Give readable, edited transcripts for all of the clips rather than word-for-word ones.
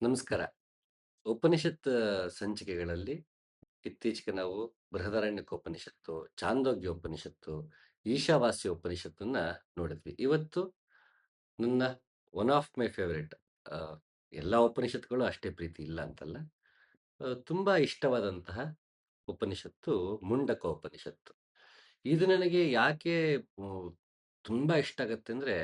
ನಮಸ್ಕಾರ. ಉಪನಿಷತ್ ಸಂಚಿಕೆಗಳಲ್ಲಿ ಇತ್ತೀಚೆಗೆ ನಾವು ಬೃಹದಾರಣ್ಯಕೋಪನಿಷತ್ತು, ಛಾಂದೋಗ್ಯೋಪನಿಷತ್ತು, ಈಶಾವಾಸ್ಯ ಉಪನಿಷತ್ತನ್ನ ನೋಡಿದ್ವಿ. ಇವತ್ತು ನನ್ನ ಒನ್ ಆಫ್ ಮೈ ಫೇವರೇಟ್ ಅ, ಎಲ್ಲಾ ಉಪನಿಷತ್ತುಗಳು ಅಷ್ಟೇ ಪ್ರೀತಿ ಇಲ್ಲ ಅಂತಲ್ಲ. ತುಂಬಾ ಇಷ್ಟವಾದಂತಹ ಉಪನಿಷತ್ತು ಮುಂಡಕ ಉಪನಿಷತ್ತು. ಇದು ನನಗೆ ಯಾಕೆ ತುಂಬಾ ಇಷ್ಟ ಆಗತ್ತೆ ಅಂದ್ರೆ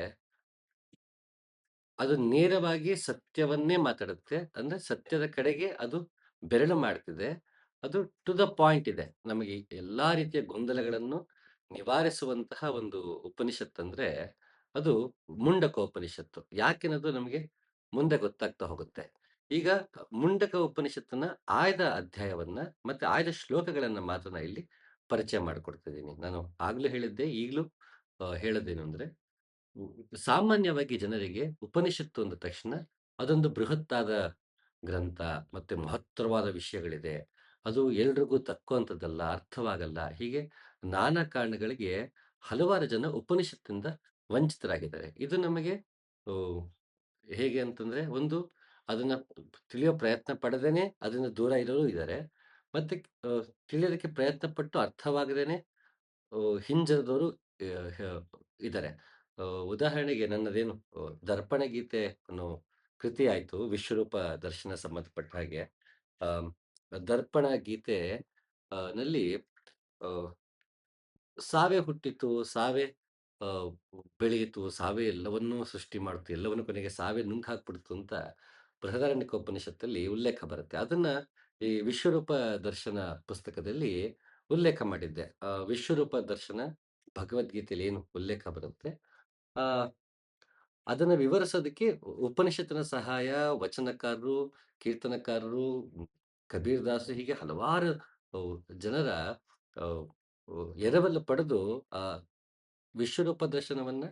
ಅದು ನೇರವಾಗಿ ಸತ್ಯವನ್ನೇ ಮಾತಾಡುತ್ತೆ. ಅಂದ್ರೆ ಸತ್ಯದ ಕಡೆಗೆ ಅದು ಬೆರಳು ಮಾಡ್ತಿದೆ. ಅದು ಟು ದ ಪಾಯಿಂಟ್ ಇದೆ. ನಮಗೆ ಎಲ್ಲಾ ರೀತಿಯ ಗೊಂದಲಗಳನ್ನು ನಿವಾರಿಸುವಂತಹ ಒಂದು ಉಪನಿಷತ್ ಅಂದ್ರೆ ಅದು ಮುಂಡಕ ಉಪನಿಷತ್ತು. ಯಾಕೆನ್ನೋದು ನಮಗೆ ಮುಂದೆ ಗೊತ್ತಾಗ್ತಾ ಹೋಗುತ್ತೆ. ಈಗ ಮುಂಡಕ ಉಪನಿಷತ್ತಿನ ಆಯ್ದ ಅಧ್ಯಾಯವನ್ನ ಮತ್ತೆ ಆಯ್ದ ಶ್ಲೋಕಗಳನ್ನ ಮಾತ್ರ ನಾ ಇಲ್ಲಿ ಪರಿಚಯ ಮಾಡಿಕೊಡ್ತಿದ್ದೀನಿ. ನಾನು ಆಗ್ಲೂ ಹೇಳಿದ್ದೆ, ಈಗಲೂ ಹೇಳೋದೇನು ಅಂದ್ರೆ ಸಾಮಾನ್ಯವಾಗಿ ಜನರಿಗೆ ಉಪನಿಷತ್ತು ಅಂದ ತಕ್ಷಣ ಅದೊಂದು ಬೃಹತ್ತಾದ ಗ್ರಂಥ, ಮತ್ತೆ ಮಹತ್ತರವಾದ ವಿಷಯಗಳಿದೆ. ಅದು ಎಲ್ರಿಗೂ ತಕ್ಕುವಂಥದ್ದಲ್ಲ, ಅರ್ಥವಾಗಲ್ಲ. ಹೀಗೆ ನಾನಾ ಕಾರಣಗಳಿಗೆ ಹಲವಾರು ಜನ ಉಪನಿಷತ್ತಿಂದ ವಂಚಿತರಾಗಿದ್ದಾರೆ. ಇದು ನಮಗೆ ಉ ಹೇಗೆ ಅಂತಂದ್ರೆ, ಒಂದು ಅದನ್ನ ತಿಳಿಯೋ ಪ್ರಯತ್ನ ಪಡದೇನೆ ಅದರಿಂದ ದೂರ ಇರೋರು ಇದ್ದಾರೆ. ಮತ್ತೆ ತಿಳಿಯೋದಕ್ಕೆ ಪ್ರಯತ್ನ ಪಟ್ಟು ಅರ್ಥವಾಗದೇನೆ ಹಿಂಜರಿದವರು ಹ ಇದ್ದಾರೆ. ಉದಾಹರಣೆಗೆ ನನ್ನದೇನು ದರ್ಪಣ ಗೀತೆ ಅನ್ನೋ ಕೃತಿ ಆಯ್ತು. ವಿಶ್ವರೂಪ ದರ್ಶನ ಸಂಬಂಧಪಟ್ಟ ಹಾಗೆ. ಆಮ್, ದರ್ಪಣ ಗೀತೆ ನಲ್ಲಿ ಆ, ಸಾವೇ ಹುಟ್ಟಿತು, ಸಾವೇ ಆ, ಬೆಳೆಯಿತು, ಸಾವೇ ಎಲ್ಲವನ್ನೂ ಸೃಷ್ಟಿ ಮಾಡ್ತು, ಎಲ್ಲವನ್ನೂ ಕೊನೆಗೆ ಸಾವೇ ನುಂಗ್ ಹಾಕ್ಬಿಡ್ತು ಅಂತ ಬೃಹದಾರಣ್ಯಕೋಪನಿಷತ್ತಲ್ಲಿ ಉಲ್ಲೇಖ ಬರುತ್ತೆ. ಅದನ್ನ ಈ ವಿಶ್ವರೂಪ ದರ್ಶನ ಪುಸ್ತಕದಲ್ಲಿ ಉಲ್ಲೇಖ ಮಾಡಿದ್ದೆ. ವಿಶ್ವರೂಪ ದರ್ಶನ ಭಗವದ್ಗೀತೆಯಲ್ಲಿ ಏನು ಉಲ್ಲೇಖ ಬರುತ್ತೆ, ಆ ಅದನ್ನ ವಿವರಿಸೋದಕ್ಕೆ ಉಪನಿಷತ್ತಿನ ಸಹಾಯ, ವಚನಕಾರರು, ಕೀರ್ತನಕಾರರು, ಕಬೀರ್ ದಾಸರು, ಹೀಗೆ ಹಲವಾರು ಜನರ ಆ, ಎರವಲು ಪಡೆದು ಆ ವಿಶ್ವರೂಪ ದರ್ಶನವನ್ನ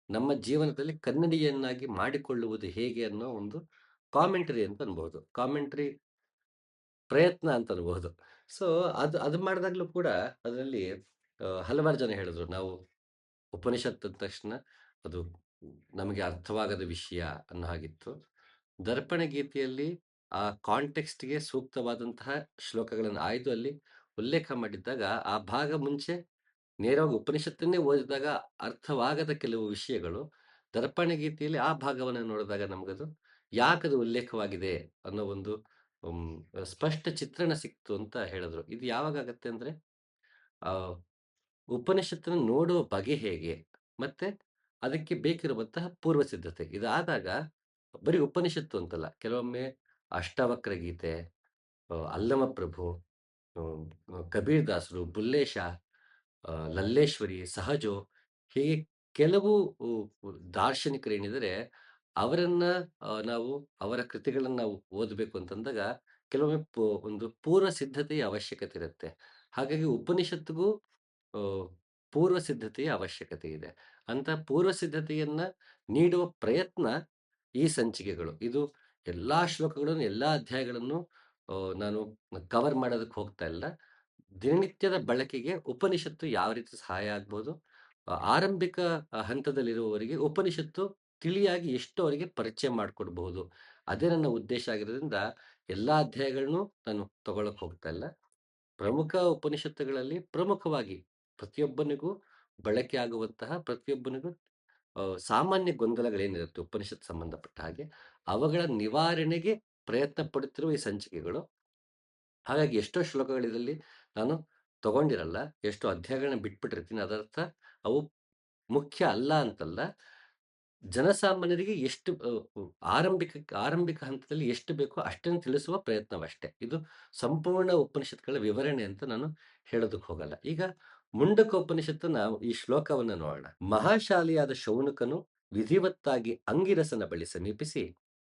ನಮ್ಮ ಜೀವನದಲ್ಲಿ ಕನ್ನಡಿಯನ್ನಾಗಿ ಮಾಡಿಕೊಳ್ಳುವುದು ಹೇಗೆ ಅನ್ನೋ ಒಂದು ಕಾಮೆಂಟರಿ ಅಂತ ಅನ್ಬಹುದು. ಕಾಮೆಂಟರಿ ಪ್ರಯತ್ನ ಅಂತ ಅನ್ಬಹುದು. ಸೊ ಅದು ಮಾಡಿದಾಗ್ಲೂ ಕೂಡ ಅದರಲ್ಲಿ ಹಲವಾರು ಜನ ಹೇಳಿದ್ರು, ನಾವು ಉಪನಿಷತ್ ಅಂದ ತಕ್ಷಣ ಅದು ನಮಗೆ ಅರ್ಥವಾಗದ ವಿಷಯ ಅನ್ನೋ ಹಾಗಿತ್ತು. ದರ್ಪಣ ಗೀತೆಯಲ್ಲಿ ಆ ಕಾಂಟೆಕ್ಸ್ಟ್‌ಗೆ ಸೂಕ್ತವಾದಂತಹ ಶ್ಲೋಕಗಳನ್ನು ಆಯ್ದು ಅಲ್ಲಿ ಉಲ್ಲೇಖ ಮಾಡಿದ್ದಾಗ, ಆ ಭಾಗ ಮುಂಚೆ ನೇರವಾಗಿ ಉಪನಿಷತ್ತನ್ನೇ ಓದಿದಾಗ ಅರ್ಥವಾಗದ ಕೆಲವು ವಿಷಯಗಳು ದರ್ಪಣ ಗೀತೆಯಲ್ಲಿ ಆ ಭಾಗವನ್ನು ನೋಡಿದಾಗ ನಮಗದು ಯಾಕದು ಉಲ್ಲೇಖವಾಗಿದೆ ಅನ್ನೋ ಒಂದು ಹ್ಮ್, ಸ್ಪಷ್ಟ ಚಿತ್ರಣ ಸಿಕ್ತು ಅಂತ ಹೇಳಿದ್ರು. ಇದು ಯಾವಾಗಾಗತ್ತೆ ಅಂದ್ರೆ ಆ ಉಪನಿಷತ್ತನ್ನ ನೋಡುವ ಬಗೆ ಹೇಗೆ? ಮತ್ತೆ ಅದಕ್ಕೆ ಬೇಕಿರುವಂತಹ ಪೂರ್ವ ಸಿದ್ಧತೆ. ಇದಾದಾಗ ಬರೀ ಉಪನಿಷತ್ತು ಅಂತಲ್ಲ, ಕೆಲವೊಮ್ಮೆ ಅಷ್ಟಾವಕ್ರ ಗೀತೆ, ಅಲ್ಲಮಪ್ರಭು, ಹ್ಮ್, ಕಬೀರ್ ದಾಸರು, ಬುಲ್ಲೆ ಶಾ, ಲಲ್ಲೇಶ್ವರಿ, ಸಹಜೋ, ಹೀಗೆ ಕೆಲವು ಉ ಉ ದಾರ್ಶನಿಕರೇನಿದ್ದಾರೆ, ಅವರನ್ನ ನಾವು ಅವರ ಕೃತಿಗಳನ್ನ ನಾವು ಓದಬೇಕು ಅಂತಂದಾಗ ಕೆಲವೊಮ್ಮೆ ಒಂದು ಪೂರ್ವ ಸಿದ್ಧತೆಯ ಅವಶ್ಯಕತೆ ಇರುತ್ತೆ. ಹಾಗಾಗಿ ಉಪನಿಷತ್ತಿಗೂ ಅ, ಪೂರ್ವ ಸಿದ್ಧತೆಯ ಅವಶ್ಯಕತೆ ಇದೆ. ಅಂತ ಪೂರ್ವ ಸಿದ್ಧತೆಯನ್ನ ನೀಡುವ ಪ್ರಯತ್ನ ಈ ಸಂಚಿಕೆಗಳು. ಇದು ಎಲ್ಲಾ ಶ್ಲೋಕಗಳನ್ನು, ಎಲ್ಲಾ ಅಧ್ಯಾಯಗಳನ್ನು ನಾನು ಕವರ್ ಮಾಡೋದಕ್ಕೆ ಹೋಗ್ತಾ ಇಲ್ಲ. ದಿನನಿತ್ಯದ ಬಳಕೆಗೆ ಉಪನಿಷತ್ತು ಯಾವ ರೀತಿ ಸಹಾಯ ಆಗ್ಬೋದು, ಆರಂಭಿಕ ಹಂತದಲ್ಲಿರುವವರಿಗೆ ಉಪನಿಷತ್ತು ತಿಳಿಯಾಗಿ ಎಷ್ಟು ಅವರಿಗೆ ಪರಿಚಯ ಮಾಡಿಕೊಡ್ಬಹುದು. ಅದೇ ನನ್ನ ಉದ್ದೇಶ ಆಗಿರೋದ್ರಿಂದ ಎಲ್ಲಾ ಅಧ್ಯಾಯಗಳನ್ನು ನಾನು ತಗೊಳಕ್ ಹೋಗ್ತಾ ಇಲ್ಲ. ಪ್ರಮುಖ ಉಪನಿಷತ್ತುಗಳಲ್ಲಿ ಪ್ರಮುಖವಾಗಿ ಪ್ರತಿಯೊಬ್ಬನಿಗೂ ಬಳಕೆ ಆಗುವಂತಹ, ಪ್ರತಿಯೊಬ್ಬನಿಗೂ ಸಾಮಾನ್ಯ ಗೊಂದಲಗಳೇನಿರುತ್ತೆ ಉಪನಿಷತ್ ಸಂಬಂಧಪಟ್ಟ ಹಾಗೆ, ಅವುಗಳ ನಿವಾರಣೆಗೆ ಪ್ರಯತ್ನ ಪಡುತ್ತಿರುವ ಈ ಸಂಚಿಕೆಗಳು. ಹಾಗಾಗಿ ಎಷ್ಟೋ ಶ್ಲೋಕಗಳಿದ್ರಲ್ಲಿ ನಾನು ತಗೊಂಡಿರಲ್ಲ, ಎಷ್ಟೋ ಅಧ್ಯಾಯಗಳನ್ನ ಬಿಟ್ಬಿಟ್ಟಿರ್ತೀನಿ. ಅದರ್ಥ ಅವು ಮುಖ್ಯ ಅಲ್ಲ ಅಂತಲ್ಲ. ಜನಸಾಮಾನ್ಯರಿಗೆ ಎಷ್ಟು ಆರಂಭಿಕ ಆರಂಭಿಕ ಹಂತದಲ್ಲಿ ಎಷ್ಟು ಬೇಕೋ ಅಷ್ಟನ್ನು ತಿಳಿಸುವ ಪ್ರಯತ್ನವಷ್ಟೇ. ಇದು ಸಂಪೂರ್ಣ ಉಪನಿಷತ್ಗಳ ವಿವರಣೆ ಅಂತ ನಾನು ಹೇಳೋದಕ್ಕೆ ಹೋಗಲ್ಲ. ಈಗ ಮುಂಡಕ ಉಪನಿಷತ್ತನ್ನ ಈ ಶ್ಲೋಕವನ್ನ ನೋಡೋಣ. ಮಹಾಶಾಲಿಯಾದ ಶೌನಕನು ವಿಧಿವತ್ತಾಗಿ ಅಂಗಿರಸನ ಬಳಿ ಸಮೀಪಿಸಿ,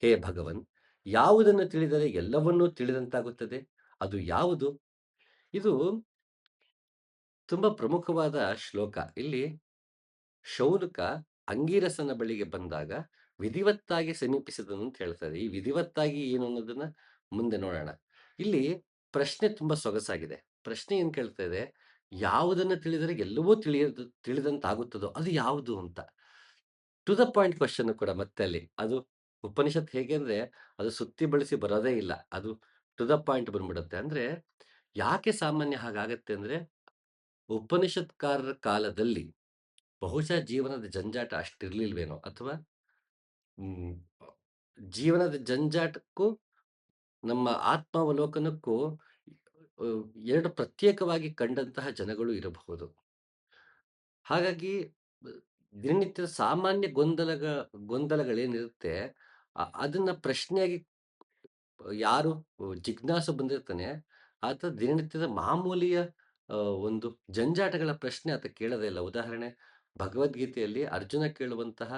ಹೇ ಭಗವನ್, ಯಾವುದನ್ನು ತಿಳಿದರೆ ಎಲ್ಲವನ್ನೂ ತಿಳಿದಂತಾಗುತ್ತದೆ, ಅದು ಯಾವುದು? ಇದು ತುಂಬಾ ಪ್ರಮುಖವಾದ ಶ್ಲೋಕ. ಇಲ್ಲಿ ಶೌನಕ ಅಂಗೀರಸನ ಬಳಿಗೆ ಬಂದಾಗ ವಿಧಿವತ್ತಾಗಿ ಸಮೀಪಿಸಿದನು ಅಂತ ಹೇಳ್ತಾರೆ. ಈ ವಿಧಿವತ್ತಾಗಿ ಏನು ಅನ್ನೋದನ್ನ ಮುಂದೆ ನೋಡೋಣ. ಇಲ್ಲಿ ಪ್ರಶ್ನೆ ತುಂಬಾ ಸೊಗಸಾಗಿದೆ. ಪ್ರಶ್ನೆ ಏನ್ ಕೇಳ್ತಾ ಇದೆ? ಯಾವುದನ್ನ ತಿಳಿದರೆ ಎಲ್ಲವೂ ತಿಳಿದಂತಾಗುತ್ತದೋ ಅದು ಯಾವುದು ಅಂತ. ಟು ದ ಪಾಯಿಂಟ್ ಕ್ವೆಶ್ಚನ್ ಕೂಡ ಮತ್ತೆ ಅಲ್ಲಿ. ಅದು ಉಪನಿಷತ್ ಹೇಗೆ ಅಂದ್ರೆ ಅದು ಸುತ್ತಿ ಬಳಸಿ ಬರೋದೇ ಇಲ್ಲ. ಅದು ಟು ದ ಪಾಯಿಂಟ್ ಬಂದ್ಬಿಡುತ್ತೆ. ಅಂದ್ರೆ ಯಾಕೆ ಸಾಮಾನ್ಯ ಹಾಗಾಗತ್ತೆ ಅಂದ್ರೆ, ಉಪನಿಷತ್ಕಾರರ ಕಾಲದಲ್ಲಿ ಬಹುಶಃ ಜೀವನದ ಜಂಜಾಟ ಅಷ್ಟಿರ್ಲಿಲ್ವೇನೋ, ಅಥವಾ ಹ್ಮ್, ಜೀವನದ ಜಂಜಾಟಕ್ಕೂ ನಮ್ಮ ಆತ್ಮಾವಲೋಕನಕ್ಕೂ 2 ಪ್ರತ್ಯೇಕವಾಗಿ ಕಂಡಂತಹ ಜನಗಳು ಇರಬಹುದು. ಹಾಗಾಗಿ ಬ ದಿನನಿತ್ಯದ ಸಾಮಾನ್ಯ ಗೊಂದಲಗಳೇನಿರುತ್ತೆ, ಅದನ್ನ ಪ್ರಶ್ನೆಯಾಗಿ ಯಾರು ಜಿಜ್ಞಾಸು ಬಂದಿರ್ತಾನೆ, ಆತ ದಿನನಿತ್ಯದ ಮಾಮೂಲಿಯ ಅ, ಒಂದು ಜಂಜಾಟಗಳ ಪ್ರಶ್ನೆ ಆತ ಕೇಳೋದೇ ಇಲ್ಲ. ಉದಾಹರಣೆ, ಭಗವದ್ಗೀತೆಯಲ್ಲಿ ಅರ್ಜುನ ಕೇಳುವಂತಹ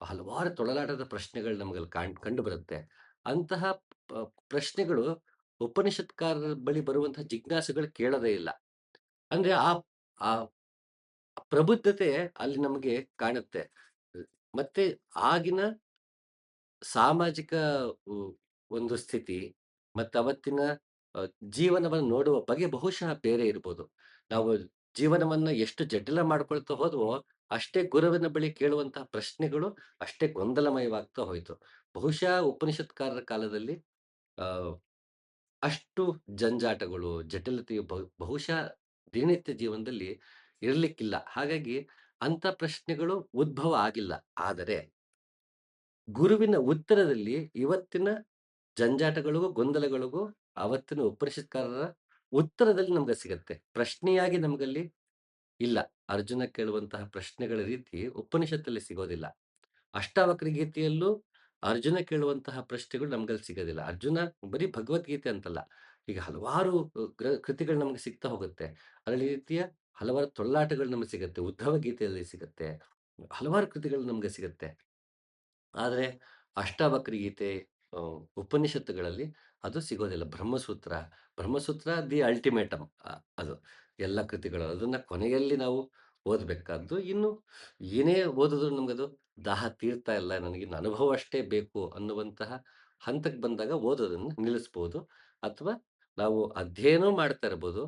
ಹಲವಾರು ತೊಳಲಾಟದ ಪ್ರಶ್ನೆಗಳು ನಮಗಲ್ಲಿ ಕಂಡು ಬರುತ್ತೆ. ಅಂತಹ ಪ್ರಶ್ನೆಗಳು ಉಪನಿಷತ್ಕಾರರ ಬಳಿ ಬರುವಂತಹ ಜಿಜ್ಞಾಸುಗಳು ಕೇಳೋದೇ ಇಲ್ಲ. ಅಂದ್ರೆ ಆ ಆ ಪ್ರಬುದ್ಧತೆ ಅಲ್ಲಿ ನಮಗೆ ಕಾಣುತ್ತೆ. ಮತ್ತೆ ಆಗಿನ ಸಾಮಾಜಿಕ ಉ ಒಂದು ಸ್ಥಿತಿ, ಮತ್ತು ಅವತ್ತಿನ ಅ, ಜೀವನವನ್ನು ನೋಡುವ ಬಗೆ ಬಹುಶಃ ಬೇರೆ ಇರ್ಬೋದು. ನಾವು ಜೀವನವನ್ನ ಎಷ್ಟು ಜಟಿಲ ಮಾಡ್ಕೊಳ್ತಾ ಹೋದ್ವೋ, ಅಷ್ಟೇ ಗುರುವಿನ ಬಳಿ ಕೇಳುವಂತಹ ಪ್ರಶ್ನೆಗಳು ಅಷ್ಟೇ ಗೊಂದಲಮಯವಾಗ್ತಾ ಹೋಯ್ತು. ಬಹುಶಃ ಉಪನಿಷತ್ಕಾರರ ಕಾಲದಲ್ಲಿ ಅ, ಅಷ್ಟು ಜಂಜಾಟಗಳು, ಜಟಿಲತೆಯು ಬಹುಶಃ ದಿನನಿತ್ಯ ಜೀವನದಲ್ಲಿ ಇರ್ಲಿಕ್ಕಿಲ್ಲ. ಹಾಗಾಗಿ ಅಂಥ ಪ್ರಶ್ನೆಗಳು ಉದ್ಭವ ಆಗಿಲ್ಲ. ಆದರೆ ಗುರುವಿನ ಉತ್ತರದಲ್ಲಿ ಇವತ್ತಿನ ಜಂಜಾಟಗಳಿಗೂ, ಗೊಂದಲಗಳಿಗೂ ಅವತ್ತಿನ ಉಪನಿಷತ್ಕಾರರ ಉತ್ತರದಲ್ಲಿ ನಮ್ಗೆ ಸಿಗತ್ತೆ. ಪ್ರಶ್ನೆಯಾಗಿ ನಮಗಲ್ಲಿ ಇಲ್ಲ. ಅರ್ಜುನ ಕೇಳುವಂತಹ ಪ್ರಶ್ನೆಗಳ ರೀತಿ ಉಪನಿಷತ್ತಲ್ಲಿ ಸಿಗೋದಿಲ್ಲ. ಅಷ್ಟಾವಕ್ರ ಗೀತೆಯಲ್ಲೂ ಅರ್ಜುನ ಕೇಳುವಂತಹ ಪ್ರಶ್ನೆಗಳು ನಮ್ಗಲ್ಲಿ ಸಿಗೋದಿಲ್ಲ. ಅರ್ಜುನ ಬರೀ ಭಗವದ್ಗೀತೆ ಅಂತಲ್ಲ, ಈಗ ಹಲವಾರು ಕೃತಿಗಳು ನಮ್ಗೆ ಸಿಗ್ತಾ ಹೋಗುತ್ತೆ. ಅದರಲ್ಲಿ ಈ ರೀತಿಯ ಹಲವಾರು ತೊಳಲಾಟಗಳು ನಮಗೆ ಸಿಗತ್ತೆ. ಉದ್ಧವ ಗೀತೆಯಲ್ಲಿ ಸಿಗತ್ತೆ. ಹಲವಾರು ಕೃತಿಗಳು ನಮ್ಗೆ ಸಿಗತ್ತೆ. ಆದ್ರೆ ಅಷ್ಟಾವಕ್ರ ಗೀತೆ, ಉಪನಿಷತ್ತುಗಳಲ್ಲಿ ಅದು ಸಿಗೋದಿಲ್ಲ. ಬ್ರಹ್ಮಸೂತ್ರ ದಿ ಅಲ್ಟಿಮೇಟಮ್, ಅದು ಎಲ್ಲ ಕೃತಿಗಳು. ಅದನ್ನ ಕೊನೆಯಲ್ಲಿ ನಾವು ಓದಬೇಕಾದ್ದು. ಇನ್ನು ಏನೇ ಓದಿದ್ರು ನಮಗದು ದಾಹ ತೀರ್ತಾ ಇಲ್ಲ, ನನಗಿನ್ನು ಅನುಭವ ಅಷ್ಟೇ ಬೇಕು ಅನ್ನುವಂತಹ ಹಂತಕ್ಕೆ ಬಂದಾಗ ಓದೋದನ್ನು ನಿಲ್ಲಿಸ್ಬೋದು. ಅಥವಾ ನಾವು ಅಧ್ಯಯನ ಮಾಡ್ತಾ ಇರ್ಬೋದು.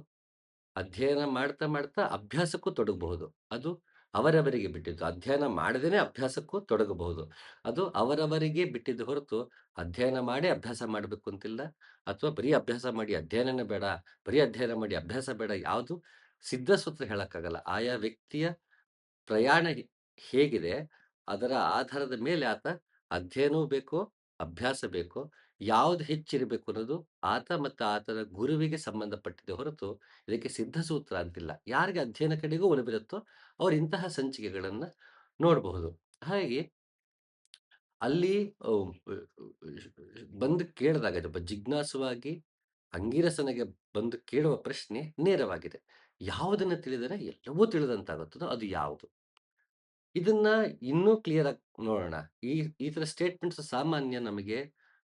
ಅಧ್ಯಯನ ಮಾಡ್ತಾ ಮಾಡ್ತಾ ಅಭ್ಯಾಸಕ್ಕೂ ತೊಡಗಬಹುದು. ಅದು ಅವರವರಿಗೆ ಬಿಟ್ಟಿದ್ದು. ಅಧ್ಯಯನ ಮಾಡದೇನೆ ಅಭ್ಯಾಸಕ್ಕೂ ತೊಡಗಬಹುದು. ಅದು ಅವರವರಿಗೆ ಬಿಟ್ಟಿದ್ದು ಹೊರತು, ಅಧ್ಯಯನ ಮಾಡೇ ಅಭ್ಯಾಸ ಮಾಡಬೇಕು ಅಂತಿಲ್ಲ. ಅಥವಾ ಬರೀ ಅಭ್ಯಾಸ ಮಾಡಿ ಅಧ್ಯಯನನೇ ಬೇಡ, ಬರೀ ಅಧ್ಯಯನ ಮಾಡಿ ಅಭ್ಯಾಸ ಬೇಡ, ಯಾವುದು ಸಿದ್ಧಸೂತ್ರ ಹೇಳಕ್ಕಾಗಲ್ಲ. ಆಯಾ ವ್ಯಕ್ತಿಯ ಪ್ರಯಾಣ ಹೇಗಿದೆ, ಅದರ ಆಧಾರದ ಮೇಲೆ ಆತ ಅಧ್ಯಯನವೂ ಬೇಕು, ಅಭ್ಯಾಸ ಬೇಕು. ಯಾವ್ದು ಹೆಚ್ಚಿರಬೇಕು ಅನ್ನೋದು ಆತ ಮತ್ತು ಆತನ ಗುರುವಿಗೆ ಸಂಬಂಧಪಟ್ಟಿದೆ ಹೊರತು, ಇದಕ್ಕೆ ಸಿದ್ಧಸೂತ್ರ ಅಂತಿಲ್ಲ. ಯಾರಿಗೆ ಅಧ್ಯಯನ ಕಡೆಗೂ ಒಲವಿರುತ್ತೋ ಅವ್ರು ಇಂತಹ ಸಂಚಿಕೆಗಳನ್ನ ನೋಡಬಹುದು. ಹಾಗೆ ಅಲ್ಲಿ ಬಂದು ಕೇಳಿದಾಗ ಜಿಜ್ಞಾಸುವಾಗಿ ಅಂಗೀರಸನಿಗೆ ಬಂದು ಕೇಳುವ ಪ್ರಶ್ನೆ ನೇರವಾಗಿದೆ. ಯಾವುದನ್ನ ತಿಳಿದರೆ ಎಲ್ಲವೂ ತಿಳಿದಂತಾಗುತ್ತದೋ ಅದು ಯಾವುದು? ಇದನ್ನ ಇನ್ನೂ ಕ್ಲಿಯರ್ ಆಗಿ ನೋಡೋಣ. ಈ ಈ ತರ ಸ್ಟೇಟ್ಮೆಂಟ್ಸ್ ಸಾಮಾನ್ಯ ನಮಗೆ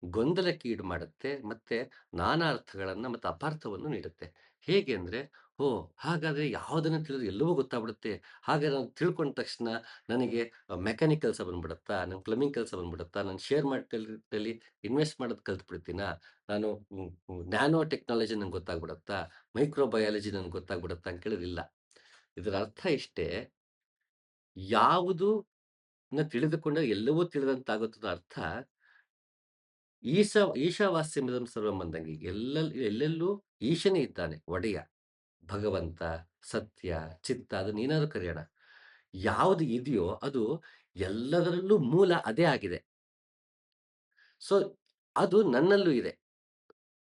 ಗೊಂದಲಕ್ಕೀಡು ಮಾಡುತ್ತೆ. ಮತ್ತೆ ನಾನಾ ಅರ್ಥಗಳನ್ನ ಮತ್ತು ಅಪಾರ್ಥವನ್ನು ನೀಡುತ್ತೆ. ಹೇಗೆ ಅಂದ್ರೆ, ಓಹ್! ಹಾಗಾದ್ರೆ ಯಾವುದನ್ನ ತಿಳಿದ್ರೆ ಎಲ್ಲವೂ ಗೊತ್ತಾಗ್ಬಿಡುತ್ತೆ. ಹಾಗಾದ್ರೆ ನಾನು ತಿಳ್ಕೊಂಡ ತಕ್ಷಣ ನನಗೆ ಮೆಕ್ಯಾನಿಕ್ ಕೆಲಸ ಬಂದ್ಬಿಡುತ್ತಾ? ನಂಗೆ ಪ್ಲಂಬಿಂಗ್ ಕೆಲಸ ಬಂದ್ಬಿಡುತ್ತಾ? ನಾನು ಶೇರ್ ಮಾರ್ಕೆಟಲ್ಲಿ ಇನ್ವೆಸ್ಟ್ ಮಾಡೋದು ಕಲ್ತ್ಬಿಡ್ತೀನಾ? ನಾನು ನ್ಯಾನೋ ಟೆಕ್ನಾಲಜಿ ನಂಗೆ ಗೊತ್ತಾಗ್ಬಿಡುತ್ತಾ? ಮೈಕ್ರೋ ಬಯಾಲಜಿ ನಂಗೆ ಗೊತ್ತಾಗ್ಬಿಡುತ್ತಾ ಅಂತ ಕೇಳಿದ್ರೆ ಇಲ್ಲ. ಇದರ ಅರ್ಥ ಇಷ್ಟೇ, ಯಾವುದು ತಿಳಿದುಕೊಂಡರೆ ಎಲ್ಲವೂ ತಿಳಿದಂತಾಗುತ್ತದ ಅರ್ಥ, ಈಶಾವಾಸ್ಯಮಿದಂ ಸರ್ವಂ ಅಂದಂಗೆ ಎಲ್ಲೆಲ್ಲೂ ಈಶನೇ ಇದ್ದಾನೆ, ಒಡೆಯ, ಭಗವಂತ, ಸತ್ಯ, ಚಿತ್ತ, ಅದನ್ನೇನಾದ್ರೂ ಕರೆಯೋಣ. ಯಾವುದು ಇದೆಯೋ ಅದು ಎಲ್ಲದರಲ್ಲೂ ಮೂಲ ಅದೇ ಆಗಿದೆ. ಸೊ ಅದು ನನ್ನಲ್ಲೂ ಇದೆ.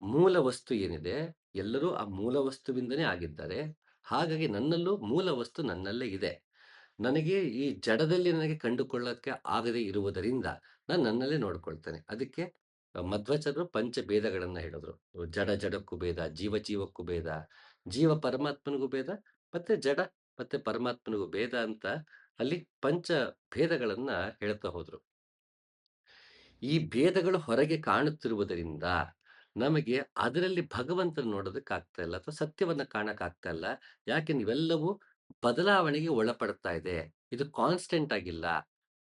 ಮೂಲ ವಸ್ತು ಏನಿದೆ, ಎಲ್ಲರೂ ಆ ಮೂಲ ವಸ್ತುವಿಂದನೇ ಆಗಿದ್ದಾರೆ. ಹಾಗಾಗಿ ನನ್ನಲ್ಲೂ ಮೂಲ ವಸ್ತು ನನ್ನಲ್ಲೇ ಇದೆ. ನನಗೆ ಈ ಜಡದಲ್ಲಿ ನನಗೆ ಕಂಡುಕೊಳ್ಳಕ್ಕೆ ಆಗದೆ ಇರುವುದರಿಂದ ನಾನು ನನ್ನಲ್ಲೇ ನೋಡ್ಕೊಳ್ತೇನೆ. ಅದಕ್ಕೆ ಮಧ್ವಾಚಾರ್ಯರು ಪಂಚಭೇದಗಳನ್ನ ಹೇಳಿದ್ರು. ಜಡ ಜಡಕ್ಕೂ ಭೇದ, ಜೀವ ಜೀವಕ್ಕೂ ಭೇದ, ಜೀವ ಪರಮಾತ್ಮನಿಗೂ ಭೇದ, ಮತ್ತೆ ಜಡ ಮತ್ತೆ ಪರಮಾತ್ಮನಿಗೂ ಭೇದ ಅಂತ ಅಲ್ಲಿ ಪಂಚ ಭೇದಗಳನ್ನ ಹೇಳ್ತಾ ಹೋದ್ರು. ಈ ಭೇದಗಳು ಹೊರಗೆ ಕಾಣುತ್ತಿರುವುದರಿಂದ ನಮಗೆ ಅದರಲ್ಲಿ ಭಗವಂತನ ನೋಡೋದಕ್ಕಾಗ್ತಾ ಇಲ್ಲ, ಅಥವಾ ಸತ್ಯವನ್ನ ಕಾಣಕ್ಕಾಗ್ತಾ ಇಲ್ಲ. ಯಾಕೆ ಇವೆಲ್ಲವೂ ಬದಲಾವಣೆಗೆ ಒಳಪಡ್ತಾ ಇದೆ. ಇದು ಕಾನ್ಸ್ಟೆಂಟ್ ಆಗಿಲ್ಲ.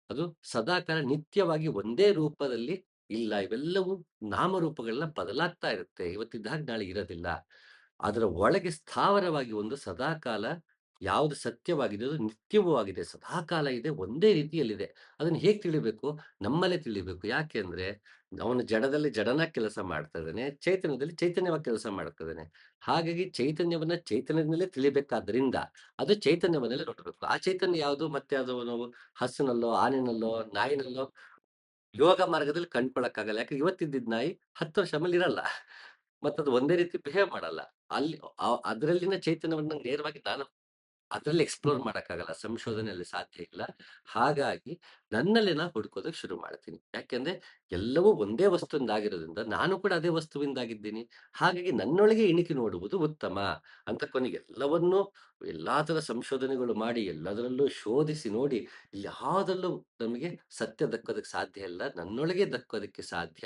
ಅದು ಸದಾಕಾಲ ನಿತ್ಯವಾಗಿ ಒಂದೇ ರೂಪದಲ್ಲಿ ಇಲ್ಲ. ಇವೆಲ್ಲವೂ ನಾಮರೂಪಗಳನ್ನ ಬದಲಾಗ್ತಾ ಇರುತ್ತೆ. ಇವತ್ತಿದ್ದ ಹಾಗೆ ನಾಳೆ ಇರೋದಿಲ್ಲ. ಅದರ ಒಳಗೆ ಸ್ಥಾವರವಾಗಿ ಒಂದು ಸದಾಕಾಲ ಯಾವುದು ಸತ್ಯವಾಗಿದೆ ಅದು ನಿತ್ಯವೂ ಆಗಿದೆ. ಸದಾಕಾಲ ಇದೆ. ಒಂದೇ ರೀತಿಯಲ್ಲಿದೆ. ಅದನ್ನ ಹೇಗೆ ತಿಳಿಬೇಕು? ನಮ್ಮಲ್ಲೇ ತಿಳಿಬೇಕು. ಯಾಕೆ ಅಂದ್ರೆ, ಅವನು ಜಡದಲ್ಲಿ ಜಡನಾಗಿ ಕೆಲಸ ಮಾಡ್ತಾ ಇದ್ದಾನೆ. ಚೈತನ್ಯದಲ್ಲಿ ಚೈತನ್ಯವಾಗಿ ಕೆಲಸ ಮಾಡ್ತಾ ಇದ್ದಾನೆ. ಹಾಗಾಗಿ ಚೈತನ್ಯವನ್ನ ಚೈತನ್ಯದಿಂದಲೇ ತಿಳಿಬೇಕಾದ್ರಿಂದ, ಅದು ಚೈತನ್ಯವನ್ನೆಲ್ಲ ನೋಡಬೇಕು. ಆ ಚೈತನ್ಯ ಯಾವುದು? ಮತ್ತೆ ಅದು ನಾವು ಹಸುನಲ್ಲೋ, ಆನೆನಲ್ಲೋ, ನಾಯಿನಲ್ಲೋ ಯೋಗ ಮಾರ್ಗದಲ್ಲಿ ಕಂಡ್ಕೊಳಕ್ಕಾಗಲ್ಲ. ಯಾಕಂದ್ರೆ ಇವತ್ತಿದ್ದಿದ್ ನಾಯಿ 10 ವರ್ಷ ಆಮೇಲೆ ಇರಲ್ಲ. ಮತ್ತದು ಒಂದೇ ರೀತಿ ಬಿಹೇವ್ ಮಾಡಲ್ಲ. ಅಲ್ಲಿ ಅದ್ರಲ್ಲಿನ ಚೈತನ್ಯವನ್ನ ನೇರವಾಗಿ ನಾನು ಅದ್ರಲ್ಲಿ ಎಕ್ಸ್‌ಪ್ಲೋರ್ ಮಾಡಕ್ಕಾಗಲ್ಲ. ಸಂಶೋಧನೆಯಲ್ಲಿ ಸಾಧ್ಯ ಇಲ್ಲ. ಹಾಗಾಗಿ ನನ್ನಲ್ಲಿ ನಾನು ಹುಡುಕೋದಕ್ಕೆ ಶುರು ಮಾಡ್ತೀನಿ. ಯಾಕೆಂದ್ರೆ ಎಲ್ಲವೂ ಒಂದೇ ವಸ್ತುವಿಂದಾಗಿರೋದ್ರಿಂದ ನಾನು ಕೂಡ ಅದೇ ವಸ್ತುವಿಂದಾಗಿದ್ದೀನಿ. ಹಾಗಾಗಿ ನನ್ನೊಳಗೆ ಇಣಿಕಿ ನೋಡುವುದು ಉತ್ತಮ ಅಂತ ಕೊನೆಗೆ ಎಲ್ಲವನ್ನೂ ಎಲ್ಲಾ ತರ ಸಂಶೋಧನೆಗಳು ಮಾಡಿ ಎಲ್ಲದರಲ್ಲೂ ಶೋಧಿಸಿ ನೋಡಿ ಯಾವುದರಲ್ಲೂ ನಮಗೆ ಸತ್ಯ ದಕ್ಕೋದಕ್ಕೆ ಸಾಧ್ಯ ಇಲ್ಲ. ನನ್ನೊಳಗೆ ದಕ್ಕೋದಕ್ಕೆ ಸಾಧ್ಯ.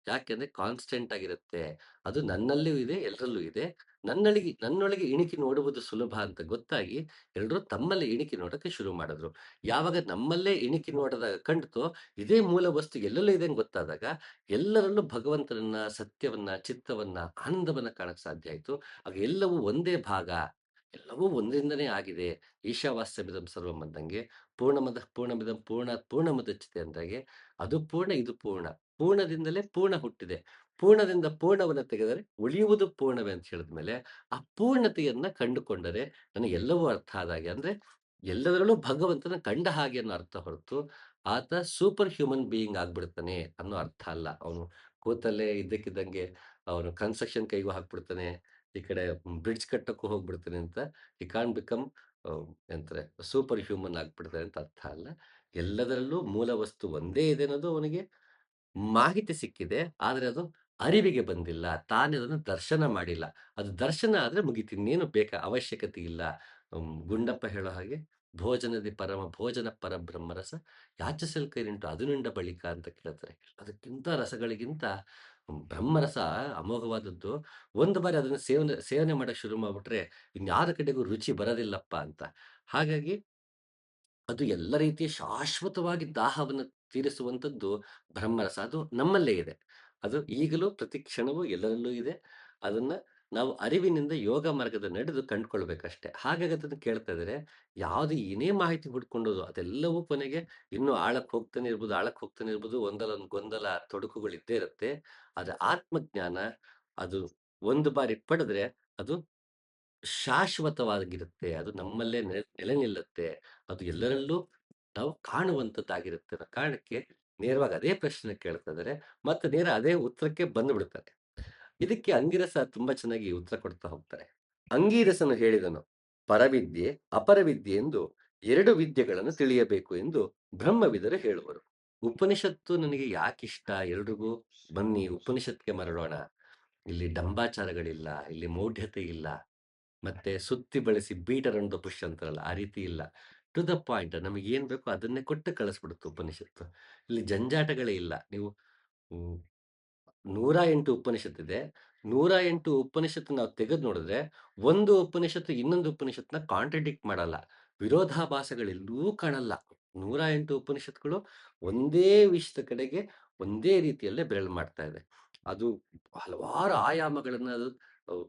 ಯಾಕೆಂದ್ರೆ ಕಾನ್ಸ್ಟೆಂಟ್ ಆಗಿರುತ್ತೆ. ಅದು ನನ್ನಲ್ಲಿಯೂ ಇದೆ, ಎಲ್ಲರಲ್ಲೂ ಇದೆ. ನನ್ನೊಳಗೆ ಇಣಿಕಿ ನೋಡುವುದು ಸುಲಭ ಅಂತ ಗೊತ್ತಾಗಿ ಎಲ್ರೂ ತಮ್ಮಲ್ಲಿ ಇಣಿಕಿ ನೋಡಕ್ಕೆ ಶುರು ಮಾಡಿದ್ರು. ಯಾವಾಗ ನಮ್ಮಲ್ಲೇ ಇಣಿಕಿ ನೋಡದಾಗ ಕಂಡ್ತೋ, ಇದೇ ಮೂಲ ವಸ್ತು ಎಲ್ಲೆಲ್ಲೂ ಇದೆ ಅಂತ ಗೊತ್ತಾದಾಗ, ಎಲ್ಲರಲ್ಲೂ ಭಗವಂತನನ್ನ, ಸತ್ಯವನ್ನ, ಚಿತ್ತವನ್ನ, ಆನಂದವನ್ನ ಕಾಣಕ್ ಸಾಧ್ಯ ಆಯ್ತು. ಆಗ ಎಲ್ಲವೂ ಒಂದೇ ಭಾಗ, ಎಲ್ಲವೂ ಒಂದರಿಂದನೇ ಆಗಿದೆ. ಈಶಾವಾಸ್ಯಮಿದಂ ಸರ್ವಂ ಅಂದಂಗೆ, ಪೂರ್ಣಮದಃ ಪೂರ್ಣಮಿದಂ ಪೂರ್ಣಾತ್ ಪೂರ್ಣಮುದಚ್ಯತೆ ಅಂದಾಗೆ, ಅದು ಪೂರ್ಣ, ಇದು ಪೂರ್ಣ. ಪೂರ್ಣದಿಂದಲೇ ಪೂರ್ಣ ಹುಟ್ಟಿದೆ. ಪೂರ್ಣದಿಂದ ಪೂರ್ಣವನ್ನ ತೆಗೆದರೆ ಉಳಿಯುವುದು ಪೂರ್ಣವೇ ಅಂತ ಹೇಳಿದ್ಮೇಲೆ, ಆ ಪೂರ್ಣತೆಯನ್ನ ಕಂಡುಕೊಂಡರೆ ನನಗೆಲ್ಲವೂ ಅರ್ಥ ಆದಾಗೆ. ಅಂದ್ರೆ ಎಲ್ಲದರಲ್ಲೂ ಭಗವಂತನ ಕಂಡ ಹಾಗೆ ಅನ್ನೋ ಅರ್ಥ ಹೊರತು, ಆತ ಸೂಪರ್ ಹ್ಯೂಮನ್ ಬೀಯಿಂಗ್ ಆಗ್ಬಿಡ್ತಾನೆ ಅನ್ನೋ ಅರ್ಥ ಅಲ್ಲ. ಅವನು ಕೂತಲ್ಲೇ ಇದ್ದಕ್ಕಿದ್ದಂಗೆ ಅವನು ಕನ್ಸ್ಟ್ರಕ್ಷನ್ ಕೈಗೂ ಹಾಕ್ಬಿಡ್ತಾನೆ. ಈ ಕಡೆ ಬ್ರಿಡ್ಜ್ ಕಟ್ಟಕ್ಕೂ ಹೋಗ್ಬಿಡ್ತಾನೆ ಅಂತ ಹಿ ಕಾಂಟ್ ಬಿಕಮ್ ಎಂತಾರೆ ಸೂಪರ್ ಹ್ಯೂಮನ್ ಆಗ್ಬಿಡ್ತಾನೆ ಅಂತ ಅರ್ಥ ಅಲ್ಲ. ಎಲ್ಲದರಲ್ಲೂ ಮೂಲ ವಸ್ತು ಒಂದೇ ಇದೆ ಅನ್ನೋದು ಅವನಿಗೆ ಮಾಹಿತಿ ಸಿಕ್ಕಿದೆ. ಆದ್ರೆ ಅದು ಅರಿವಿಗೆ ಬಂದಿಲ್ಲ. ತಾನೇ ಅದನ್ನು ದರ್ಶನ ಮಾಡಿಲ್ಲ. ಅದು ದರ್ಶನ ಆದ್ರೆ ಮುಗೀತು. ಇನ್ನೇನು ಅವಶ್ಯಕತೆ ಇಲ್ಲ. ಗುಂಡಪ್ಪ ಹೇಳೋ ಹಾಗೆ ಭೋಜನ ಪರಬ್ರಹ್ಮರಸ ಯಾಚಿಸಲ್ ಕೈನುಂಟು ಅದುನುಂಡ ಬಳಿಕ ಅಂತ ಕೇಳ್ತಾರೆ. ಅದಕ್ಕಿಂತ ರಸಗಳಿಗಿಂತ ಬ್ರಹ್ಮರಸ ಅಮೋಘವಾದದ್ದು. ಒಂದು ಬಾರಿ ಅದನ್ನ ಸೇವನೆ ಸೇವನೆ ಮಾಡಕ್ ಶುರು ಮಾಡ್ಬಿಟ್ರೆ ಇನ್ಯಾರ ಕಡೆಗೂ ರುಚಿ ಬರೋದಿಲ್ಲಪ್ಪ ಅಂತ. ಹಾಗಾಗಿ ಅದು ಎಲ್ಲ ರೀತಿಯ ಶಾಶ್ವತವಾಗಿ ದಾಹವನ್ನು ತೀರಿಸುವಂಥದ್ದು ಬ್ರಹ್ಮರಸ. ಅದು ನಮ್ಮಲ್ಲೇ ಇದೆ. ಅದು ಈಗಲೂ ಪ್ರತಿ ಕ್ಷಣವೂ ಎಲ್ಲರಲ್ಲೂ ಇದೆ. ಅದನ್ನ ನಾವು ಅರಿವಿನಿಂದ ಯೋಗ ಮಾರ್ಗದ ನಡೆದು ಕಂಡ್ಕೊಳ್ಬೇಕಷ್ಟೆ. ಹಾಗಾಗಿ ಅದನ್ನ ಕೇಳ್ತಾ ಇದ್ದಾರೆ. ಯಾವುದು ಏನೇ ಮಾಹಿತಿ ಹುಡ್ಕೊಂಡೋದು ಅದೆಲ್ಲವೂ ಕೊನೆಗೆ ಇನ್ನೂ ಆಳಕ್ಕೆ ಹೋಗ್ತಾನೆ ಇರ್ಬೋದು. ಒಂದಲ್ಲ ಒಂದು ಗೊಂದಲ, ತೊಡಕುಗಳು ಇದ್ದೇ ಇರುತ್ತೆ. ಆದ್ರೆ ಆತ್ಮಜ್ಞಾನ ಅದು ಒಂದು ಬಾರಿ ಪಡೆದ್ರೆ ಅದು ಶಾಶ್ವತವಾಗಿರುತ್ತೆ. ಅದು ನಮ್ಮಲ್ಲೇ ನೆಲೆ ನಿಲ್ಲುತ್ತೆ. ಅದು ಎಲ್ಲರಲ್ಲೂ ನಾವು ಕಾಣುವಂಥದ್ದಾಗಿರುತ್ತೆ ಅನ್ನೋ ಕಾರಣಕ್ಕೆ ನೇರವಾಗಿ ಅದೇ ಪ್ರಶ್ನೆ ಕೇಳ್ತಾ ಇದ್ದಾರೆ. ಮತ್ತೆ ನೇರ ಅದೇ ಉತ್ತರಕ್ಕೆ ಬಂದುಬಿಡ್ತಾರೆ. ಇದಕ್ಕೆ ಅಂಗಿರಸ ತುಂಬಾ ಚೆನ್ನಾಗಿ ಉತ್ತರ ಕೊಡ್ತಾ ಹೋಗ್ತಾರೆ. ಅಂಗೀರಸನು ಹೇಳಿದನು, ಪರವಿದ್ಯೆ, ಅಪರವಿದ್ಯೆ ಎಂದು 2 ವಿದ್ಯೆಗಳನ್ನು ತಿಳಿಯಬೇಕು ಎಂದು ಬ್ರಹ್ಮವಿದರು ಹೇಳುವರು. ಉಪನಿಷತ್ತು ನನಗೆ ಯಾಕಿಷ್ಟ? ಎಲ್ರಿಗೂ ಬನ್ನಿ ಉಪನಿಷತ್ಗೆ ಮರಳೋಣ. ಇಲ್ಲಿ ಡಂಬಾಚಾರಗಳಿಲ್ಲ, ಇಲ್ಲಿ ಮೌಢ್ಯತೆ ಇಲ್ಲ. ಮತ್ತೆ ಸುತ್ತಿ ಬಳಸಿ ಬೀಟ್ ಅರೌಂಡ್ ದ ಬುಷ್ ಅಂತಾರಲ್ಲ, ಆ ರೀತಿ ಇಲ್ಲ. ಟು ದ ಪಾಯಿಂಟ್ ನಮಗೆ ಏನ್ ಬೇಕೋ ಅದನ್ನೇ ಕೊಟ್ಟು ಕಳಿಸ್ಬಿಡುತ್ತೆ ಉಪನಿಷತ್ತು. ಇಲ್ಲಿ ಜಂಜಾಟಗಳೇ ಇಲ್ಲ. ನೀವು ಹ್ಮ್, 108 ಉಪನಿಷತ್ತಿದೆ. 108 ಉಪನಿಷತ್ತು ನಾವು ತೆಗೆದು ನೋಡಿದ್ರೆ, ಒಂದು ಉಪನಿಷತ್ತು ಇನ್ನೊಂದು ಉಪನಿಷತ್ನ ಕಾಂಟ್ರಡಿಕ್ಟ್ ಮಾಡಲ್ಲ. ವಿರೋಧಾಭಾಸಗಳೆಲ್ಲೂ ಕಾಣಲ್ಲ. 108 ಉಪನಿಷತ್ಗಳು ಒಂದೇ ವಿಷಯದ ಕಡೆಗೆ ಒಂದೇ ರೀತಿಯಲ್ಲೇ ಬೆರಳು ಮಾಡ್ತಾ ಇದೆ. ಅದು ಹಲವಾರು ಆಯಾಮಗಳನ್ನ ಅಹ್,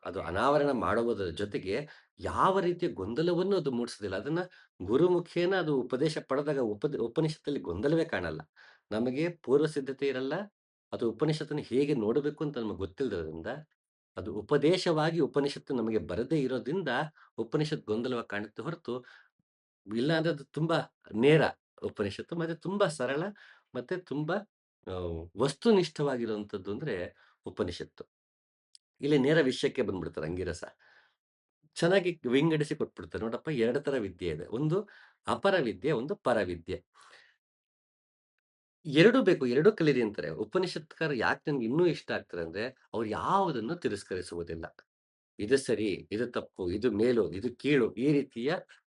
ಅದು ಅನಾವರಣ ಮಾಡುವುದರ ಜೊತೆಗೆ ಯಾವ ರೀತಿಯ ಗೊಂದಲವನ್ನು ಅದು ಮೂಡಿಸೋದಿಲ್ಲ. ಅದನ್ನ ಗುರುಮುಖೇನ ಅದು ಉಪದೇಶ ಪಡೆದಾಗ ಉಪನಿಷತ್ತಲ್ಲಿ ಗೊಂದಲವೇ ಕಾಣಲ್ಲ. ನಮಗೆ ಪೂರ್ವ ಸಿದ್ಧತೆ ಇರಲ್ಲ. ಅದು ಉಪನಿಷತ್ತನ್ನು ಹೇಗೆ ನೋಡಬೇಕು ಅಂತ ನಮಗೆ ಗೊತ್ತಿಲ್ಲದ್ರಿಂದ, ಅದು ಉಪದೇಶವಾಗಿ ಉಪನಿಷತ್ತು ನಮಗೆ ಬರದೇ ಇರೋದ್ರಿಂದ ಉಪನಿಷತ್ ಗೊಂದಲವಾಗಿ ಕಾಣುತ್ತೆ ಹೊರತು, ಇಲ್ಲ ಅಂದ್ರೆ ಅದು ತುಂಬಾ ನೇರ ಉಪನಿಷತ್ತು. ಮತ್ತೆ ತುಂಬಾ ಸರಳ ಮತ್ತೆ ತುಂಬಾ ವಸ್ತುನಿಷ್ಠವಾಗಿರುವಂಥದ್ದು ಅಂದ್ರೆ ಉಪನಿಷತ್ತು. ಇಲ್ಲಿ ನೇರ ವಿಷಯಕ್ಕೆ ಬಂದ್ಬಿಡ್ತಾರೆ ಅಂಗಿರಸ. ಚೆನ್ನಾಗಿ ವಿಂಗಡಿಸಿ ಕೊಟ್ಬಿಡ್ತಾರೆ. ನೋಡಪ್ಪ 2 ತರ ವಿದ್ಯೆ ಇದೆ. ಒಂದು ಅಪರವಿದ್ಯೆ, ಒಂದು ಪರವಿದ್ಯೆ. 2 ಬೇಕು. 2 ಕಲೀರಿ ಅಂತಾರೆ. ಉಪನಿಷತ್ಕಾರ ಯಾಕೆ ನನ್ಗೆ ಇನ್ನೂ ಇಷ್ಟ ಆಗ್ತಾರೆ ಅಂದ್ರೆ, ಅವ್ರು ಯಾವುದನ್ನು ತಿರಸ್ಕರಿಸುವುದಿಲ್ಲ. ಇದು ಸರಿ, ಇದು ತಪ್ಪು, ಇದು ಮೇಲು, ಇದು ಕೀಳು ಈ ರೀತಿಯ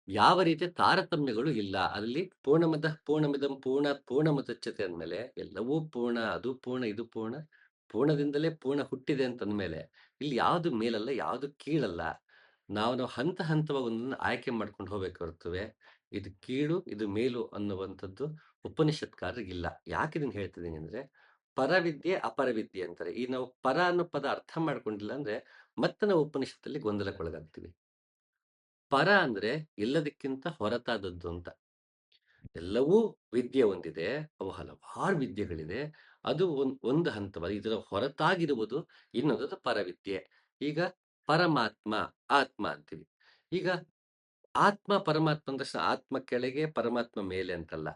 ಯಾವ ರೀತಿಯ ತಾರತಮ್ಯಗಳು ಇಲ್ಲ. ಅಲ್ಲಿ ಪೂರ್ಣಮಿದಂ ಪೂರ್ಣಾತ್ ಪೂರ್ಣಮುದಚ್ಯತೆ ಅಂದ್ಮೇಲೆ ಎಲ್ಲವೂ ಪೂರ್ಣ, ಅದು ಪೂರ್ಣ, ಇದು ಪೂರ್ಣ. ಪೂರ್ಣದಿಂದಲೇ ಪೂರ್ಣ ಹುಟ್ಟಿದೆ ಅಂತಂದ್ಮೇಲೆ ಇಲ್ಲಿ ಯಾವುದು ಮೇಲಲ್ಲ, ಯಾವುದು ಕೀಳಲ್ಲ. ನಾವು ಹಂತ ಹಂತವಾಗಿ ಒಂದನ್ನ ಆಯ್ಕೆ ಮಾಡ್ಕೊಂಡು ಹೋಗ್ಬೇಕು ಹೊರತುವೆ, ಇದು ಕೀಳು, ಇದು ಮೇಲು ಅನ್ನುವಂಥದ್ದು ಉಪನಿಷತ್ಕಾರರಿಗಿಲ್ಲ. ಯಾಕೆ ಇದನ್ನ ಹೇಳ್ತಿದ್ದೀನಿ ಅಂದ್ರೆ, ಪರವಿದ್ಯೆ, ಅಪರವಿದ್ಯೆ ಅಂತಾರೆ. ಈ ನಾವು ಪರ ಅನ್ನೋ ಪದ ಅರ್ಥ ಮಾಡ್ಕೊಂಡಿಲ್ಲ ಅಂದ್ರೆ ಮತ್ತೆ ನಾವು ಉಪನಿಷತ್ತಲ್ಲಿ ಗೊಂದಲಕ್ಕೊಳಗಾಗ್ತೀವಿ. ಪರ ಅಂದ್ರೆ ಎಲ್ಲದಕ್ಕಿಂತ ಹೊರತಾದದ್ದು ಅಂತ. ಎಲ್ಲವೂ ವಿದ್ಯೆ ಒಂದಿದೆ. ಅವು ಹಲವಾರು ವಿದ್ಯೆಗಳಿದೆ. ಅದು ಒಂದು ಹಂತವ. ಇದರ ಹೊರತಾಗಿರುವುದು ಇನ್ನೊಂದದು ಪರವಿದ್ಯೆ. ಈಗ ಪರಮಾತ್ಮ, ಆತ್ಮ ಅಂತೀವಿ. ಈಗ ಆತ್ಮ, ಪರಮಾತ್ಮ ಅಂದ ತಕ್ಷಣ ಆತ್ಮ ಕೆಳಗೆ, ಪರಮಾತ್ಮ ಮೇಲೆ ಅಂತಲ್ಲ.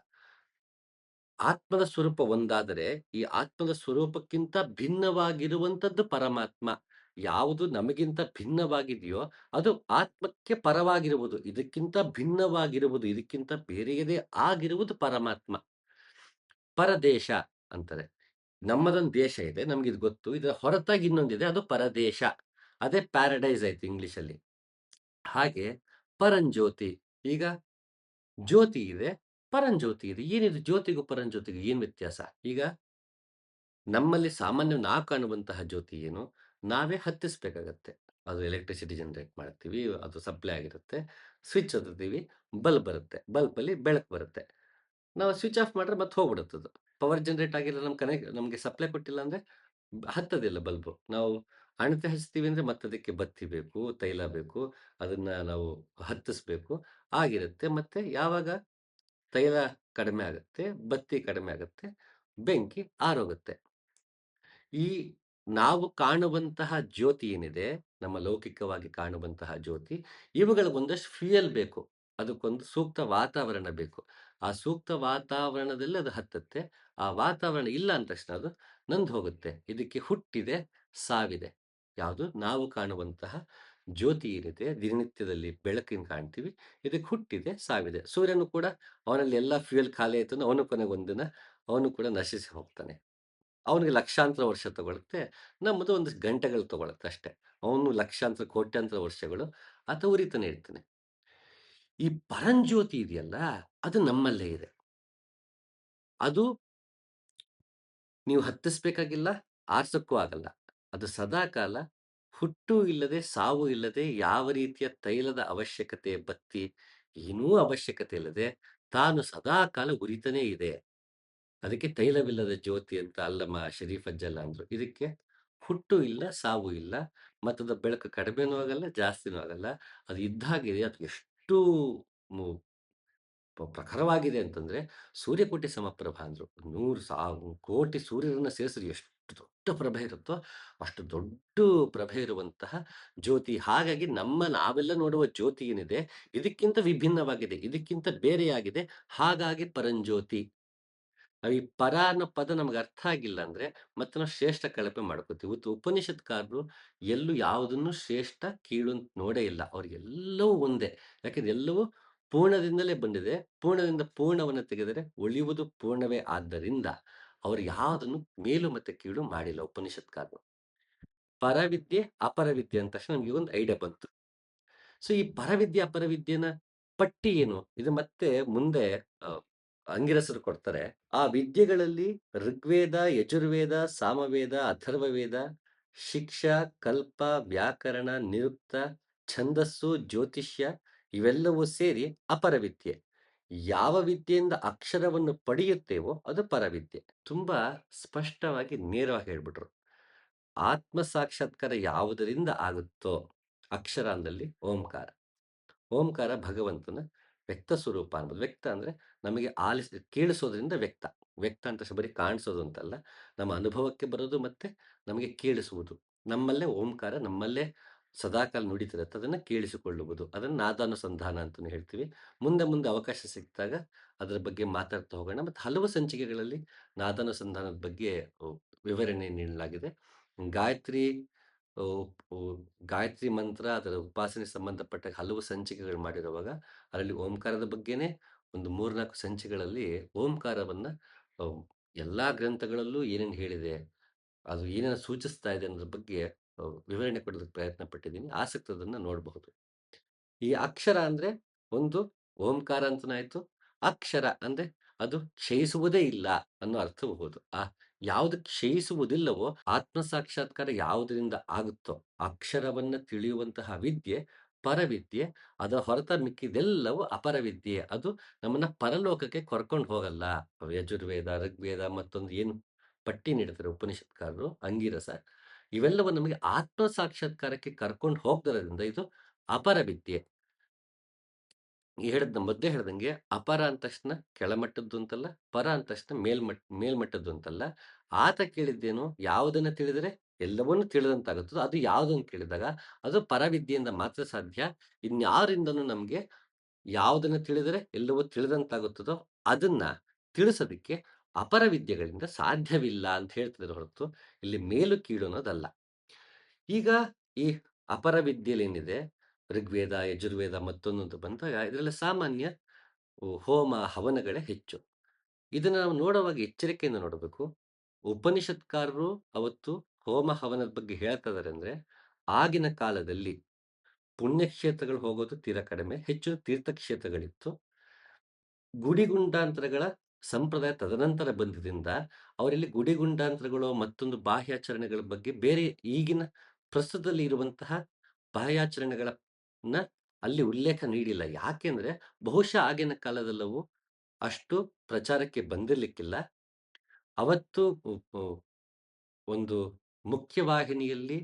ಆತ್ಮದ ಸ್ವರೂಪ ಒಂದಾದರೆ, ಈ ಆತ್ಮದ ಸ್ವರೂಪಕ್ಕಿಂತ ಭಿನ್ನವಾಗಿರುವಂತದ್ದು ಪರಮಾತ್ಮ. ಯಾವುದು ನಮಗಿಂತ ಭಿನ್ನವಾಗಿದೆಯೋ, ಅದು ಆತ್ಮಕ್ಕೆ ಪರವಾಗಿರುವುದು. ಇದಕ್ಕಿಂತ ಭಿನ್ನವಾಗಿರುವುದು, ಇದಕ್ಕಿಂತ ಬೇರೆಯದೇ ಆಗಿರುವುದು ಪರಮಾತ್ಮ. ಪರದೇಶ ಅಂತಾರೆ. ನಮ್ಮದೊಂದು ದೇಶ ಇದೆ, ನಮ್ಗಿದು ಗೊತ್ತು. ಇದರ ಹೊರತಾಗಿ ಇನ್ನೊಂದಿದೆ, ಅದು ಪರದೇಶ. ಅದೇ ಪ್ಯಾರಡೈಸ್ ಆಯ್ತು ಇಂಗ್ಲಿಷಲ್ಲಿ. ಹಾಗೆ ಪರಂಜ್ಯೋತಿ. ಈಗ ಜ್ಯೋತಿ ಇದೆ, ಪರಂಜ್ಯೋತಿ ಇದೆ. ಏನಿದು ಜ್ಯೋತಿಗೂ ಪರಂಜ್ಯೋತಿಗೂ ಏನ್ ವ್ಯತ್ಯಾಸ? ಈಗ ನಮ್ಮಲ್ಲಿ ಸಾಮಾನ್ಯ ನಾವು ಕಾಣುವಂತಹ ಜ್ಯೋತಿ ಏನು? ನಾವೇ ಹತ್ತಿಸ್ಬೇಕಾಗತ್ತೆ. ಅದು ಎಲೆಕ್ಟ್ರಿಸಿಟಿ ಜನರೇಟ್ ಮಾಡ್ತೀವಿ, ಅದು ಸಪ್ಲೈ ಆಗಿರುತ್ತೆ. ಸ್ವಿಚ್ ಒತ್ತುತ್ತೀವಿ, ಬಲ್ಬ್ ಬರುತ್ತೆ. ಬಲ್ಬಲ್ಲಿ ಬೆಳಕು ಬರುತ್ತೆ. ನಾವು ಸ್ವಿಚ್ ಆಫ್ ಮಾಡಿದ್ರೆ ಮತ್ತೆ ಹೋಗ್ಬಿಡುತ್ತದು. ಪವರ್ ಜನರೇಟ್ ಆಗಿಲ್ಲ, ನಮ್ಗೆ ಸಪ್ಲೈ ಕೊಟ್ಟಿಲ್ಲ ಅಂದ್ರೆ ಹತ್ತದಿಲ್ಲ ಬಲ್ಬು. ನಾವು ಹಣತೆ ಹಚ್ತೀವಿ ಅಂದ್ರೆ ಮತ್ತೆ ಅದಕ್ಕೆ ಬತ್ತಿ ಬೇಕು, ತೈಲ ಬೇಕು, ಅದನ್ನ ನಾವು ಹತ್ತಿಸ್ಬೇಕು. ಆಗಿರುತ್ತೆ. ಮತ್ತೆ ಯಾವಾಗ ತೈಲ ಕಡಿಮೆ ಆಗುತ್ತೆ, ಬತ್ತಿ ಕಡಿಮೆ ಆಗುತ್ತೆ, ಬೆಂಕಿ ಆರೋಗುತ್ತೆ. ಈ ನಾವು ಕಾಣುವಂತಹ ಜ್ಯೋತಿ ಏನಿದೆ, ನಮ್ಮ ಲೌಕಿಕವಾಗಿ ಕಾಣುವಂತಹ ಜ್ಯೋತಿ, ಇವುಗಳಿಗೆ ಒಂದಷ್ಟು ಫ್ಯೂಯಲ್ ಬೇಕು. ಅದಕ್ಕೊಂದು ಸೂಕ್ತ ವಾತಾವರಣ ಬೇಕು. ಆ ಸೂಕ್ತ ವಾತಾವರಣದಲ್ಲಿ ಅದು ಹತ್ತುತ್ತೆ. ಆ ವಾತಾವರಣ ಇಲ್ಲ ಅಂದ ತಕ್ಷಣ ಅದು ನಂದು ಹೋಗುತ್ತೆ. ಇದಕ್ಕೆ ಹುಟ್ಟಿದೆ, ಸಾವಿದೆ. ಯಾವುದು? ನಾವು ಕಾಣುವಂತಹ ಜ್ಯೋತಿ ಏನಿದೆ, ದಿನನಿತ್ಯದಲ್ಲಿ ಬೆಳಕಿನ ಕಾಣ್ತೀವಿ. ಇದಕ್ಕೆ ಹುಟ್ಟಿದೆ, ಸಾವಿದೆ. ಸೂರ್ಯನು ಕೂಡ ಅವನಲ್ಲಿ ಎಲ್ಲ ಫ್ಯೂಯಲ್ ಖಾಲಿ ಆಯ್ತು ಅಂದ್ರೆ ಅವನು ಕೊನೆಗೊಂದಿನ ಅವನು ಕೂಡ ನಶಿಸಿ ಹೋಗ್ತಾನೆ. ಅವನಿಗೆ ಲಕ್ಷಾಂತರ ವರ್ಷ ತಗೊಳುತ್ತೆ. ನಮ್ಮದು ಒಂದಿಷ್ಟು ಗಂಟೆಗಳು ತಗೊಳುತ್ತೆ ಅಷ್ಟೇ. ಅವನು ಲಕ್ಷಾಂತರ, ಕೋಟ್ಯಾಂತರ ವರ್ಷಗಳು ಆತ ಉರಿತಾನೆ ಇರ್ತಾನೆ. ಈ ಪರಂಜ್ಯೋತಿ ಇದೆಯಲ್ಲ, ಅದು ನಮ್ಮಲ್ಲೇ ಇದೆ. ಅದು ನೀವು ಹತ್ತಿಸ್ಬೇಕಾಗಿಲ್ಲ, ಆರ್ಸಕ್ಕೂ ಆಗಲ್ಲ. ಅದು ಸದಾಕಾಲ ಹುಟ್ಟು ಇಲ್ಲದೆ, ಸಾವು ಇಲ್ಲದೆ, ಯಾವ ರೀತಿಯ ತೈಲದ ಅವಶ್ಯಕತೆ, ಬತ್ತಿ ಏನೂ ಅವಶ್ಯಕತೆ ಇಲ್ಲದೆ, ತಾನು ಸದಾಕಾಲ ಉರಿತಾನೇ ಇದೆ. ಅದಕ್ಕೆ ತೈಲವಿಲ್ಲದ ಜ್ಯೋತಿ ಅಂತ ಅಲ್ಲಮ ಶರೀಫ್ ಅಜ್ಜಲ್ಲ ಅಂದ್ರು. ಇದಕ್ಕೆ ಹುಟ್ಟು ಇಲ್ಲ, ಸಾವು ಇಲ್ಲ. ಮತ್ತದು ಬೆಳಕು ಕಡಿಮೆನೂ ಆಗಲ್ಲ, ಜಾಸ್ತಿನೂ ಆಗಲ್ಲ. ಅದು ಇದ್ದಾಗಿದೆ. ಅದು ಎಷ್ಟು ಮು ಪ್ರಖರವಾಗಿದೆ ಅಂತಂದ್ರೆ, ಸೂರ್ಯಕೋಟಿ ಸಮಪ್ರಭ ಅಂದ್ರು. 100 ಕೋಟಿ ಸೂರ್ಯರನ್ನ ಸೇರಿಸಿದ್ರೆ ಎಷ್ಟು ದೊಡ್ಡ ಪ್ರಭೆ ಇರುತ್ತೋ, ಅಷ್ಟು ದೊಡ್ಡ ಪ್ರಭೆ ಇರುವಂತಹ ಜ್ಯೋತಿ. ಹಾಗಾಗಿ ನಾವೆಲ್ಲ ನೋಡುವ ಜ್ಯೋತಿ ಏನಿದೆ, ಇದಕ್ಕಿಂತ ವಿಭಿನ್ನವಾಗಿದೆ, ಇದಕ್ಕಿಂತ ಬೇರೆಯಾಗಿದೆ. ಹಾಗಾಗಿ ಪರಂಜ್ಯೋತಿ. ಈ ಪರ ಅನ್ನೋ ಪದ ನಮ್ಗೆ ಅರ್ಥ ಆಗಿಲ್ಲ ಅಂದ್ರೆ, ಮತ್ತೆ ನಾವು ಶ್ರೇಷ್ಠ ಕಳಪೆ ಮಾಡ್ಕೋತೀವಿ. ಇವತ್ತು ಉಪನಿಷತ್ಕಾರರು ಎಲ್ಲೂ ಯಾವುದನ್ನು ಶ್ರೇಷ್ಠ, ಕೀಳು ಅಂತ ನೋಡೇ ಇಲ್ಲ. ಅವ್ರಿಗೆಲ್ಲವೂ ಒಂದೇ. ಯಾಕಂದ್ರೆ ಎಲ್ಲವೂ ಪೂರ್ಣದಿಂದಲೇ ಬಂದಿದೆ. ಪೂರ್ಣದಿಂದ ಪೂರ್ಣವನ್ನು ತೆಗೆದರೆ ಉಳಿಯುವುದು ಪೂರ್ಣವೇ. ಆದ್ದರಿಂದ ಅವ್ರು ಯಾವುದನ್ನು ಮೇಲು ಮತ್ತೆ ಕೀಳು ಮಾಡಿಲ್ಲ ಉಪನಿಷತ್ಕಾರರು. ಪರವಿದ್ಯೆ, ಅಪರವಿದ್ಯೆ ಅಂದ ತಕ್ಷಣ ನಮ್ಗೆ ಒಂದು ಐಡಿಯಾ ಬಂತು. ಸೊ ಈ ಪರವಿದ್ಯೆ, ಅಪರವಿದ್ಯೆನ ಪಟ್ಟಿ ಏನು? ಇದು ಮತ್ತೆ ಮುಂದೆ ಅ ಅಂಗಿರಸರು ಕೊಡ್ತಾರೆ. ಆ ವಿದ್ಯೆಗಳಲ್ಲಿ ಋಗ್ವೇದ, ಯಜುರ್ವೇದ, ಸಾಮವೇದ, ಅಥರ್ವವೇದ, ಶಿಕ್ಷಾ, ಕಲ್ಪ, ವ್ಯಾಕರಣ, ನಿರುಕ್ತ, ಛಂದಸ್ಸು, ಜ್ಯೋತಿಷ್ಯ ಇವೆಲ್ಲವೂ ಸೇರಿ ಅಪರವಿದ್ಯೆ. ಯಾವ ವಿದ್ಯೆಯಿಂದ ಅಕ್ಷರವನ್ನು ಪಡೆಯುತ್ತೇವೋ ಅದು ಪರವಿದ್ಯೆ. ತುಂಬಾ ಸ್ಪಷ್ಟವಾಗಿ, ನೇರವಾಗಿ ಹೇಳ್ಬಿಟ್ರು. ಆತ್ಮ ಸಾಕ್ಷಾತ್ಕಾರ ಯಾವುದರಿಂದ ಆಗುತ್ತೋ, ಅಕ್ಷರ ಅಂದಲ್ಲಿ ಓಂಕಾರ. ಓಂಕಾರ ಭಗವಂತನ ವ್ಯಕ್ತ ಸ್ವರೂಪ ಅನ್ಬೋದು. ವ್ಯಕ್ತ ಅಂದ್ರೆ ನಮಗೆ ಕೇಳಿಸೋದ್ರಿಂದ ವ್ಯಕ್ತ. ವ್ಯಕ್ತ ಅಂತ ಬರೀ ಕಾಣಿಸೋದು ಅಂತಲ್ಲ, ನಮ್ಮ ಅನುಭವಕ್ಕೆ ಬರೋದು ಮತ್ತೆ ನಮಗೆ ಕೇಳಿಸುವುದು. ನಮ್ಮಲ್ಲೇ ಓಂಕಾರ ನಮ್ಮಲ್ಲೇ ಸದಾಕಾಲ ನುಡಿತಿರುತ್ತೆ. ಅದನ್ನ ಕೇಳಿಸಿಕೊಳ್ಳುವುದು. ಅದನ್ನ ನಾದಾನುಸಂಧಾನ ಅಂತಾನು ಹೇಳ್ತೀವಿ. ಮುಂದೆ ಮುಂದೆ ಅವಕಾಶ ಸಿಕ್ಕಿದಾಗ ಅದರ ಬಗ್ಗೆ ಮಾತಾಡ್ತಾ ಹೋಗೋಣ. ಮತ್ತೆ ಹಲವು ಸಂಚಿಕೆಗಳಲ್ಲಿ ನಾದಾನುಸಂಧಾನದ ಬಗ್ಗೆ ವಿವರಣೆ ನೀಡಲಾಗಿದೆ. ಗಾಯತ್ರಿ ಉ ಉ ಗಾಯತ್ರಿ ಮಂತ್ರ, ಅದರ ಉಪಾಸನೆ ಸಂಬಂಧಪಟ್ಟ ಹಲವು ಸಂಚಿಕೆಗಳು ಮಾಡಿರುವಾಗ, ಅದರಲ್ಲಿ ಓಂಕಾರದ ಬಗ್ಗೆನೇ ಒಂದು 3, 4 ಸಂಚಿಕೆಗಳಲ್ಲಿ ಓಂಕಾರವನ್ನ ಅ ಎಲ್ಲಾ ಗ್ರಂಥಗಳಲ್ಲೂ ಏನೇನು ಹೇಳಿದೆ, ಅದು ಏನೇನು ಸೂಚಿಸ್ತಾ ಇದೆ ಅನ್ನೋದ್ರ ಬಗ್ಗೆ ವಿವರಣೆ ಕೊಡೋದಕ್ಕೆ ಪ್ರಯತ್ನ ಪಟ್ಟಿದ್ದೀನಿ. ಆಸಕ್ತರದನ್ನ ನೋಡಬಹುದು. ಈ ಅಕ್ಷರ ಅಂದ್ರೆ ಒಂದು ಓಂಕಾರ ಅಂತನಾಯ್ತು. ಅಕ್ಷರ ಅಂದ್ರೆ ಅದು ಕ್ಷಯಿಸುವುದೇ ಇಲ್ಲ ಅನ್ನೋ ಅರ್ಥಬಹುದು. ಯಾವುದು ಕ್ಷಯಿಸುವುದಿಲ್ಲವೋ, ಆತ್ಮ ಸಾಕ್ಷಾತ್ಕಾರ ಯಾವುದರಿಂದ ಆಗುತ್ತೋ, ಅಕ್ಷರವನ್ನ ತಿಳಿಯುವಂತಹ ವಿದ್ಯೆ ಪರವಿದ್ಯೆ. ಅದರ ಹೊರತ ಮಿಕ್ಕಿದೆಲ್ಲವೂ ಅಪರವಿದ್ಯೆ. ಅದು ನಮ್ಮನ್ನ ಪರಲೋಕಕ್ಕೆ ಕರ್ಕೊಂಡು ಹೋಗಲ್ಲ. ಯಜುರ್ವೇದ, ಋಗ್ವೇದ ಮತ್ತೊಂದು ಏನು ಪಟ್ಟಿ ನೀಡ್ತಾರೆ ಉಪನಿಷತ್ಕಾರರು, ಅಂಗಿರಸ, ಇವೆಲ್ಲವೂ ನಮಗೆ ಆತ್ಮ ಸಾಕ್ಷಾತ್ಕಾರಕ್ಕೆ ಕರ್ಕೊಂಡು ಹೋಗ್ದರಿಂದ ಇದು ಅಪರವಿದ್ಯೆ. ಮೊದ್ಲೇ ಹೇಳ್ದಂಗೆ ಅಪರ ಅಂದ ತಕ್ಷಣ ಕೆಳಮಟ್ಟದ್ದು ಅಂತಲ್ಲ, ಪರ ಅಂದ ತಕ್ಷಣ ಮೇಲ್ಮಟ್ಟದ್ದು ಅಂತಲ್ಲ. ಆತ ಕೇಳಿದ್ದೇನು? ಯಾವುದನ್ನ ತಿಳಿದರೆ ಎಲ್ಲವನ್ನೂ ತಿಳಿದಂತಾಗುತ್ತದೋ ಅದು ಯಾವುದಂತ ಕೇಳಿದಾಗ, ಅದು ಪರವಿದ್ಯೆಯಿಂದ ಮಾತ್ರ ಸಾಧ್ಯ. ಇನ್ಯಾರಿಂದನೂ ನಮ್ಗೆ ಯಾವುದನ್ನ ತಿಳಿದರೆ ಎಲ್ಲವೂ ತಿಳಿದಂತಾಗುತ್ತದೋ ಅದನ್ನ ತಿಳಿಸೋದಕ್ಕೆ ಅಪರ ವಿದ್ಯೆಗಳಿಂದ ಸಾಧ್ಯವಿಲ್ಲ ಅಂತ ಹೇಳ್ತಿದ್ದಾರೆ ಹೊರತು, ಇಲ್ಲಿ ಮೇಲು ಕೀಳು ಅನ್ನೋದಲ್ಲ. ಈಗ ಈ ಅಪರ ವಿದ್ಯೆಲೇನಿದೆ, ಋಗ್ವೇದ, ಯಜುರ್ವೇದ ಮತ್ತೊಂದು ಅಂತ ಬಂದಾಗ ಇದರಲ್ಲಿ ಸಾಮಾನ್ಯ ಹೋಮ, ಹವನಗಳೇ ಹೆಚ್ಚು. ಇದನ್ನ ನಾವು ನೋಡುವಾಗ ಎಚ್ಚರಿಕೆಯಿಂದ ನೋಡಬೇಕು. ಉಪನಿಷತ್ಕಾರರು ಅವತ್ತು ಹೋಮ, ಹವನದ ಬಗ್ಗೆ ಹೇಳ್ತಾ ಇದಾರೆ ಅಂದ್ರೆ, ಆಗಿನ ಕಾಲದಲ್ಲಿ ಪುಣ್ಯಕ್ಷೇತ್ರಗಳು ಹೋಗೋದು ತೀರಾ ಕಡಿಮೆ. ಹೆಚ್ಚು ತೀರ್ಥಕ್ಷೇತ್ರಗಳಿತ್ತು. ಗುಡಿಗುಂಡಾಂತರಗಳ ಸಂಪ್ರದಾಯ ತದನಂತರ ಬಂದಿದ್ರಿಂದ, ಅವರಲ್ಲಿ ಗುಡಿಗುಂಡಾಂತರಗಳು ಮತ್ತೊಂದು ಬಾಹ್ಯಾಚರಣೆಗಳ ಬಗ್ಗೆ ಬೇರೆ ಈಗಿನ ಪ್ರಸ್ತುತದಲ್ಲಿ ಇರುವಂತಹ ಬಾಹ್ಯಾಚರಣೆಗಳನ್ನ ಅಲ್ಲಿ ಉಲ್ಲೇಖ ನೀಡಿಲ್ಲ. ಯಾಕೆಂದ್ರೆ ಬಹುಶಃ ಆಗಿನ ಕಾಲದಲ್ಲವು ಅಷ್ಟು ಪ್ರಚಾರಕ್ಕೆ ಬಂದಿರ್ಲಿಕ್ಕಿಲ್ಲ. ಅವತ್ತು ಉ ಉ ಒಂದು ಮುಖ್ಯವಾಹಿನಿಯಲ್ಲಿ,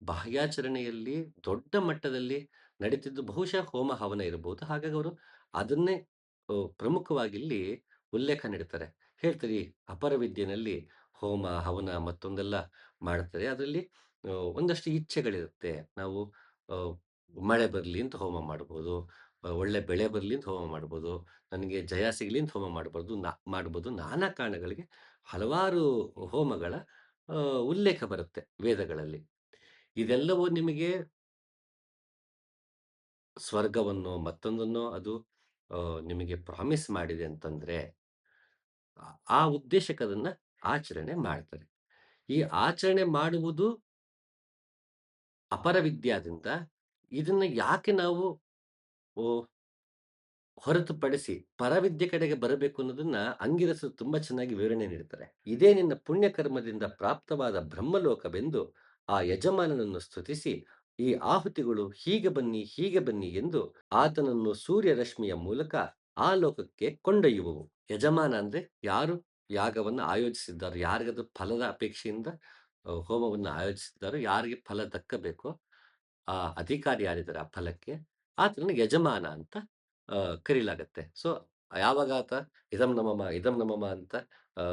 ಬಾಹ್ಯಾಚರಣೆಯಲ್ಲಿ ದೊಡ್ಡ ಮಟ್ಟದಲ್ಲಿ ನಡೀತಿದ್ದು ಬಹುಶಃ ಹೋಮ ಹವನ ಇರಬಹುದು. ಹಾಗಾಗಿ ಅವರು ಅದನ್ನೇ ಪ್ರಮುಖವಾಗಿ ಇಲ್ಲಿ ಉಲ್ಲೇಖ ನೀಡ್ತಾರೆ. ಹೇಳ್ತಾರೆ ಈ ಅಪರ ವಿದ್ಯೆನಲ್ಲಿ ಹೋಮ, ಹವನ ಮತ್ತೊಂದೆಲ್ಲ ಮಾಡ್ತಾರೆ. ಅದರಲ್ಲಿ ಒಂದಷ್ಟು ಇಚ್ಛೆಗಳಿರುತ್ತೆ. ನಾವು ಅ ಮಳೆ ಬರ್ಲಿ ಅಂತ ಹೋಮ ಮಾಡ್ಬೋದು. ಒಳ್ಳೆ ಬೆಳೆ ಬರ್ಲಿ ಅಂತ ಹೋಮ ಮಾಡ್ಬೋದು. ನನಗೆ ಜಯ ಸಿಗಲಿ ಅಂತ ಹೋಮ ಮಾಡ್ಬೋದು. ನಾನಾ ಕಾರಣಗಳಿಗೆ ಹಲವಾರು ಹೋಮಗಳ ಅ ಉಲ್ಲೇಖ ಬರುತ್ತೆ ವೇದಗಳಲ್ಲಿ. ಇದೆಲ್ಲವೂ ನಿಮಗೆ ಸ್ವರ್ಗವನ್ನೋ, ಮತ್ತೊಂದನ್ನೋ ಅದು ನಿಮಗೆ ಪ್ರಾಮಿಸ್ ಮಾಡಿದೆ ಅಂತಂದ್ರೆ, ಆ ಉದ್ದೇಶಕ್ಕೆ ಅದನ್ನ ಆಚರಣೆ ಮಾಡ್ತಾರೆ. ಈ ಆಚರಣೆ ಮಾಡುವುದು ಅಪರ ವಿದ್ಯಾದಿಂದ. ಇದನ್ನ ಯಾಕೆ ನಾವು ಓ ಹೊರತುಪಡಿಸಿ ಪರವಿದ್ಯೆ ಕಡೆಗೆ ಬರಬೇಕು ಅನ್ನೋದನ್ನ ಅಂಗಿರಸರು ತುಂಬಾ ಚೆನ್ನಾಗಿ ವಿವರಣೆ ನೀಡ್ತಾರೆ. ಇದೇ ನಿನ್ನ ಪುಣ್ಯ ಕರ್ಮದಿಂದ ಪ್ರಾಪ್ತವಾದ ಬ್ರಹ್ಮಲೋಕವೆಂದು ಆ ಯಜಮಾನನನ್ನು ಸ್ತುತಿಸಿ, ಈ ಆಹುತಿಗಳು ಹೀಗೆ ಬನ್ನಿ ಎಂದು ಆತನನ್ನು ಸೂರ್ಯ ರಶ್ಮಿಯ ಮೂಲಕ ಆ ಲೋಕಕ್ಕೆ ಕೊಂಡೊಯ್ಯುವವು. ಯಜಮಾನ ಅಂದ್ರೆ ಯಾರು ಯಾಗವನ್ನು ಆಯೋಜಿಸಿದ್ದಾರೋ, ಯಾರಿಗದು ಫಲದ ಅಪೇಕ್ಷೆಯಿಂದ ಹೋಮವನ್ನು ಆಯೋಜಿಸಿದ್ದಾರೋ, ಯಾರಿಗೆ ಫಲ ದಕ್ಕಬೇಕೋ ಆ ಅಧಿಕಾರಿ ಯಾರಿದ್ದಾರೆ ಆ ಫಲಕ್ಕೆ, ಆತನನ್ನು ಯಜಮಾನ ಅಂತ ಕರೀಲಾಗತ್ತೆ. ಸೊ, ಯಾವಾಗ ಆತ ಇದಂ ನಮಮ ಅಂತ ಆ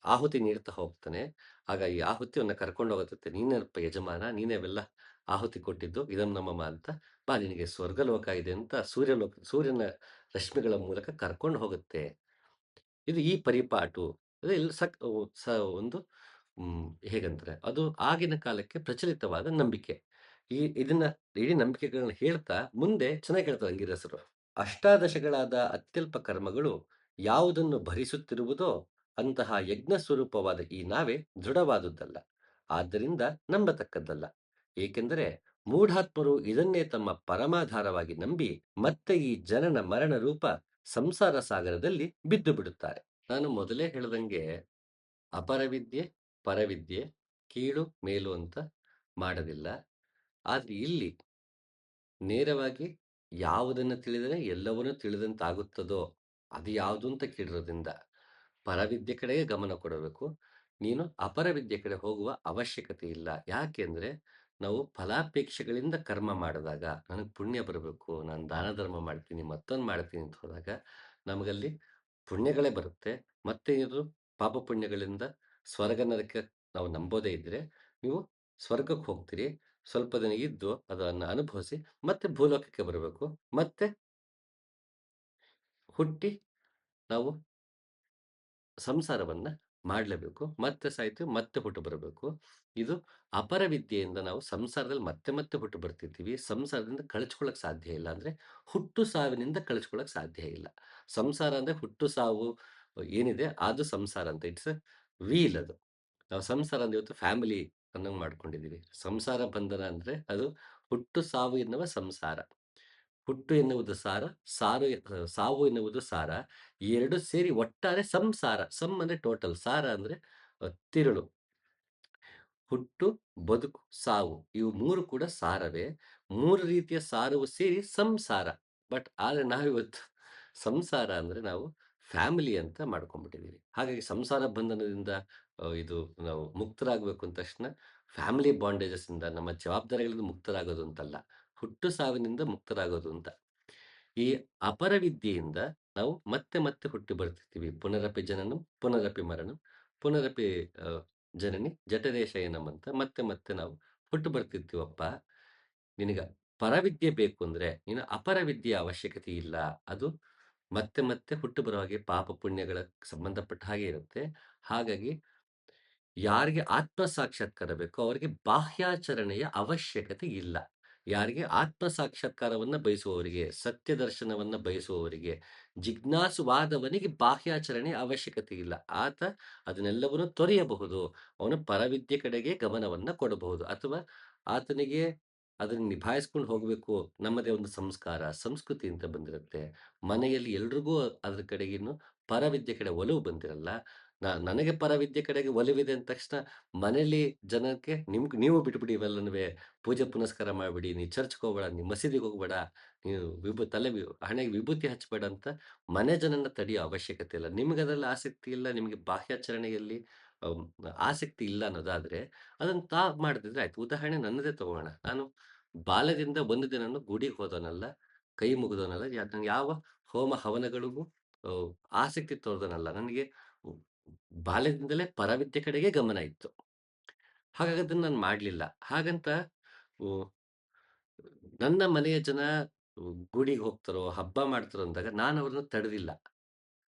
ಆಹುತಿ ನೀಡ್ತಾ ಹೋಗ್ತಾನೆ, ಆಗ ಈ ಆಹುತಿಯನ್ನ ಕರ್ಕೊಂಡು ಹೋಗುತ್ತೆ. ನೀನೇನಪ್ಪ ಯಜಮಾನ, ನೀನೇ ಅವೆಲ್ಲ ಆಹುತಿ ಕೊಟ್ಟಿದ್ದು, ಇದಂ ನಮಮ ಅಂತ. ಬಾ ನಿನಗೆ ಸ್ವರ್ಗಲೋಕ ಇದೆ ಅಂತ ಸೂರ್ಯನ ರಶ್ಮಿಗಳ ಮೂಲಕ ಕರ್ಕೊಂಡು ಹೋಗುತ್ತೆ. ಇದು ಈ ಪರಿಪಾಟು. ಅದು ಇಲ್ಲಿ ಒಂದು ಹೇಗಂತಾರೆ, ಅದು ಆಗಿನ ಕಾಲಕ್ಕೆ ಪ್ರಚಲಿತವಾದ ನಂಬಿಕೆ. ಇದನ್ನ ಇಡೀ ನಂಬಿಕೆಗಳನ್ನ ಹೇಳ್ತಾ ಮುಂದೆ ಚೆನ್ನಾಗಿ ಹೇಳ್ತಾರೆ ಅಂಗಿರಸರು. ಅಷ್ಟಾದಶಗಳಾದ ಅತ್ಯಲ್ಪ ಕರ್ಮಗಳು ಯಾವುದನ್ನು ಭರಿಸುತ್ತಿರುವುದೋ ಅಂತಹ ಯಜ್ಞ ಸ್ವರೂಪವಾದ ಈ ನಾವೇ ದೃಢವಾದುದಲ್ಲ. ಆದ್ದರಿಂದ ನಂಬತಕ್ಕದ್ದಲ್ಲ. ಏಕೆಂದರೆ ಮೂಢಾತ್ಮರು ಇದನ್ನೇ ತಮ್ಮ ಪರಮಾಧಾರವಾಗಿ ನಂಬಿ ಮತ್ತೆ ಈ ಜನನ ಮರಣ ರೂಪ ಸಂಸಾರ ಸಾಗರದಲ್ಲಿ ಬಿದ್ದು ಬಿಡುತ್ತಾರೆ. ನಾನು ಮೊದಲೇ ಹೇಳ್ದಂಗೆ ಅಪರವಿದ್ಯೆ, ಪರವಿದ್ಯೆ, ಕೀಳು ಮೇಲು ಅಂತ ಮಾಡದಿಲ್ಲ. ಆದ್ರೆ ಇಲ್ಲಿ ನೇರವಾಗಿ ಯಾವುದನ್ನ ತಿಳಿದರೆ ಎಲ್ಲವನ್ನೂ ತಿಳಿದಂತಾಗುತ್ತದೋ ಅದು ಯಾವುದು ಅಂತ ಕೇಳಿರೋದ್ರಿಂದ ಪರವಿದ್ಯೆ ಕಡೆಗೆ ಗಮನ ಕೊಡಬೇಕು. ನೀನು ಅಪರವಿದ್ಯೆ ಕಡೆ ಹೋಗುವ ಅವಶ್ಯಕತೆ ಇಲ್ಲ. ಯಾಕೆಂದ್ರೆ ನಾವು ಫಲಾಪೇಕ್ಷೆಗಳಿಂದ ಕರ್ಮ ಮಾಡಿದಾಗ ನನಗೆ ಪುಣ್ಯ ಬರಬೇಕು, ನಾನು ದಾನ ಧರ್ಮ ಮಾಡ್ತೀನಿ, ಮತ್ತೊಂದು ಮಾಡ್ತೀನಿ ಅಂತ ಹೋದಾಗ ನಮಗಲ್ಲಿ ಪುಣ್ಯಗಳೇ ಬರುತ್ತೆ. ಮತ್ತೆ ಇದು ಪಾಪ ಪುಣ್ಯಗಳಿಂದ ಸ್ವರ್ಗ ನರಕ ನಾವು ನಂಬೋದೇ ಇದ್ರೆ ನೀವು ಸ್ವರ್ಗಕ್ಕೆ ಹೋಗ್ತೀರಿ. ಸ್ವಲ್ಪ ದಿನ ಇದ್ದು ಅದನ್ನ ಅನುಭವಿಸಿ ಮತ್ತೆ ಭೂಲೋಕಕ್ಕೆ ಬರಬೇಕು. ಮತ್ತೆ ಹುಟ್ಟಿ ನಾವು ಸಂಸಾರವನ್ನ ಮಾಡ್ಲೇಬೇಕು. ಮತ್ತೆ ಸಾಯ್ತೀವಿ, ಮತ್ತೆ ಹುಟ್ಟು ಬರಬೇಕು. ಇದು ಅಪರ ವಿದ್ಯೆಯಿಂದ ನಾವು ಸಂಸಾರದಲ್ಲಿ ಮತ್ತೆ ಮತ್ತೆ ಹುಟ್ಟು ಬರ್ತಿರ್ತೀವಿ. ಸಂಸಾರದಿಂದ ಕಳಚ್ಕೊಳ್ಳಕ್ ಸಾಧ್ಯ ಇಲ್ಲ. ಅಂದ್ರೆ ಹುಟ್ಟು ಸಾವಿನಿಂದ ಕಳಚ್ಕೊಳ್ಳಕ್ ಸಾಧ್ಯ ಇಲ್ಲ. ಸಂಸಾರ ಅಂದ್ರೆ ಹುಟ್ಟು ಸಾವು ಏನಿದೆ ಅದು ಸಂಸಾರ ಅಂತ. ಇಟ್ಸ್ ಅ ವೀಲ್ ಅದು. ನಾವು ಸಂಸಾರ ಅಂದ್ರೆ ಇವತ್ತು ಫ್ಯಾಮಿಲಿ ಅನ್ನಂಗ್ ಮಾಡ್ಕೊಂಡಿದೀವಿ. ಸಂಸಾರ ಬಂಧನ ಅಂದ್ರೆ ಅದು ಹುಟ್ಟು ಸಾವು ಎನ್ನುವ ಸಂಸಾರ. ಹುಟ್ಟು ಎನ್ನುವುದು ಸಾರ, ಸಾವು ಎನ್ನುವುದು ಸಾರ. ಈ 2 ಸೇರಿ ಒಟ್ಟಾರೆ ಸಂಸಾರ. ಅಂದ್ರೆ ಟೋಟಲ್, ಸಾರ ಅಂದ್ರೆ ತಿರುಳು. ಹುಟ್ಟು, ಬದುಕು, ಸಾವು ಇವು 3 ಕೂಡ ಸಾರವೇ. 3 ರೀತಿಯ ಸಾರವು ಸೇರಿ ಸಂಸಾರ. ಆದ್ರೆ ನಾವಿವತ್ತು ಸಂಸಾರ ಅಂದ್ರೆ ನಾವು ಫ್ಯಾಮಿಲಿ ಅಂತ ಮಾಡ್ಕೊಂಡ್ಬಿಟ್ಟಿದೀವಿ. ಹಾಗಾಗಿ ಸಂಸಾರ ಬಂಧನದಿಂದ ಇದು ನಾವು ಮುಕ್ತರಾಗಬೇಕು ಅಂದ ತಕ್ಷಣ ಫ್ಯಾಮಿಲಿ ಬಾಂಡೇಜಸ್ ಇಂದ ನಮ್ಮ ಜವಾಬ್ದಾರಿಗಳಿಂದ ಮುಕ್ತರಾಗೋದು ಅಂತಲ್ಲ. ಹುಟ್ಟು ಸಾವಿನಿಂದ ಮುಕ್ತರಾಗೋದು ಅಂತ. ಈ ಅಪರವಿದ್ಯೆಯಿಂದ ನಾವು ಮತ್ತೆ ಮತ್ತೆ ಹುಟ್ಟಿ ಬರ್ತಿರ್ತೀವಿ. ಪುನರಪಿ ಜನನಂ, ಪುನರಪಿ ಮರಣಂ, ಪುನರಪಿ ಜನನಿ ಜಠರೇ ಶಯನಂ ಅಂತ ಮತ್ತೆ ಮತ್ತೆ ನಾವು ಹುಟ್ಟು ಬರ್ತಿರ್ತೀವಪ್ಪ. ನಿನಗ ಪರವಿದ್ಯೆ ಬೇಕು ಅಂದ್ರೆ ನೀನು ಅಪರವಿದ್ಯೆಯ ಅವಶ್ಯಕತೆ ಇಲ್ಲ. ಅದು ಮತ್ತೆ ಮತ್ತೆ ಹುಟ್ಟು ಬರೋ ಹಾಗೆ ಪಾಪ ಪುಣ್ಯಗಳ ಸಂಬಂಧಪಟ್ಟ ಹಾಗೆ ಇರುತ್ತೆ. ಹಾಗಾಗಿ ಯಾರಿಗೆ ಆತ್ಮ ಸಾಕ್ಷಾತ್ಕಾರ ಬೇಕೋ ಅವರಿಗೆ ಬಾಹ್ಯಾಚರಣೆಯ ಅವಶ್ಯಕತೆ ಇಲ್ಲ. ಯಾರಿಗೆ ಆತ್ಮ ಸಾಕ್ಷಾತ್ಕಾರವನ್ನ ಬಯಸುವವರಿಗೆ, ಸತ್ಯ ದರ್ಶನವನ್ನ ಬಯಸುವವರಿಗೆ, ಜಿಜ್ಞಾಸುವಾದವನಿಗೆ ಬಾಹ್ಯಾಚರಣೆಯ ಅವಶ್ಯಕತೆ ಇಲ್ಲ. ಆತ ಅದನ್ನೆಲ್ಲವನ್ನು ತೊರೆಯಬಹುದು. ಅವನು ಪರವಿದ್ಯೆ ಕಡೆಗೆ ಗಮನವನ್ನ ಕೊಡಬಹುದು. ಅಥವಾ ಆತನಿಗೆ ಅದನ್ನ ನಿಭಾಯಿಸ್ಕೊಂಡು ಹೋಗಬೇಕು. ನಮ್ಮದೇ ಒಂದು ಸಂಸ್ಕಾರ, ಸಂಸ್ಕೃತಿ ಅಂತ ಬಂದಿರುತ್ತೆ. ಮನೆಯಲ್ಲಿ ಎಲ್ರಿಗೂ ಅದ್ರ ಕಡೆಗೆ ಇನ್ನು ಪರವಿದ್ಯೆ ಕಡೆ ಒಲವು ಬಂದಿರಲ್ಲ. ನನಗೆ ಪರವಿದ್ಯೆ ಕಡೆಗೆ ಒಲವಿದೆ ಅಂದ ತಕ್ಷಣ ಮನೇಲಿ ಜನಕ್ಕೆ ನೀವು ಬಿಟ್ಬಿಡಿ ಇವೆಲ್ಲನುವೆ. ಪೂಜೆ ಪುನಸ್ಕಾರ ಮಾಡ್ಬಿಡಿ. ನೀ ಚರ್ಚ್‌ಗೆ ಹೋಗ್ಬೇಡ, ನೀ ಮಸೀದಿಗೆ ಹೋಗ್ಬೇಡ, ನೀನು ಹಣೆಗೆ ವಿಭೂತಿ ಹಚ್ಬೇಡ ಅಂತ ಮನೆ ಜನನ್ನ ತಡೆಯೋ ಅವಶ್ಯಕತೆ ಇಲ್ಲ. ನಿಮ್ಗೆ ಅದ್ರಲ್ಲಿ ಆಸಕ್ತಿ ಇಲ್ಲ, ನಿಮಗೆ ಬಾಹ್ಯಾಚರಣೆಯಲ್ಲಿ ಅಂ ಆಸಕ್ತಿ ಇಲ್ಲ ಅನ್ನೋದಾದ್ರೆ ಅದನ್ನ ಮಾಡದಿದ್ರೆ ಆಯ್ತು. ಉದಾಹರಣೆ ನನ್ನದೇ ತಗೋಣ. ನಾನು ಬಾಲ್ಯದಿಂದ ಒಂದು ದಿನಾನು ಗುಡಿಗೆ ಹೋದವನಲ್ಲ, ಕೈ ಮುಗಿದವನಲ್ಲ, ನಾನು ಯಾವ ಹೋಮ ಹವನಗಳಿಗೂ ಅ ಆಸಕ್ತಿ ತೋರದವನಲ್ಲ. ನನಗೆ ಬಾಲ್ಯದಿಂದಲೇ ಪರವಿದ್ಯೆ ಕಡೆಗೆ ಗಮನ ಇತ್ತು. ಹಾಗಾಗಿ ಅದನ್ನ ನಾನು ಮಾಡ್ಲಿಲ್ಲ. ಹಾಗಂತ ಉ ನನ್ನ ಮನೆಯ ಜನ ಗುಡಿಗೆ ಹೋಗ್ತಾರೋ, ಹಬ್ಬ ಮಾಡ್ತಾರೋ ಅಂದಾಗ ನಾನು ಅವ್ರನ್ನ ತಡೆದಿಲ್ಲ.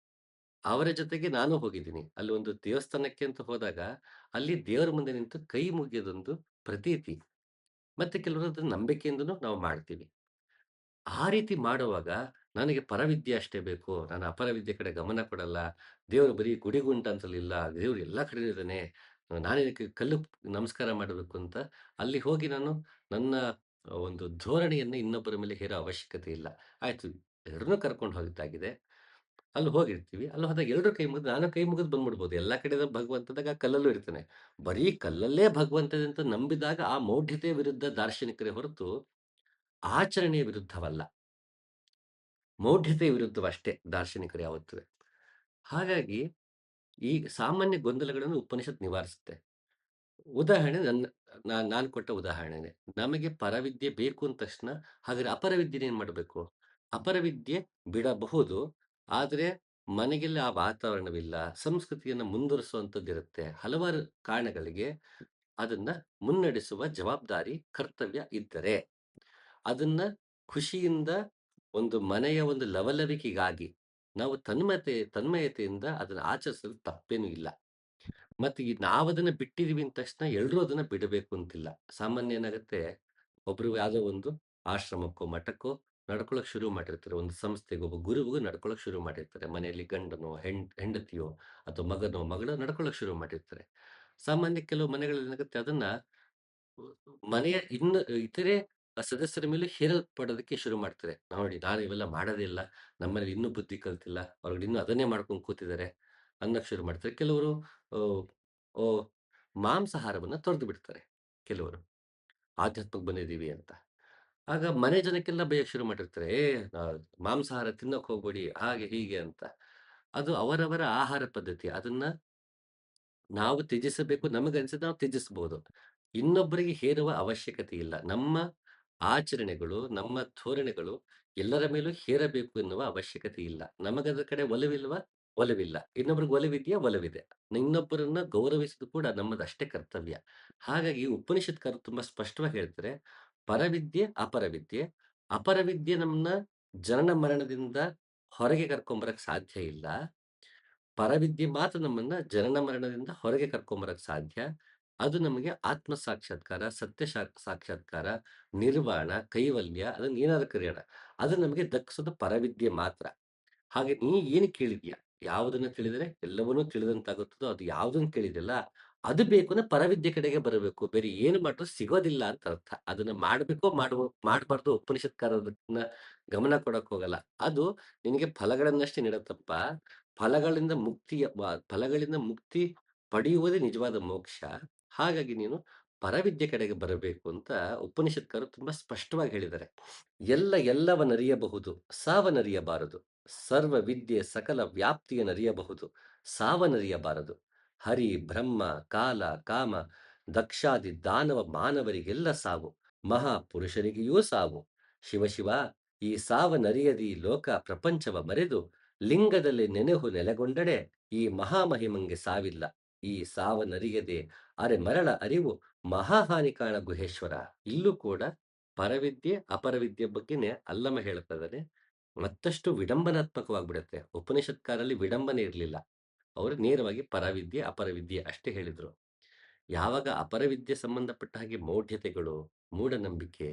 ಅವರ ಜೊತೆಗೆ ನಾನು ಹೋಗಿದ್ದೀನಿ. ಅಲ್ಲಿ ಒಂದು ದೇವಸ್ಥಾನಕ್ಕೆ ಅಂತ ಹೋದಾಗ, ಅಲ್ಲಿ ದೇವರ ಮುಂದೆ ನಿಂತು ಕೈ ಮುಗಿಯೋದೊಂದು ಪ್ರತೀತಿ. ಮತ್ತೆ ಕೆಲವರು ಅದನ್ನ ನಂಬಿಕೆಯಿಂದನೂ ನಾವು ಮಾಡ್ತೀವಿ. ಆ ರೀತಿ ಮಾಡುವಾಗ ನನಗೆ ಪರವಿದ್ಯೆ ಅಷ್ಟೇ ಬೇಕು. ನಾನು ಅಪರವಿದ್ಯೆ ಕಡೆ ಗಮನ ಕೊಡಲ್ಲ. ದೇವರು ಬರೀ ಗುಡಿಗುಂಟ ಅಂತಲಿಲ್ಲ. ದೇವ್ರು ಎಲ್ಲಾ ಕಡೆ ಇದ್ದಾನೆ. ನಾನೇನಕ್ಕೆ ಕಲ್ಲು ನಮಸ್ಕಾರ ಮಾಡಬೇಕು ಅಂತ ಅಲ್ಲಿ ಹೋಗಿ ನಾನು ನನ್ನ ಒಂದು ಧೋರಣೆಯನ್ನ ಇನ್ನೊಬ್ಬರ ಮೇಲೆ ಹೇರೋ ಅವಶ್ಯಕತೆ ಇಲ್ಲ. ಆಯ್ತು, ಎರಡನ್ನೂ ಕರ್ಕೊಂಡು ಹೋಗಿದ್ದಾಗಿದೆ. ಅಲ್ಲಿ ಹೋಗಿರ್ತೀವಿ. ಅಲ್ಲಿ ಹೋದಾಗ ಎಲ್ರೂ ಕೈ ಮುಗಿದು ನಾನು ಕೈ ಮುಗಿದು ಬಂದ್ಬಿಡ್ಬೋದು. ಎಲ್ಲಾ ಕಡೆ ಭಗವಂತದಾಗ ಕಲ್ಲಲ್ಲೂ ಇರ್ತಾನೆ. ಬರೀ ಕಲ್ಲಲ್ಲೇ ಭಗವಂತ ಇದೆ ಅಂತ ನಂಬಿದಾಗ ಆ ಮೌಢ್ಯತೆಯ ವಿರುದ್ಧ ದಾರ್ಶನಿಕರೇ ಹೊರತು ಆಚರಣೆಯ ವಿರುದ್ಧವಲ್ಲ. ಮೌಢ್ಯತೆಯ ವಿರುದ್ಧವಷ್ಟೇ ದಾರ್ಶನಿಕರು ಯಾವತ್ತೂ. ಹಾಗಾಗಿ ಈ ಸಾಮಾನ್ಯ ಗೊಂದಲಗಳನ್ನು ಉಪನಿಷತ್ ನಿವಾರಿಸುತ್ತೆ. ಉದಾಹರಣೆ ನಾನು ಕೊಟ್ಟ ಉದಾಹರಣೆನೆ. ನಮಗೆ ಪರವಿದ್ಯೆ ಬೇಕು ಅಂದ ತಕ್ಷಣ ಹಾಗಾದ್ರೆ ಅಪರವಿದ್ಯೆನ ಏನ್ ಮಾಡಬೇಕು? ಅಪರವಿದ್ಯೆ ಬಿಡಬಹುದು. ಆದ್ರೆ ಮನೆಯಲ್ಲಿ ಆ ವಾತಾವರಣವಿಲ್ಲ. ಸಂಸ್ಕೃತಿಯನ್ನ ಮುಂದುವರಿಸುವಂಥದ್ದಿರುತ್ತೆ. ಹಲವಾರು ಕಾರಣಗಳಿಗೆ ಅದನ್ನ ಮುನ್ನಡೆಸುವ ಜವಾಬ್ದಾರಿ, ಕರ್ತವ್ಯ ಇದ್ದರೆ ಅದನ್ನ ಖುಷಿಯಿಂದ ಒಂದು ಮನೆಯ ಒಂದು ಲವಲವಿಕೆಗಾಗಿ ನಾವು ತನ್ಮಯತೆಯಿಂದ ಅದನ್ನ ಆಚರಿಸಲು ತಪ್ಪೇನೂ ಇಲ್ಲ. ಮತ್ತೆ ಈ ನಾವದನ್ನ ಬಿಟ್ಟಿದೀವಿ ಅಂದ ತಕ್ಷಣ ಎಲ್ರೂ ಅದನ್ನ ಬಿಡಬೇಕು ಅಂತಿಲ್ಲ. ಸಾಮಾನ್ಯ ಏನಾಗುತ್ತೆ, ಒಬ್ರು ಯಾವ್ದೋ ಒಂದು ಆಶ್ರಮಕ್ಕೋ, ಮಠಕ್ಕೋ ನಡ್ಕೊಳಕ್ ಶುರು ಮಾಡಿರ್ತಾರೆ. ಒಂದು ಸಂಸ್ಥೆಗೆ ಒಬ್ಬ ಗುರುವಿಗೂ ನಡ್ಕೊಳಕ್ ಶುರು ಮಾಡಿರ್ತಾರೆ. ಮನೆಯಲ್ಲಿ ಗಂಡನೋ, ಹೆಂಡತಿಯೋ ಅಥವಾ ಮಗನೋ, ಮಗಳೋ ನಡ್ಕೊಳಕ್ ಶುರು ಮಾಡಿರ್ತಾರೆ. ಸಾಮಾನ್ಯ ಕೆಲವು ಮನೆಗಳಲ್ಲಿ ಏನಾಗುತ್ತೆ ಅದನ್ನ ಮನೆಯ ಇನ್ನು ಇತರೆ ಸದಸ್ಯರ ಮೇಲೆ ಹೇರಲ್ಪಡೋದಕ್ಕೆ ಶುರು ಮಾಡ್ತಾರೆ. ನೋಡಿ ನಾನು ಇವೆಲ್ಲ ಮಾಡೋದೇ ಇಲ್ಲ. ನಮ್ಮನೇಲಿ ಇನ್ನೂ ಬುದ್ಧಿ ಕಲ್ತಿಲ್ಲ. ಅವ್ರುಗಳು ಇನ್ನೂ ಅದನ್ನೇ ಮಾಡ್ಕೊಂಡು ಕೂತಿದ್ದಾರೆ ಅನ್ನೋಕೆ ಶುರು ಮಾಡ್ತಾರೆ. ಕೆಲವರು ಆಹ್, ಓಹ್, ಮಾಂಸಾಹಾರವನ್ನ ತೊರೆದು ಬಿಡ್ತಾರೆ ಕೆಲವರು. ಆಧ್ಯಾತ್ಮಕ್ಕೆ ಬಂದಿದ್ದೀವಿ ಅಂತ. ಆಗ ಮನೆ ಜನಕ್ಕೆಲ್ಲ ಬೈಯಕ್ಕೆ ಶುರು ಮಾಡಿರ್ತಾರೆ. "ಏ ಮಾಂಸಾಹಾರ ತಿನ್ನೋಕೆ ಹೋಗ್ಬೇಡಿ" ಹಾಗೆ ಹೀಗೆ ಅಂತ. ಅದು ಅವರವರ ಆಹಾರ ಪದ್ಧತಿ. ಅದನ್ನ ನಾವು ತ್ಯಜಿಸಬೇಕು. ನಮಗನ್ಸಿದ್ದು ನಾವು ತ್ಯಜಿಸಬಹುದು. ಇನ್ನೊಬ್ಬರಿಗೆ ಹೇರುವ ಅವಶ್ಯಕತೆ ಇಲ್ಲ. ನಮ್ಮ ಆಚರಣೆಗಳು, ನಮ್ಮ ಧೋರಣೆಗಳು ಎಲ್ಲರ ಮೇಲೂ ಹೇರಬೇಕು ಎನ್ನುವ ಅವಶ್ಯಕತೆ ಇಲ್ಲ. ನಮಗದ್ರ ಕಡೆ ಒಲವಿಲ್ವಾ? ಒಲವಿಲ್ಲ. ಇನ್ನೊಬ್ರಿಗೆ ಒಲವಿದೆಯಾ? ಒಲವಿದೆ. ಇನ್ನೊಬ್ಬರನ್ನ ಗೌರವಿಸುವುದು ಕೂಡ ನಮ್ಮದಷ್ಟೇ ಕರ್ತವ್ಯ. ಹಾಗಾಗಿ ಉಪನಿಷತ್ಕಾರರು ತುಂಬಾ ಸ್ಪಷ್ಟವಾಗಿ ಹೇಳ್ತಾರೆ, ಪರವಿದ್ಯೆ, ಅಪರವಿದ್ಯೆ. ಅಪರವಿದ್ಯೆ ನಮ್ಮನ್ನ ಜನನ ಮರಣದಿಂದ ಹೊರಗೆ ಕರ್ಕೊಂಬರಕ್ ಸಾಧ್ಯ ಇಲ್ಲ. ಪರವಿದ್ಯೆ ಮಾತ್ರ ನಮ್ಮನ್ನ ಜನನ ಮರಣದಿಂದ ಹೊರಗೆ ಕರ್ಕೊಂಬರಕ್ ಸಾಧ್ಯ. ಅದು ನಮಗೆ ಆತ್ಮ ಸಾಕ್ಷಾತ್ಕಾರ, ಸತ್ಯ ಸಾಕ್ಷಾತ್ಕಾರ, ನಿರ್ವಾಣ, ಕೈವಲ್ಯ ಅದನ್ನ ಏನಾದ್ರು ಕರೆಯೋಣ. ಅದು ನಮಗೆ ದಕ್ಕಿಸೋದು ಪರವಿದ್ಯೆ ಮಾತ್ರ. ಹಾಗೆ ನೀ ಏನು ಕೇಳಿದ್ಯಾ? ಯಾವುದನ್ನ ತಿಳಿದರೆ ಎಲ್ಲವನ್ನೂ ತಿಳಿದಂತಾಗುತ್ತದೋ ಅದು ಯಾವುದನ್ನ ಕೇಳಿದ್ಯಲ್ಲ, ಅದು ಬೇಕು ಅಂದ್ರೆ ಪರವಿದ್ಯೆ ಕಡೆಗೆ ಬರಬೇಕು. ಬೇರೆ ಏನು ಮಾಡಿದ್ರು ಸಿಗೋದಿಲ್ಲ ಅಂತ ಅರ್ಥ. ಅದನ್ನ ಮಾಡ್ಬೇಕೋ ಮಾಡ್ಬಾರ್ದು ಉಪನಿಷತ್ಕಾರರು ಅದನ್ನ ಗಮನ ಕೊಡಕ್ ಹೋಗಲ್ಲ. ಅದು ನಿನಗೆ ಫಲಗಳನ್ನಷ್ಟೇ ನೀಡುತ್ತಪ್ಪ. ಫಲಗಳಿಂದ ಮುಕ್ತಿ ಪಡೆಯುವುದೇ ನಿಜವಾದ ಮೋಕ್ಷ. ಹಾಗಾಗಿ ನೀನು ಪರವಿದ್ಯೆ ಕಡೆಗೆ ಬರಬೇಕು ಅಂತ ಉಪನಿಷತ್ಕಾರರು ತುಂಬಾ ಸ್ಪಷ್ಟವಾಗಿ ಹೇಳಿದ್ದಾರೆ. ಎಲ್ಲವನ್ನರಿಯಬಹುದು, ಸಾವನ್ನರಿಯಬಾರದು. ಸರ್ವ ವಿದ್ಯೆ ಸಕಲ ವ್ಯಾಪ್ತಿಯನ್ನರಿಯಬಹುದು, ಸಾವನ್ನರಿಯಬಾರದು. ಹರಿ, ಬ್ರಹ್ಮ, ಕಾಲ, ಕಾಮ, ದಕ್ಷಾದಿ ದಾನವ ಮಾನವರಿಗೆಲ್ಲ ಸಾವು. ಮಹಾಪುರುಷರಿಗೆಯೂ ಸಾವು. ಶಿವ ಶಿವ ಈ ಸಾವನರಿಯದಿ ಲೋಕ ಪ್ರಪಂಚವ ಮರೆದು ಲಿಂಗದಲ್ಲಿ ನೆನೆಹು ನೆಲೆಗೊಂಡಡೆ ಈ ಮಹಾಮಹಿಮಂಗೆ ಸಾವಿಲ್ಲ. ಈ ಸಾವನರಿಯದೆ ಅರೆ ಮರಳ ಅರಿವು ಮಹಾಹಾನಿ ಕಾಣ ಗುಹೇಶ್ವರ. ಇಲ್ಲೂ ಕೂಡ ಪರವಿದ್ಯೆ ಅಪರವಿದ್ಯೆ ಬಗ್ಗೆನೇ ಅಲ್ಲಮ ಹೇಳ್ತಾ ಮತ್ತಷ್ಟು ವಿಡಂಬನಾತ್ಮಕವಾಗಿಬಿಡುತ್ತೆ. ಉಪನಿಷತ್ಕಾರಲ್ಲಿ ವಿಡಂಬನೆ ಇರಲಿಲ್ಲ. ಅವರು ನೇರವಾಗಿ ಪರವಿದ್ಯೆ ಅಪರವಿದ್ಯೆ ಅಷ್ಟೇ ಹೇಳಿದ್ರು. ಯಾವಾಗ ಅಪರವಿದ್ಯೆ ಸಂಬಂಧಪಟ್ಟ ಹಾಗೆ ಮೌಢ್ಯತೆಗಳು, ಮೂಢನಂಬಿಕೆ,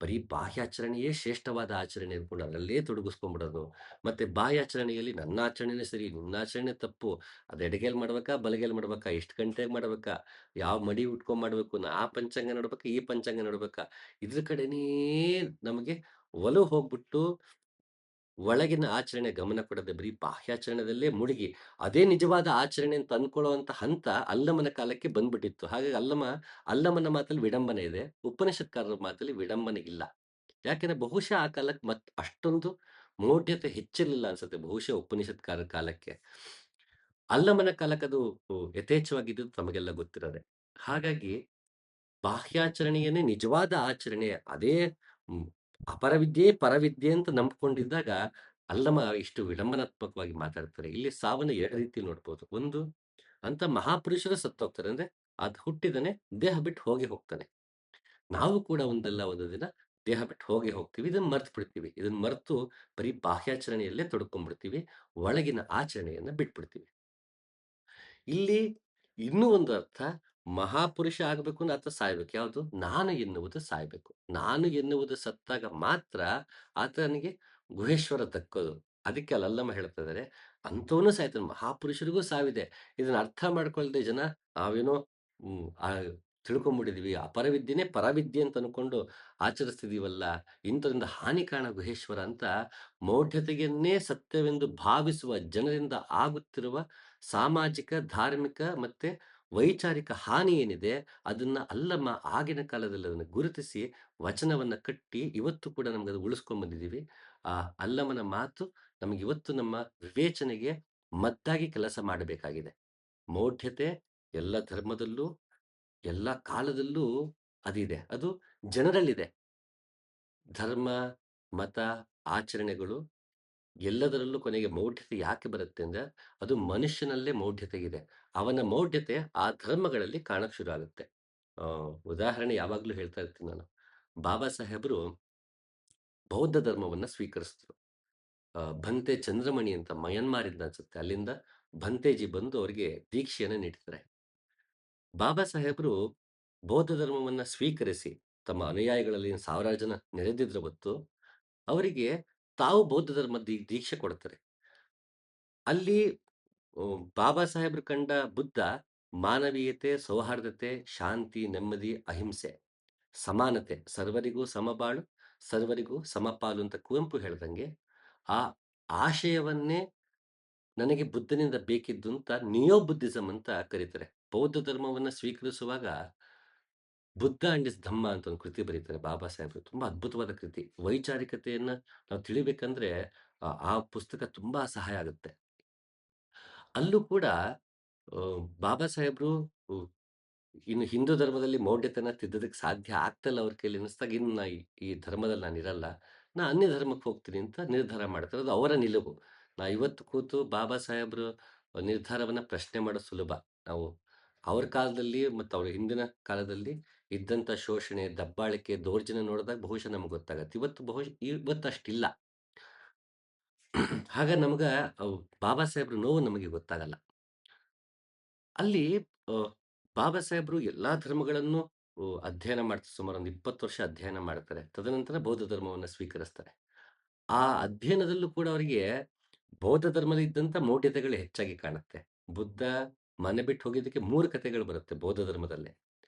ಬರೀ ಬಾಹ್ಯಾಚರಣೆಯೇ ಶ್ರೇಷ್ಠವಾದ ಆಚರಣೆ ಅನ್ಕೊಂಡು ಅದರಲ್ಲೇ ತೊಡಗಿಸ್ಕೊಂಡ್ಬಿಡೋದು. ಮತ್ತೆ ಬಾಹ್ಯಾಚರಣೆಯಲ್ಲಿ ನನ್ನ ಆಚರಣೆನೇ ಸರಿ, ನಿನ್ನ ಆಚರಣೆ ತಪ್ಪು. ಅದು ಎಡಗೈಲಿ ಮಾಡ್ಬೇಕಾ, ಬಲಗೈಲಿ ಮಾಡ್ಬೇಕಾ, ಎಷ್ಟು ಗಂಟೆಗೆ ಮಾಡ್ಬೇಕಾ, ಯಾವ ಮಡಿ ಉಟ್ಕೊಂಡ್ ಮಾಡ್ಬೇಕು, ಆ ಪಂಚಾಂಗ ನೋಡ್ಬೇಕಾ, ಈ ಪಂಚಾಂಗ ನೋಡ್ಬೇಕಾ, ಇದ್ರ ಕಡೆನೇ ನಮಗೆ ಒಲವು ಹೋಗ್ಬಿಟ್ಟು ಒಳಗಿನ ಆಚರಣೆ ಗಮನ ಕೊಡದೆ ಬರೀ ಬಾಹ್ಯಾಚರಣೆದಲ್ಲೇ ಮುಳುಗಿ, ಅದೇ ನಿಜವಾದ ಆಚರಣೆ ಅಂತ ಅಂದ್ಕೊಳ್ಳುವಂತ ಹಂತ ಅಲ್ಲಮನ ಕಾಲಕ್ಕೆ ಬಂದ್ಬಿಟ್ಟಿತ್ತು. ಹಾಗಾಗಿ ಅಲ್ಲಮನ ಮಾತಲ್ಲಿ ವಿಡಂಬನೆ ಇದೆ. ಉಪನಿಷತ್ಕಾರರ ಮಾತಲ್ಲಿ ವಿಡಂಬನೆ ಇಲ್ಲ. ಯಾಕೆಂದ್ರೆ ಬಹುಶಃ ಆ ಕಾಲಕ್ಕೆ ಅಷ್ಟೊಂದು ಮೌಢ್ಯತೆ ಹೆಚ್ಚಿರ್ಲಿಲ್ಲ ಅನ್ಸುತ್ತೆ. ಬಹುಶಃ ಉಪನಿಷತ್ಕಾರರ ಕಾಲಕ್ಕೆ. ಅಲ್ಲಮನ ಕಾಲಕ್ಕೆ ಅದು ಯಥೇಚ್ಛವಾಗಿದ್ದು ತಮಗೆಲ್ಲ ಗೊತ್ತಿರೋದೆ. ಹಾಗಾಗಿ ಬಾಹ್ಯಾಚರಣೆಯನ್ನೇ ನಿಜವಾದ ಆಚರಣೆ. ಅದೇ ಹ್ಮ್, ಅಪರವಿದ್ಯೆ, ಪರವಿದ್ಯೆ ಅಂತ ನಂಬ್ಕೊಂಡಿದ್ದಾಗ ಅಲ್ಲಮ ಇಷ್ಟು ವಿಡಂಬನಾತ್ಮಕವಾಗಿ ಮಾತಾಡ್ತಾರೆ. ಇಲ್ಲಿ ಸಾವನ್ನ 2 ರೀತಿ ನೋಡ್ಬೋದು. ಒಂದು, ಅಂತ ಮಹಾಪುರುಷರು ಸತ್ತೋಗ್ತಾರೆ. ಅಂದ್ರೆ ಹುಟ್ಟಿದನೆ ದೇಹ ಬಿಟ್ಟು ಹೋಗೇ ಹೋಗ್ತಾನೆ. ನಾವು ಕೂಡ ಒಂದಲ್ಲ ಒಂದು ದಿನ ದೇಹ ಬಿಟ್ಟು ಹೋಗೇ ಹೋಗ್ತೀವಿ. ಇದನ್ನ ಮರ್ತು ಬಿಡ್ತೀವಿ. ಇದನ್ನ ಮರೆತು ಬರೀ ಬಾಹ್ಯಾಚರಣೆಯಲ್ಲೇ ತೊಡ್ಕೊಂಡ್ಬಿಡ್ತೀವಿ. ಒಳಗಿನ ಆಚರಣೆಯನ್ನ ಬಿಟ್ಬಿಡ್ತೀವಿ. ಇಲ್ಲಿ ಇನ್ನೂ ಒಂದು ಅರ್ಥ, ಮಹಾಪುರುಷ ಆಗ್ಬೇಕು ಅಂದ್ರೆ ಆತ ಸಾಯ್ಬೇಕು. ಯಾವುದು? ನಾನು ಎನ್ನುವುದು ಸಾಯ್ಬೇಕು. ನಾನು ಎನ್ನುವುದು ಸತ್ತಾಗ ಮಾತ್ರ ಆತನಿಗೆ ಗುಹೇಶ್ವರ ದಕ್ಕೋದು. ಅದಕ್ಕೆ ಅಲ್ಲಮ್ಮ ಹೇಳ್ತಾ ಇದ್ದಾರೆ, ಅಂಥವನು ಸಾಯ್ತಾನೆ, ಮಹಾಪುರುಷರಿಗೂ ಸಾವಿದೆ. ಇದನ್ನ ಅರ್ಥ ಮಾಡ್ಕೊಳ್ದೆ ಜನ ನಾವೇನೋ ತಿಳ್ಕೊಂಬಿಟ್ಟಿದೀವಿ, ಅಪರವಿದ್ಯೆನೇ ಪರವಿದ್ಯೆ ಅಂತ ಅನ್ಕೊಂಡು ಆಚರಿಸ್ತಿದೀವಲ್ಲ, ಇಂಥದ್ರಿಂದ ಹಾನಿ ಕಾಣ ಗುಹೇಶ್ವರ ಅಂತ ಮೌಢ್ಯತೆಯನ್ನೇ ಸತ್ಯವೆಂದು ಭಾವಿಸುವ ಜನರಿಂದ ಆಗುತ್ತಿರುವ ಸಾಮಾಜಿಕ, ಧಾರ್ಮಿಕ ಮತ್ತೆ ವೈಚಾರಿಕ ಹಾನಿ ಏನಿದೆ, ಅದನ್ನ ಅಲ್ಲಮ್ಮ ಆಗಿನ ಕಾಲದಲ್ಲಿ ಅದನ್ನು ಗುರುತಿಸಿ ವಚನವನ್ನ ಕಟ್ಟಿ ಇವತ್ತು ಕೂಡ ನಮ್ಗದು ಉಳಿಸ್ಕೊಂಡ್ ಬಂದಿದ್ದೀವಿ. ಆ ಅಲ್ಲಮನ ಮಾತು ನಮಗಿವತ್ತು ನಮ್ಮ ವಿವೇಚನೆಗೆ ಮದ್ದಾಗಿ ಕೆಲಸ ಮಾಡಬೇಕಾಗಿದೆ. ಮೌಢ್ಯತೆ ಎಲ್ಲ ಧರ್ಮದಲ್ಲೂ, ಎಲ್ಲ ಕಾಲದಲ್ಲೂ ಅದಿದೆ. ಅದು ಜನರಲ್ಲಿದೆ. ಧರ್ಮ, ಮತ, ಆಚರಣೆಗಳು ಎಲ್ಲದರಲ್ಲೂ ಕೊನೆಗೆ ಮೌಢ್ಯತೆ ಯಾಕೆ ಬರುತ್ತೆ ಅಂದ್ರೆ, ಅದು ಮನುಷ್ಯನಲ್ಲೇ ಮೌಢ್ಯತೆ ಇದೆ. ಅವನ ಮೌಢ್ಯತೆ ಆ ಧರ್ಮಗಳಲ್ಲಿ ಕಾಣಕ್ ಶುರು ಆಗುತ್ತೆ. ಉದಾಹರಣೆ ಯಾವಾಗ್ಲೂ ಹೇಳ್ತಾ ಇರ್ತೀನಿ ನಾನು. ಬಾಬಾ ಸಾಹೇಬರು ಬೌದ್ಧ ಧರ್ಮವನ್ನ ಸ್ವೀಕರಿಸಿದ್ರು. ಭಂತೆ ಚಂದ್ರಮಣಿ ಅಂತ ಮಯನ್ಮಾರಿಂದ ಅನ್ಸುತ್ತೆ. ಅಲ್ಲಿಂದ ಭಂತೇಜಿ ಬಂದು ಅವರಿಗೆ ದೀಕ್ಷೆಯನ್ನ ನೀಡ್ತಾರೆ. ಬಾಬಾ ಸಾಹೇಬರು ಬೌದ್ಧ ಧರ್ಮವನ್ನ ಸ್ವೀಕರಿಸಿ ತಮ್ಮ ಅನುಯಾಯಿಗಳಲ್ಲಿ ಸಾವಿರಾರು ಜನ ನೆರೆದಿದ್ರ ಹೊತ್ತು ಅವರಿಗೆ ತಾವು ಬೌದ್ಧ ಧರ್ಮದ ದೀಕ್ಷೆ ಕೊಡ್ತಾರೆ. ಅಲ್ಲಿ ಬಾಬಾ ಸಾಹೇಬ್ರು ಕಂಡ ಬುದ್ಧ ಮಾನವೀಯತೆ, ಸೌಹಾರ್ದತೆ, ಶಾಂತಿ, ನೆಮ್ಮದಿ, ಅಹಿಂಸೆ, ಸಮಾನತೆ, ಸರ್ವರಿಗೂ ಸಮಬಾಳು, ಸರ್ವರಿಗೂ ಸಮಪಾಲು ಅಂತ ಕುವೆಂಪು ಹೇಳ್ದಂಗೆ, ಆ ಆಶಯವನ್ನೇ ನನಗೆ ಬುದ್ಧನಿಂದ ಬೇಕಿದ್ದು ಅಂತ ನಿಯೋ ಬುದ್ಧಿಸಂ ಅಂತ ಕರೀತಾರೆ. ಬೌದ್ಧ ಧರ್ಮವನ್ನ ಸ್ವೀಕರಿಸುವಾಗ ಬುದ್ಧ ಅಂಡ್ ಇಸ್ ಧಮ್ಮ ಅಂತ ಒಂದು ಕೃತಿ ಬರೀತಾರೆ ಬಾಬಾ ಸಾಹೇಬರು. ತುಂಬಾ ಅದ್ಭುತವಾದ ಕೃತಿ. ವೈಚಾರಿಕತೆಯನ್ನ ನಾವು ತಿಳಿಬೇಕಂದ್ರೆ ಆ ಪುಸ್ತಕ ತುಂಬಾ ಸಹಾಯ ಆಗುತ್ತೆ. ಅಲ್ಲೂ ಕೂಡ ಬಾಬಾ ಸಾಹೇಬ್ರು ಉ ಇನ್ನು ಹಿಂದೂ ಧರ್ಮದಲ್ಲಿ ಮೌಢ್ಯತೆನ ತಿದ್ದೋದಕ್ಕೆ ಸಾಧ್ಯ ಆಗ್ತಿಲ್ಲ ಅವ್ರ ಕೈಲಿ ಅನ್ನಿಸ್ದಾಗ, ಇನ್ನು ನಾ ಈ ಧರ್ಮದಲ್ಲಿ ನಾನಿರಲ್ಲ. ನಾ ಅನ್ಯ ಧರ್ಮಕ್ಕೆ ಹೋಗ್ತೀನಿ ಅಂತ ನಿರ್ಧಾರ ಮಾಡ್ತಾರೆ. ಅದು ಅವರ ನಿಲುವು. ನಾ ಇವತ್ತು ಕೂತು ಬಾಬಾ ಸಾಹೇಬ್ರು ನಿರ್ಧಾರವನ್ನ ಪ್ರಶ್ನೆ ಮಾಡೋದು ಸುಲಭ. ನಾವು ಅವ್ರ ಕಾಲದಲ್ಲಿ ಮತ್ತು ಅವ್ರ ಹಿಂದಿನ ಕಾಲದಲ್ಲಿ ಇದ್ದಂಥ ಶೋಷಣೆ, ದಬ್ಬಾಳಿಕೆ, ದೌರ್ಜನ್ಯ ನೋಡಿದಾಗ ಬಹುಶಃ ನಮ್ಗೆ ಗೊತ್ತಾಗತ್ತೆ. ಇವತ್ತು ಅಷ್ಟಿಲ್ಲ. ಆಗ ನಮ್ಗ ಅವ್ ಬಾಬಾ ಸಾಹೇಬ್ರ ನೋವು ನಮಗೆ ಗೊತ್ತಾಗಲ್ಲ. ಅಲ್ಲಿ ಅ, ಬಾಬಾ ಸಾಹೇಬ್ರು ಎಲ್ಲಾ ಧರ್ಮಗಳನ್ನು ಅಧ್ಯಯನ ಮಾಡ್ತಾರೆ. ಸುಮಾರು ಒಂದು 20 ವರ್ಷ ಅಧ್ಯಯನ ಮಾಡ್ತಾರೆ. ತದನಂತರ ಬೌದ್ಧ ಧರ್ಮವನ್ನ ಸ್ವೀಕರಿಸ್ತಾರೆ. ಆ ಅಧ್ಯಯನದಲ್ಲೂ ಕೂಡ ಅವರಿಗೆ ಬೌದ್ಧ ಧರ್ಮದಲ್ಲಿ ಇದ್ದಂಥ ಮೌಢ್ಯತೆಗಳು ಹೆಚ್ಚಾಗಿ ಕಾಣುತ್ತೆ. ಬುದ್ಧ ಮನೆ ಬಿಟ್ಟು ಹೋಗಿದ್ದಕ್ಕೆ 3 ಕಥೆಗಳು ಬರುತ್ತೆ ಬೌದ್ಧ ಧರ್ಮದಲ್ಲೇ.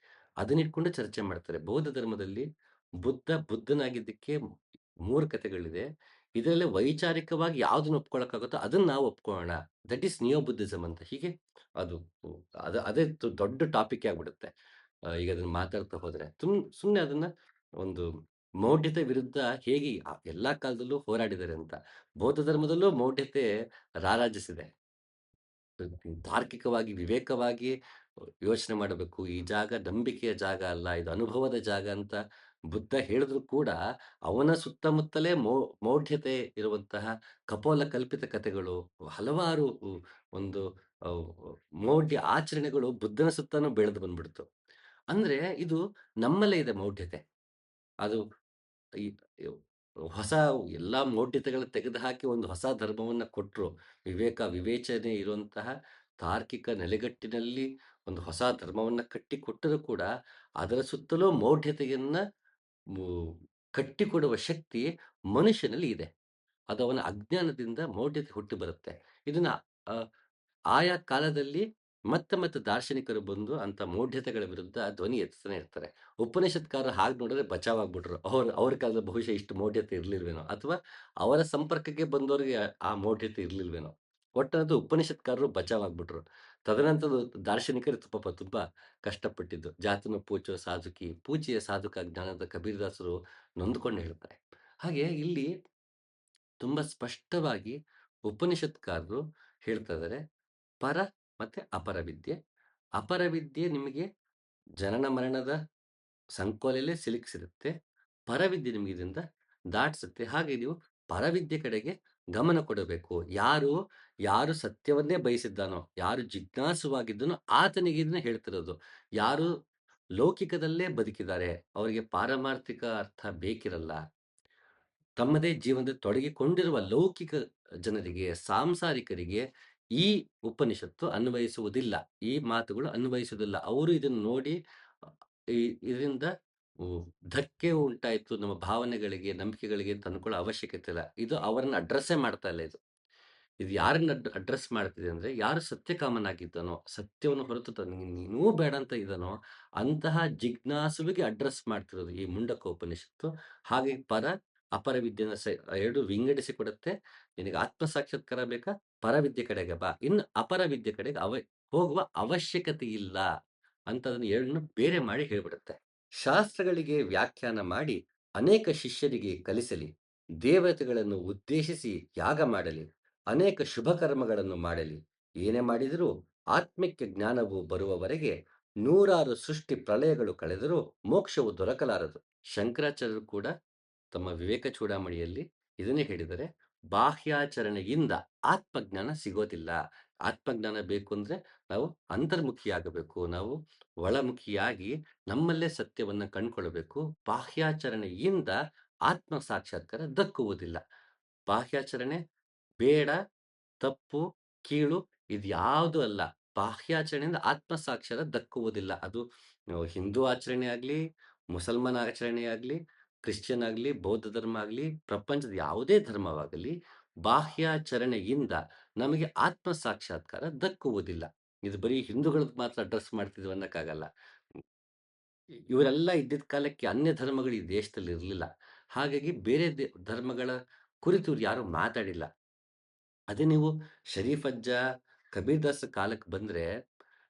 ಅದನ್ನಿಟ್ಕೊಂಡು ಚರ್ಚೆ ಮಾಡ್ತಾರೆ. ಬೌದ್ಧ ಧರ್ಮದಲ್ಲಿ ಬುದ್ಧನಾಗಿದ್ದಕ್ಕೆ 3 ಕಥೆಗಳಿದೆ. ಇದರಲ್ಲಿ ವೈಚಾರಿಕವಾಗಿ ಯಾವ್ದನ್ನ ಒಪ್ಕೊಳ್ಳೋಕ್ಕಾಗುತ್ತೋ ಅದನ್ನ ನಾವು ಒಪ್ಕೊಳ್ಳೋಣ. ದಟ್ ಈಸ್ ನಿಯೋ ಬುದ್ಧಿಸಂ ಅಂತ. ಹೀಗೆ ಅದು ಅದೇ ದೊಡ್ಡ ಟಾಪಿಕ್ ಆಗ್ಬಿಡುತ್ತೆ. ಈಗ ಅದನ್ನ ಮಾತಾಡ್ತಾ ಹೋದ್ರೆ ಸುಮ್ನೆ ಅದನ್ನ ಒಂದು ಮೌಢ್ಯತೆ ವಿರುದ್ಧ ಹೇಗೆ ಎಲ್ಲಾ ಕಾಲದಲ್ಲೂ ಹೋರಾಡಿದ್ದಾರೆ ಅಂತ. ಬೌದ್ಧ ಧರ್ಮದಲ್ಲೂ ಮೌಢ್ಯತೆ ರಾರಾಜಿಸಿದೆ. ತಾರ್ಕಿಕವಾಗಿ, ವಿವೇಕವಾಗಿ ಯೋಚನೆ ಮಾಡಬೇಕು. ಈ ಜಾಗ ನಂಬಿಕೆಯ ಜಾಗ ಅಲ್ಲ, ಇದು ಅನುಭವದ ಜಾಗ ಅಂತ ಬುದ್ಧ ಹೇಳಿದ್ರು ಕೂಡ ಅವನ ಸುತ್ತಮುತ್ತಲೇ ಮೌಢ್ಯತೆ ಇರುವಂತಹ ಕಪೋಲ ಕಲ್ಪಿತ ಕಥೆಗಳು, ಹಲವಾರು ಒಂದು ಅಹ್, ಮೌಢ್ಯ ಆಚರಣೆಗಳು ಬುದ್ಧನ ಸುತ್ತನೂ ಬೆಳೆದು ಬಂದ್ಬಿಡ್ತು. ಅಂದ್ರೆ ಇದು ನಮ್ಮಲ್ಲೇ ಇದೆ ಮೌಢ್ಯತೆ. ಅದು ಈ ಇವ್ ಹೊಸ ಎಲ್ಲಾ ಮೌಢ್ಯತೆಗಳನ್ನ ತೆಗೆದುಹಾಕಿ ಒಂದು ಹೊಸ ಧರ್ಮವನ್ನ ಕೊಟ್ರು. ವಿವೇಚನೆ ಇರುವಂತಹ ತಾರ್ಕಿಕ ನೆಲೆಗಟ್ಟಿನಲ್ಲಿ ಒಂದು ಹೊಸ ಧರ್ಮವನ್ನ ಕಟ್ಟಿಕೊಟ್ಟರೂ ಕೂಡ, ಅದರ ಸುತ್ತಲೂ ಮೌಢ್ಯತೆಯನ್ನ ಮು ಕಟ್ಟಿಕೊಡುವ ಶಕ್ತಿ ಮನುಷ್ಯನಲ್ಲಿ ಇದೆ. ಅದು ಅವನ ಅಜ್ಞಾನದಿಂದ ಮೌಢ್ಯತೆ ಹುಟ್ಟಿ ಬರುತ್ತೆ. ಇದನ್ನ ಅ ಆಯಾ ಕಾಲದಲ್ಲಿ ಮತ್ತೆ ಮತ್ತೆ ದಾರ್ಶನಿಕರು ಬಂದು ಅಂತ ಮೌಢ್ಯತೆಗಳ ವಿರುದ್ಧ ಧ್ವನಿ ಎತ್ತುತ್ತಾನೆ ಇರ್ತಾರೆ. ಉಪನಿಷತ್ಕಾರರು ಹಾಗೆ ನೋಡಿದ್ರೆ ಬಚಾವ್ ಆಗ್ಬಿಟ್ರು. ಅವ್ರ ಕಾಲದಲ್ಲಿ ಬಹುಶಃ ಇಷ್ಟು ಮೌಢ್ಯತೆ ಇರ್ಲಿಲ್ವೇನೋ, ಅಥವಾ ಅವರ ಸಂಪರ್ಕಕ್ಕೆ ಬಂದವರಿಗೆ ಆ ಮೌಢ್ಯತೆ ಇರ್ಲಿಲ್ವೇನೋ. ಒಟ್ಟಂತೂ ಉಪನಿಷತ್ಕಾರರು ಬಚಾವ್ ಆಗ್ಬಿಟ್ರು. ತದನಂತರ ದಾರ್ಶನಿಕರು ಪಾಪ ತುಂಬಾ ಕಷ್ಟಪಟ್ಟಿದ್ದು. ಜಾತುನ ಪೂಚೋ ಸಾಧುಕಿ, ಪೂಜ್ಯ ಸಾಧುಕ ಜ್ಞಾನದ ಕಬೀರದಾಸರು ನೊಂದುಕೊಂಡು ಹೇಳ್ತಾರೆ. ಹಾಗೆ ಇಲ್ಲಿ ತುಂಬಾ ಸ್ಪಷ್ಟವಾಗಿ ಉಪನಿಷತ್ಕಾರರು ಹೇಳ್ತಾ ಇದ್ದಾರೆ, ಪರ ಮತ್ತೆ ಅಪರ ವಿದ್ಯೆ. ಅಪರ ವಿದ್ಯೆ ನಿಮಗೆ ಜನನ ಮರಣದ ಸಂಕೋಲೆಯಲ್ಲೇ ಸಿಲುಕಿಸಿರುತ್ತೆ. ಪರವಿದ್ಯೆ ನಿಮಗೆ ಇದರಿಂದ ದಾಟಿಸುತ್ತೆ. ಹಾಗೆ ನೀವು ಪರವಿದ್ಯೆ ಕಡೆಗೆ ಗಮನ ಕೊಡಬೇಕು. ಯಾರು ಸತ್ಯವನ್ನೇ ಬಯಸಿದ್ದಾನೋ, ಯಾರು ಜಿಜ್ಞಾಸುವಾಗಿದ್ದನೋ ಆತನಿಗೆ ಇದನ್ನ ಹೇಳ್ತಿರೋದು. ಯಾರು ಲೌಕಿಕದಲ್ಲೇ ಬದುಕಿದ್ದಾರೆ, ಅವರಿಗೆ ಪಾರಮಾರ್ಥಿಕ ಅರ್ಥ ಬೇಕಿರಲ್ಲ. ತಮ್ಮದೇ ಜೀವನದಲ್ಲಿ ತೊಡಗಿಕೊಂಡಿರುವ ಲೌಕಿಕ ಜನರಿಗೆ, ಸಾಂಸಾರಿಕರಿಗೆ ಈ ಉಪನಿಷತ್ತು ಅನ್ವಯಿಸುವುದಿಲ್ಲ. ಈ ಮಾತುಗಳು ಅನ್ವಯಿಸುವುದಿಲ್ಲ. ಅವರು ಇದನ್ನು ನೋಡಿ ಅ ಇ ಇದರಿಂದ ಉ ಧಕ್ಕೆ ಉಂಟಾಯ್ತು ನಮ್ಮ ಭಾವನೆಗಳಿಗೆ, ನಂಬಿಕೆಗಳಿಗೆ ಅಂತ ಅನ್ಕೊಳ್ಳೋ ಅವಶ್ಯಕತೆ ಇಲ್ಲ. ಇದು ಅವರನ್ನ ಅಡ್ರೆಸ್ಸೇ ಮಾಡ್ತಾ ಇಲ್ಲ ಇದು. ಇದು ಯಾರನ್ನ ಅಡ್ರೆಸ್ ಮಾಡ್ತಿದೆ ಅಂದ್ರೆ, ಯಾರು ಸತ್ಯಕಾಮನಾಗಿದ್ದಾನೋ, ಸತ್ಯವನ್ನು ಹೊರತು ನೀನೂ ಬೇಡ ಅಂತ ಇದ್ದಾನೋ, ಅಂತಹ ಜಿಜ್ಞಾಸುವಿಗೆ ಅಡ್ರೆಸ್ ಮಾಡ್ತಿರೋದು ಈ ಮುಂಡಕ ಉಪನಿಷತ್ತು. ಹಾಗೆ ಅಪರ ವಿದ್ಯೆನ 2 ವಿಂಗಡಿಸಿ ಕೊಡುತ್ತೆ. ನಿನಗೆ ಆತ್ಮ ಸಾಕ್ಷಾತ್ಕಾರ ಬೇಕಾ? ಪರವಿದ್ಯೆ ಕಡೆಗೆ ಬಾ. ಇನ್ನು ಅಪರ ವಿದ್ಯೆ ಕಡೆಗೆ ಹೋಗುವ ಅವಶ್ಯಕತೆ ಇಲ್ಲ ಅಂತ ಅದನ್ನ 2 ಬೇರೆ ಮಾಡಿ ಹೇಳ್ಬಿಡುತ್ತೆ. ಶಾಸ್ತ್ರಗಳಿಗೆ ವ್ಯಾಖ್ಯಾನ ಮಾಡಿ ಅನೇಕ ಶಿಷ್ಯರಿಗೆ ಕಲಿಸಲಿ, ದೇವತೆಗಳನ್ನು ಉದ್ದೇಶಿಸಿ ಯಾಗ ಮಾಡಲಿ, ಅನೇಕ ಶುಭ ಕರ್ಮಗಳನ್ನು ಮಾಡಲಿ, ಏನೇ ಮಾಡಿದರೂ ಆತ್ಮಿಕ ಜ್ಞಾನವು ಬರುವವರೆಗೆ ನೂರಾರು ಸೃಷ್ಟಿ ಪ್ರಳಯಗಳು ಕಳೆದರೂ ಮೋಕ್ಷವು ದೊರಕಲಾರದು. ಶಂಕರಾಚಾರ್ಯರು ಕೂಡ ತಮ್ಮ ವಿವೇಕ ಚೂಡಾಮಣಿಯಲ್ಲಿ ಇದನ್ನೇ ಹೇಳಿದರೆ, ಬಾಹ್ಯಾಚರಣೆಯಿಂದ ಆತ್ಮಜ್ಞಾನ ಸಿಗೋದಿಲ್ಲ. ಆತ್ಮಜ್ಞಾನ ಬೇಕು ಅಂದ್ರೆ ನಾವು ಅಂತರ್ಮುಖಿಯಾಗಬೇಕು. ನಾವು ಒಳಮುಖಿಯಾಗಿ ನಮ್ಮಲ್ಲೇ ಸತ್ಯವನ್ನ ಕಂಡುಕೊಳ್ಳಬೇಕು. ಬಾಹ್ಯಾಚರಣೆಯಿಂದ ಆತ್ಮ ಸಾಕ್ಷಾತ್ಕಾರ ದಕ್ಕುವುದಿಲ್ಲ. ಬಾಹ್ಯಾಚರಣೆ ಬೇಡ, ತಪ್ಪು, ಕೀಳು ಇದ್ಯಾವುದೂ ಅಲ್ಲ. ಬಾಹ್ಯಾಚರಣೆಯಿಂದ ಆತ್ಮ ಸಾಕ್ಷಾತ್ ದಕ್ಕುವುದಿಲ್ಲ. ಅದು ಹಿಂದೂ ಆಚರಣೆ ಆಗ್ಲಿ, ಮುಸಲ್ಮಾನ ಆಚರಣೆ ಆಗ್ಲಿ, ಕ್ರಿಶ್ಚಿಯನ್ ಆಗ್ಲಿ, ಬೌದ್ಧ ಧರ್ಮ ಆಗ್ಲಿ, ಪ್ರಪಂಚದ ಯಾವುದೇ ಧರ್ಮವಾಗಲಿ, ಬಾಹ್ಯಾಚರಣೆಯಿಂದ ನಮಗೆ ಆತ್ಮ ಸಾಕ್ಷಾತ್ಕಾರ ದಕ್ಕುವುದಿಲ್ಲ. ಇದು ಬರೀ ಹಿಂದೂಗಳದ್ ಮಾತ್ರ ಅಡ್ರೆಸ್ ಮಾಡ್ತಿದ್ವಿ ಅನ್ನಕ್ಕಾಗಲ್ಲ. ಇವರೆಲ್ಲ ಇದ್ದಿದ್ದ ಕಾಲಕ್ಕೆ ಅನ್ಯ ಧರ್ಮಗಳು ಈ ದೇಶದಲ್ಲಿ ಇರಲಿಲ್ಲ. ಹಾಗಾಗಿ ಬೇರೆ ಧರ್ಮಗಳ ಕುರಿತು ಇವ್ರು ಯಾರು ಮಾತಾಡಿಲ್ಲ. ಅದೇ ನೀವು ಶರೀಫ್ ಅಜ್ಜ, ಕಬೀರ್ದಾಸ ಕಾಲಕ್ಕೆ ಬಂದ್ರೆ,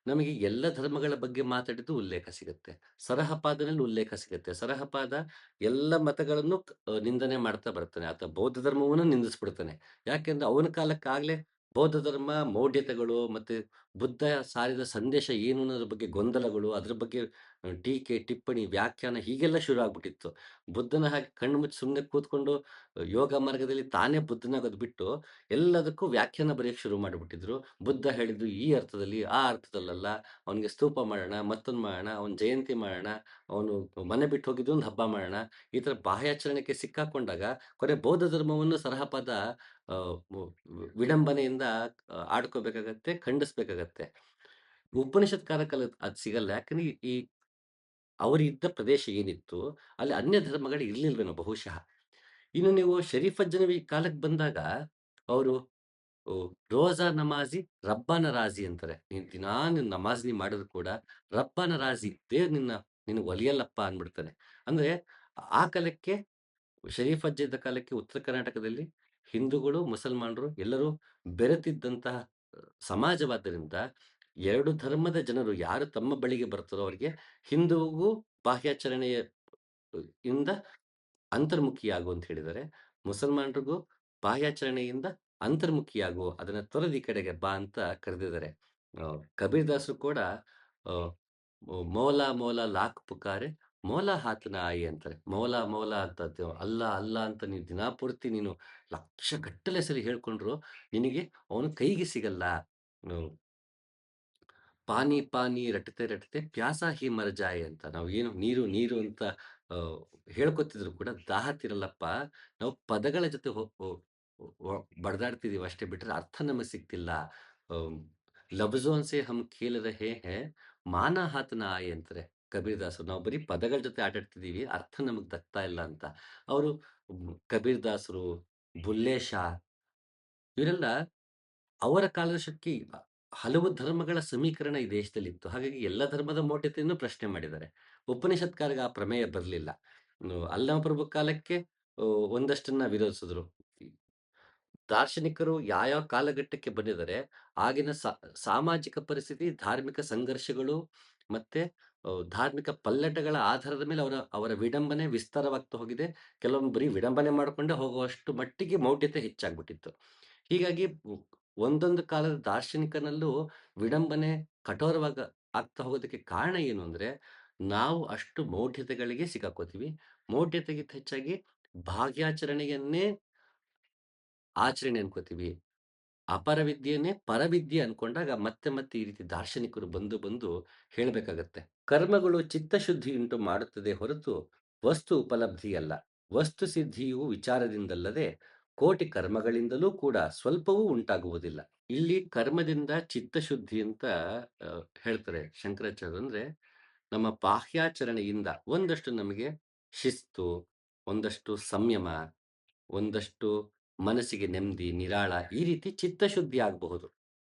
ನಮಗೆ ಎಲ್ಲ ಧರ್ಮಗಳ ಬಗ್ಗೆ ಮಾತಾಡಿದ್ದು ಉಲ್ಲೇಖ ಸಿಗುತ್ತೆ. ಸರಹಪಾದನಲ್ಲಿ ಉಲ್ಲೇಖ ಸಿಗುತ್ತೆ. ಸರಹಪಾದ ಎಲ್ಲ ಮತಗಳನ್ನು ನಿಂದನೆ ಮಾಡ್ತಾ ಬರ್ತಾನೆ. ಆತ ಬೌದ್ಧ ಧರ್ಮವನ್ನು ನಿಂದಿಸ್ಬಿಡ್ತಾನೆ. ಯಾಕೆಂದ್ರೆ ಅವನ ಕಾಲಕ್ಕಾಗ್ಲೇ ಬೌದ್ಧ ಧರ್ಮ ಮೌಢ್ಯತೆಗಳು ಮತ್ತೆ ಬುದ್ಧ ಸಾರಿದ ಸಂದೇಶ ಏನು ಅನ್ನೋದ್ರ ಬಗ್ಗೆ ಗೊಂದಲಗಳು, ಅದ್ರ ಬಗ್ಗೆ ಟೀಕೆ, ಟಿಪ್ಪಣಿ, ವ್ಯಾಖ್ಯಾನ ಹೀಗೆಲ್ಲ ಶುರು ಆಗ್ಬಿಟ್ಟಿತ್ತು. ಬುದ್ಧನ ಹಾಗೆ ಕಣ್ಣು ಮುಚ್ಚಿ ಸುಮ್ಮನೆ ಕೂತ್ಕೊಂಡು ಯೋಗ ಮಾರ್ಗದಲ್ಲಿ ತಾನೇ ಬುದ್ಧನಾಗೋದು ಬಿಟ್ಟು ಎಲ್ಲದಕ್ಕೂ ವ್ಯಾಖ್ಯಾನ ಬರೆಯಕ್ಕೆ ಶುರು ಮಾಡಿಬಿಟ್ಟಿದ್ರು. ಬುದ್ಧ ಹೇಳಿದ್ದು ಈ ಅರ್ಥದಲ್ಲಿ, ಆ ಅರ್ಥದಲ್ಲಲ್ಲ. ಅವನಿಗೆ ಸ್ತೂಪ ಮಾಡೋಣ, ಮತ್ತೊಂದು ಮಾಡೋಣ, ಅವನ ಜಯಂತಿ ಮಾಡೋಣ, ಅವನು ಮನೆ ಬಿಟ್ಟು ಹೋಗಿದ್ದು ಒಂದು ಹಬ್ಬ ಮಾಡೋಣ. ಈ ಥರ ಬಾಹ್ಯಾಚರಣೆಗೆ ಸಿಕ್ಕಾಕೊಂಡಾಗ ಕೊನೆ ಬೌದ್ಧ ಧರ್ಮವನ್ನು ಸರಹಪದ ವಿಡಂಬನೆಯಿಂದ ಆಡ್ಕೋಬೇಕಾಗತ್ತೆ, ಖಂಡಿಸ್ಬೇಕಾಗತ್ತೆ. ಉಪನಿಷತ್ ಕಾಲದಲ್ಲಿ ಅದು ಸಿಗಲ್ಲ. ಯಾಕಂದ್ರೆ ಈ ಅವರಿದ್ದ ಪ್ರದೇಶ ಏನಿತ್ತು, ಅಲ್ಲಿ ಅನ್ಯ ಕಾಲಗಳು ಇರ್ಲಿಲ್ವೇನೋ ಬಹುಶಃ. ಇನ್ನು ನೀವು ಶರೀಫಜ್ಜನವಿ ಕಾಲಕ್ಕೆ ಬಂದಾಗ, ಅವರು ರೋಜಾ ನಮಾಜಿ ರಬ್ಬಾನ ರಾಜಿ ಅಂತಾರೆ. ನೀನ್ ದಿನಾ ನಮಾಜ್ ಮಾಡಿದ್ರು ಕೂಡ ರಬ್ಬಾನ ರಾಜಿ, ದೇವ್ರು ನಿನಗೆ ಒಲಿಯಲ್ಲಪ್ಪ ಅಂದ್ಬಿಡ್ತಾನೆ. ಅಂದ್ರೆ ಆ ಕಾಲಕ್ಕೆ ಶರೀಫ್ ಅಜ್ಜ ಇದ್ದ ಕಾಲಕ್ಕೆ ಉತ್ತರ ಕರ್ನಾಟಕದಲ್ಲಿ ಹಿಂದೂಗಳು, ಮುಸಲ್ಮಾನರು ಎಲ್ಲರೂ ಬೆರೆತಿದ್ದಂತಹ ಸಮಾಜವಾದ್ದರಿಂದ 2 ಧರ್ಮದ ಜನರು ಯಾರು ತಮ್ಮ ಬಳಿಗೆ ಬರ್ತಾರೋ ಅವರಿಗೆ ಹಿಂದೂಗೂ ಬಾಹ್ಯಾಚರಣೆಯ ಇಂದ ಅಂತರ್ಮುಖಿಯಾಗು ಅಂತ ಹೇಳಿದ್ದಾರೆ. ಮುಸಲ್ಮಾನರಿಗೂ ಬಾಹ್ಯಾಚರಣೆಯಿಂದ ಅಂತರ್ಮುಖಿಯಾಗು, ಅದನ್ನ ತೊರೆದು ಈ ಕಡೆಗೆ ಬಾ ಅಂತ ಕರೆದಿದ್ದಾರೆ. ಕಬೀರ್ ದಾಸರು ಕೂಡ ಅ, ಮೌಲಾ ಮೌಲಾ ಲಾಖ್ ಪುಕಾರೆ, ಮೌಲ ಹಾತ್ ನಾಯಿ ಅಂತಾರೆ. ಮೌಲ ಮೌಲ ಅಂತ ಅಲ್ಲ ಅಲ್ಲ ಅಂತ ನೀನು ದಿನಾಪೂರ್ತಿ ನೀನು ಲಕ್ಷಗಟ್ಟಲೆ ಸರಿ ಹೇಳ್ಕೊಂಡ್ರು ನಿನಗೆ ಅವನು ಕೈಗೆ ಸಿಗಲ್ಲ. ಹ್ಮ್. ಪಾನಿ ಪಾನಿ ರಟತೆ ರಟತೆ ಪ್ಯಾಸ ಹಿ ಮರ್ ಜಾಯೆ ಅಂತ. ನಾವು ಏನು ನೀರು ನೀರು ಅಂತ ಆ, ಹೇಳ್ಕೊತಿದ್ರು ಕೂಡ ದಾಹ ತೀರಲ್ಲಪ್ಪ. ನಾವು ಪದಗಳ ಜೊತೆ ಬಡ್ದಾಡ್ತಿದೀವಿ ಅಷ್ಟೇ ಬಿಟ್ರೆ ಅರ್ಥ ನಮಗೆ ಸಿಗ್ತಿಲ್ಲ. ಅಮ್, ಲಫ್ಜೋನ್ ಸೆ ಹಮ್ ಖೇಲ್ ರಹೆ ಹೇ ಮಾನ ಹಾತ್ ನ ಆಯೆ ಅಂತಾರೆ ಕಬೀರ್ ದಾಸರು. ನಾವು ಬರೀ ಪದಗಳ ಜೊತೆ ಆಟಾಡ್ತಿದೀವಿ, ಅರ್ಥ ನಮಗ್ ದಕ್ತಾ ಇಲ್ಲ ಅಂತ. ಅವರು ಕಬೀರ್ ದಾಸರು, ಬುಲ್ಲೆ ಶಾ, ಇವರೆಲ್ಲ ಅವರ ಕಾಲದಷ್ಟಕ್ಕೆ ಹಲವು ಧರ್ಮಗಳ ಸಮೀಕರಣ ಈ ದೇಶದಲ್ಲಿತ್ತು. ಹಾಗಾಗಿ ಎಲ್ಲ ಧರ್ಮದ ಮೌಢ್ಯತೆಯನ್ನು ಪ್ರಶ್ನೆ ಮಾಡಿದ್ದಾರೆ. ಉಪನಿಷತ್ಕಾರರಿಗೆ ಆ ಪ್ರಮೇಯ ಬರಲಿಲ್ಲ. ಅಲ್ಲಮ ಪ್ರಭು ಕಾಲಕ್ಕೆ ಒಂದಷ್ಟನ್ನ ವಿರೋಧಿಸಿದ್ರು. ದಾರ್ಶನಿಕರು ಯಾವ್ಯಾವ ಕಾಲಘಟ್ಟಕ್ಕೆ ಬಂದಿದ್ದಾರೆ, ಆಗಿನ ಸಾಮಾಜಿಕ ಪರಿಸ್ಥಿತಿ, ಧಾರ್ಮಿಕ ಸಂಘರ್ಷಗಳು ಮತ್ತೆ ಧಾರ್ಮಿಕ ಪಲ್ಲಟಗಳ ಆಧಾರದ ಮೇಲೆ ಅವರ ಅವರ ವಿಡಂಬನೆ ವಿಸ್ತಾರವಾಗ್ತಾ ಹೋಗಿದೆ. ಕೆಲವೊಮ್ಮೆ ಬರೀ ವಿಡಂಬನೆ ಮಾಡಿಕೊಂಡೇ ಹೋಗುವಷ್ಟು ಮಟ್ಟಿಗೆ ಮೌಢ್ಯತೆ ಹೆಚ್ಚಾಗ್ಬಿಟ್ಟಿತ್ತು. ಹೀಗಾಗಿ ಒಂದೊಂದು ಕಾಲದ ದಾರ್ಶನಿಕನಲ್ಲೂ ವಿಡಂಬನೆ ಕಠೋರವಾಗ ಆಗ್ತಾ ಹೋಗೋದಕ್ಕೆ ಕಾರಣ ಏನು ಅಂದ್ರೆ, ನಾವು ಅಷ್ಟು ಮೌಢ್ಯತೆಗಳಿಗೆ ಸಿಕ್ಕಾಕೋತೀವಿ. ಮೌಢ್ಯತೆಗಿಂತ ಹೆಚ್ಚಾಗಿ ಭಾಗ್ಯಾಚರಣೆಯನ್ನೇ ಆಚರಣೆ ಅನ್ಕೋತೀವಿ. ಅಪರವಿದ್ಯೆಯನ್ನೇ ಪರವಿದ್ಯೆ ಅನ್ಕೊಂಡಾಗ ಮತ್ತೆ ಮತ್ತೆ ಈ ರೀತಿ ದಾರ್ಶನಿಕರು ಬಂದು ಬಂದು ಹೇಳ್ಬೇಕಾಗತ್ತೆ. ಕರ್ಮಗಳು ಚಿತ್ತಶುದ್ಧಿಯುಂಟು ಮಾಡುತ್ತದೆ ಹೊರತು ವಸ್ತು ಉಪಲಬ್ಧಿಯಲ್ಲ. ವಸ್ತು ಸಿದ್ಧಿಯು ವಿಚಾರದಿಂದಲ್ಲದೆ ಕೋಟಿ ಕರ್ಮಗಳಿಂದಲೂ ಕೂಡ ಸ್ವಲ್ಪವೂ ಉಂಟಾಗುವುದಿಲ್ಲ. ಇಲ್ಲಿ ಕರ್ಮದಿಂದ ಚಿತ್ತಶುದ್ಧಿ ಅಂತ ಆ, ಹೇಳ್ತಾರೆ ಶಂಕರಾಚಾರ್ಯರು. ಅಂದ್ರೆ ನಮ್ಮ ಬಾಹ್ಯಾಚರಣೆಯಿಂದ ಒಂದಷ್ಟು ನಮಗೆ ಶಿಸ್ತು, ಒಂದಷ್ಟು ಸಂಯಮ, ಒಂದಷ್ಟು ಮನಸ್ಸಿಗೆ ನೆಮ್ಮದಿ, ನಿರಾಳ, ಈ ರೀತಿ ಚಿತ್ತಶುದ್ಧಿ ಆಗಬಹುದು.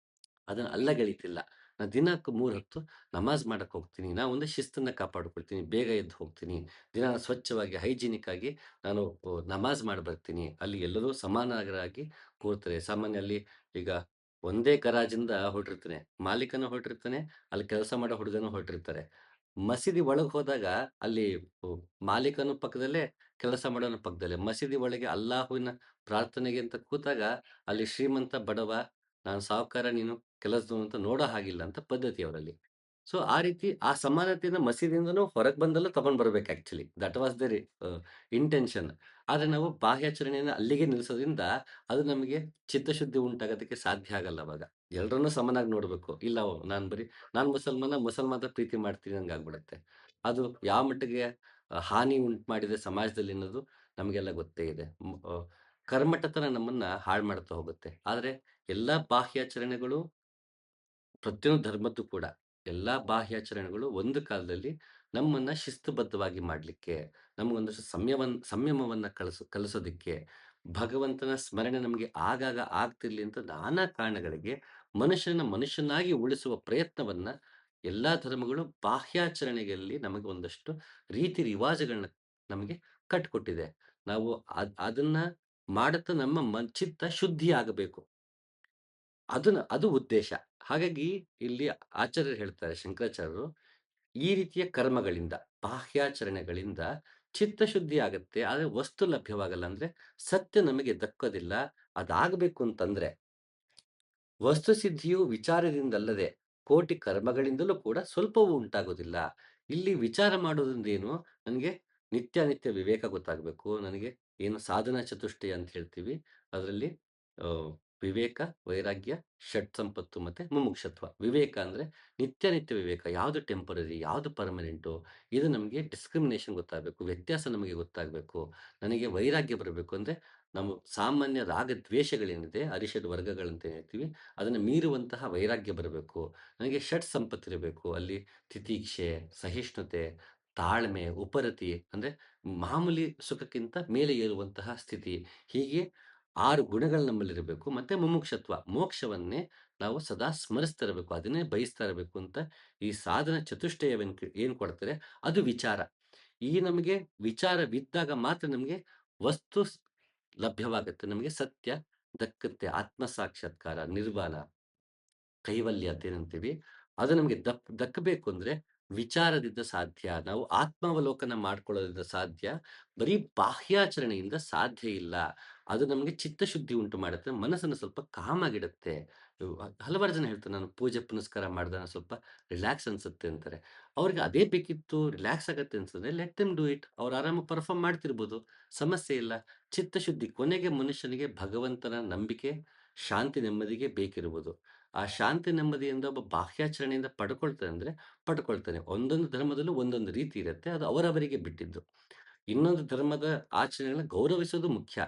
ಅದನ್ನ ಅಲ್ಲಗಳಿತಿಲ್ಲ. ನಾ ದಿನಕ್ಕೆ 3 ಹೊತ್ತು ನಮಾಜ್ ಮಾಡಕ್ ಹೋಗ್ತೀನಿ. ನಾ ಒಂದು ಶಿಸ್ತನ್ನ ಕಾಪಾಡ್ಕೊಳ್ತೀನಿ. ಬೇಗ ಎದ್ದು ಹೋಗ್ತೀನಿ. ದಿನ ಸ್ವಚ್ಛವಾಗಿ ಹೈಜಿನಿಕ್ ಆಗಿ ನಾನು ನಮಾಜ್ ಮಾಡಿ ಬರ್ತೀನಿ. ಅಲ್ಲಿ ಎಲ್ಲರೂ ಸಮಾನರಾಗಿ ಕೂರ್ತಾರೆ. ಸಾಮಾನ್ಯ ಅಲ್ಲಿ ಈಗ ಒಂದೇ ಗರಾಜಿಂದ ಹೊರಟಿರ್ತಾನೆ. ಮಾಲೀಕನು ಹೊರಟಿರ್ತಾನೆ. ಅಲ್ಲಿ ಕೆಲಸ ಮಾಡೋ ಹುಡುಗನು ಹೊರಟಿರ್ತಾರೆ. ಮಸೀದಿ ಒಳಗೆ ಹೋದಾಗ ಅಲ್ಲಿ ಉ ಮಾಲೀಕನು ಪಕ್ಕದಲ್ಲೇ, ಕೆಲಸ ಮಾಡೋನು ಪಕ್ಕದಲ್ಲೇ. ಮಸೀದಿ ಒಳಗೆ ಅಲ್ಲಾಹುವಿನ ಪ್ರಾರ್ಥನೆಗೆ ಅಂತ ಕೂತಾಗ ಅಲ್ಲಿ ಶ್ರೀಮಂತ, ಬಡವ, ನಾನು ಸಾಹುಕಾರ, ನೀನು ಕೆಲಸದವನು ಅಂತ ನೋಡೋ ಹಾಗಿಲ್ಲ ಅಂತ ಪದ್ಧತಿ ಅವರಲ್ಲಿ. ಸೊ ಆ ರೀತಿ ಆ ಸಮಾನತೆಯನ್ನ ಮಸೀದಿಯಿಂದನೂ ಹೊರಗೆ ಬಂದಲ್ಲೂ ತಗೊಂಡ್ ಬರ್ಬೇಕು actually. That was their intention. ಆದ್ರೆ ನಾವು ಬಾಹ್ಯಾಚರಣೆಯನ್ನ ಅಲ್ಲಿಗೆ ನಿಲ್ಲಿಸೋದ್ರಿಂದ ಅದು ನಮಗೆ ಚಿತ್ತಶುದ್ಧಿ ಉಂಟಾಗೋದಕ್ಕೆ ಸಾಧ್ಯ ಆಗಲ್ಲ ಅವಾಗ. ಎಲ್ರನ್ನೂ ಸಮನಾಗಿ ನೋಡ್ಬೇಕು. ಇಲ್ಲ ನಾನ್ ಬರೀ ನಾನ್ ಮುಸಲ್ಮಾನ ಪ್ರೀತಿ ಮಾಡ್ತೀನಿ ಹಂಗಾಗ್ಬಿಡುತ್ತೆ. ಅದು ಯಾವ ಮಟ್ಟಿಗೆ ಹಾನಿ ಉಂಟು ಮಾಡಿದೆ ಸಮಾಜದಲ್ಲಿ ಅನ್ನೋದು ನಮಗೆಲ್ಲ ಗೊತ್ತೇ ಇದೆ. ಕರ್ಮಠತನ ನಮ್ಮನ್ನ ಹಾಳು ಮಾಡ್ತಾ ಹೋಗುತ್ತೆ. ಆದ್ರೆ ಎಲ್ಲಾ ಬಾಹ್ಯಾಚರಣೆಗಳು, ಪ್ರತಿಯೊಂದು ಧರ್ಮದ್ದು ಕೂಡ ಎಲ್ಲಾ ಬಾಹ್ಯಾಚರಣೆಗಳು ಒಂದು ಕಾಲದಲ್ಲಿ ನಮ್ಮನ್ನ ಶಿಸ್ತುಬದ್ಧವಾಗಿ ಮಾಡ್ಲಿಕ್ಕೆ, ನಮಗೊಂದಷ್ಟು ಸಂಯಮವನ್ನ ಕಲಿಸೋದಿಕ್ಕೆ, ಭಗವಂತನ ಸ್ಮರಣೆ ನಮಗೆ ಆಗಾಗ ಆಗ್ತಿರ್ಲಿ ಅಂತ ನಾನಾ ಕಾರಣಗಳಿಗೆ ಮನುಷ್ಯನಾಗಿ ಉಳಿಸುವ ಪ್ರಯತ್ನವನ್ನ ಎಲ್ಲಾ ಧರ್ಮಗಳು ಬಾಹ್ಯಾಚರಣೆಗಳಲ್ಲಿ ನಮಗೆ ಒಂದಷ್ಟು ರೀತಿ ರಿವಾಜಗಳನ್ನ ನಮಗೆ ಕಟ್ಕೊಟ್ಟಿದೆ. ನಾವು ಅದನ್ನ ಮಾಡುತ್ತಾ ನಮ್ಮ ಚಿತ್ತ ಶುದ್ಧಿ ಆಗಬೇಕು. ಅದು ಉದ್ದೇಶ. ಹಾಗಾಗಿ ಇಲ್ಲಿ ಆಚಾರ್ಯರು ಹೇಳ್ತಾರೆ, ಶಂಕರಾಚಾರ್ಯರು, ಈ ರೀತಿಯ ಕರ್ಮಗಳಿಂದ, ಬಾಹ್ಯಾಚರಣೆಗಳಿಂದ ಚಿತ್ತಶುದ್ಧಿ ಆಗತ್ತೆ. ಆದ್ರೆ ವಸ್ತು ಲಭ್ಯವಾಗಲ್ಲ. ಅಂದ್ರೆ ಸತ್ಯ ನಮಗೆ ದಕ್ಕೋದಿಲ್ಲ. ಅದಾಗಬೇಕು ಅಂತಂದ್ರೆ ವಸ್ತುಸಿದ್ಧಿಯು ವಿಚಾರದಿಂದಲ್ಲದೆ ಕೋಟಿ ಕರ್ಮಗಳಿಂದಲೂ ಕೂಡ ಸ್ವಲ್ಪವೂ ಉಂಟಾಗೋದಿಲ್ಲ. ಇಲ್ಲಿ ವಿಚಾರ ಮಾಡೋದ್ರಿಂದ ಏನು? ನನಗೆ ನಿತ್ಯಾನಿತ್ಯ ವಿವೇಕ ಗೊತ್ತಾಗಬೇಕು. ನನಗೆ ಏನು ಸಾಧನಾ ಚತುಷ್ಟಯ ಅಂತ ಹೇಳ್ತೀವಿ. ಅದರಲ್ಲಿ ಆ, ವಿವೇಕ, ವೈರಾಗ್ಯ, ಷಟ್ ಸಂಪತ್ತು ಮತ್ತೆ ಮುಮುಕ್ಷತ್ವ. ವಿವೇಕ ಅಂದ್ರೆ ನಿತ್ಯ ವಿವೇಕ. ಯಾವುದು ಟೆಂಪರರಿ, ಯಾವುದು ಪರ್ಮನೆಂಟು, ಇದು ನಮಗೆ ಡಿಸ್ಕ್ರಿಮಿನೇಷನ್ ಗೊತ್ತಾಗಬೇಕು. ವ್ಯತ್ಯಾಸ ನಮಗೆ ಗೊತ್ತಾಗಬೇಕು. ನನಗೆ ವೈರಾಗ್ಯ ಬರಬೇಕು. ಅಂದ್ರೆ ನಮ್ಮ ಸಾಮಾನ್ಯ ರಾಗ ದ್ವೇಷಗಳೇನಿದೆ, ಅರಿಷಡ್ ವರ್ಗಗಳಂತ ಹೇಳ್ತೀವಿ, ಅದನ್ನ ಮೀರುವಂತಹ ವೈರಾಗ್ಯ ಬರಬೇಕು. ನನಗೆ ಷಟ್ ಸಂಪತ್ತಿರಬೇಕು. ಅಲ್ಲಿ ತಿತಿಕ್ಷೆ, ಸಹಿಷ್ಣುತೆ, ತಾಳ್ಮೆ, ಉಪರತಿ, ಅಂದ್ರೆ ಮಾಮೂಲಿ ಸುಖಕ್ಕಿಂತ ಮೇಲೆ ಏರುವಂತಹ ಸ್ಥಿತಿ. ಹೀಗೆ 6 ಗುಣಗಳು ನಮ್ಮಲ್ಲಿರಬೇಕು. ಮತ್ತೆ ಮುಮುಕ್ಷತ್ವ, ಮೋಕ್ಷವನ್ನೇ ನಾವು ಸದಾ ಸ್ಮರಿಸ್ತಾ ಇರಬೇಕು, ಅದನ್ನೇ ಬಯಸ್ತಾ ಇರಬೇಕು ಅಂತ ಈ ಸಾಧನ ಚತುಷ್ಟಯವೇನ್ ಏನ್ ಕೊಡ್ತಾರೆ ಅದು ವಿಚಾರ. ಈ ನಮಗೆ ವಿಚಾರವಿದ್ದಾಗ ಮಾತ್ರ ನಮಗೆ ವಸ್ತು ಲಭ್ಯವಾಗುತ್ತೆ. ನಮಗೆ ಸತ್ಯ ದಕ್ಕತ್ತೆ. ಆತ್ಮ ಸಾಕ್ಷಾತ್ಕಾರ, ನಿರ್ವಾಣ, ಕೈವಲ್ಯ ಅಂತ ಏನಂತೀವಿ, ಅದು ನಮಗೆ ದಕ್ಕಬೇಕು ಅಂದ್ರೆ ವಿಚಾರದಿಂದ ಸಾಧ್ಯ. ನಾವು ಆತ್ಮಾವಲೋಕನ ಮಾಡ್ಕೊಳ್ಳೋದ್ರಿಂದ ಸಾಧ್ಯ. ಬರೀ ಬಾಹ್ಯಾಚರಣೆಯಿಂದ ಸಾಧ್ಯ ಇಲ್ಲ. ಅದು ನಮಗೆ ಚಿತ್ತಶುದ್ಧಿ ಉಂಟು ಮಾಡುತ್ತೆ. ಮನಸ್ಸನ್ನು ಸ್ವಲ್ಪ ಕಾಮ್ ಆಗಿಡುತ್ತೆ. ಹಲವಾರು ಜನ ಹೇಳ್ತಾರೆ, "ನಾನು ಪೂಜೆ ಪುನಸ್ಕಾರ ಮಾಡಿದಾಗ ಸ್ವಲ್ಪ ರಿಲ್ಯಾಕ್ಸ್ ಅನ್ಸುತ್ತೆ" ಅಂತಾರೆ. ಅವ್ರಿಗೆ ಅದೇ ಬೇಕಿತ್ತು, ರಿಲ್ಯಾಕ್ಸ್ ಆಗತ್ತೆ ಅನ್ಸಿದ್ರೆ ಲೆಟ್ ದೆಮ್ ಡೂ ಇಟ್. ಅವ್ರು ಆರಾಮಾಗಿ ಪರ್ಫಾರ್ಮ್ ಮಾಡ್ತಿರ್ಬೋದು. ಸಮಸ್ಯೆ ಇಲ್ಲ. ಚಿತ್ತಶುದ್ಧಿ ಕೊನೆಗೆ ಮನುಷ್ಯನಿಗೆ ಭಗವಂತನ ನಂಬಿಕೆ, ಶಾಂತಿ, ನೆಮ್ಮದಿಗೆ ಬೇಕಿರುವುದು. ಆ ಶಾಂತಿ ನೆಮ್ಮದಿಯಿಂದ ಒಬ್ಬ ಬಾಹ್ಯಾಚರಣೆಯಿಂದ ಪಡ್ಕೊಳ್ತಾನೆ ಅಂದ್ರೆ ಪಡ್ಕೊಳ್ತಾನೆ. ಒಂದೊಂದು ಧರ್ಮದಲ್ಲೂ ಒಂದೊಂದು ರೀತಿ ಇರುತ್ತೆ. ಅದು ಅವರವರಿಗೆ ಬಿಟ್ಟಿದ್ದು. ಇನ್ನೊಂದು ಧರ್ಮದ ಆಚರಣೆಗಳನ್ನ ಗೌರವಿಸೋದು ಮುಖ್ಯ.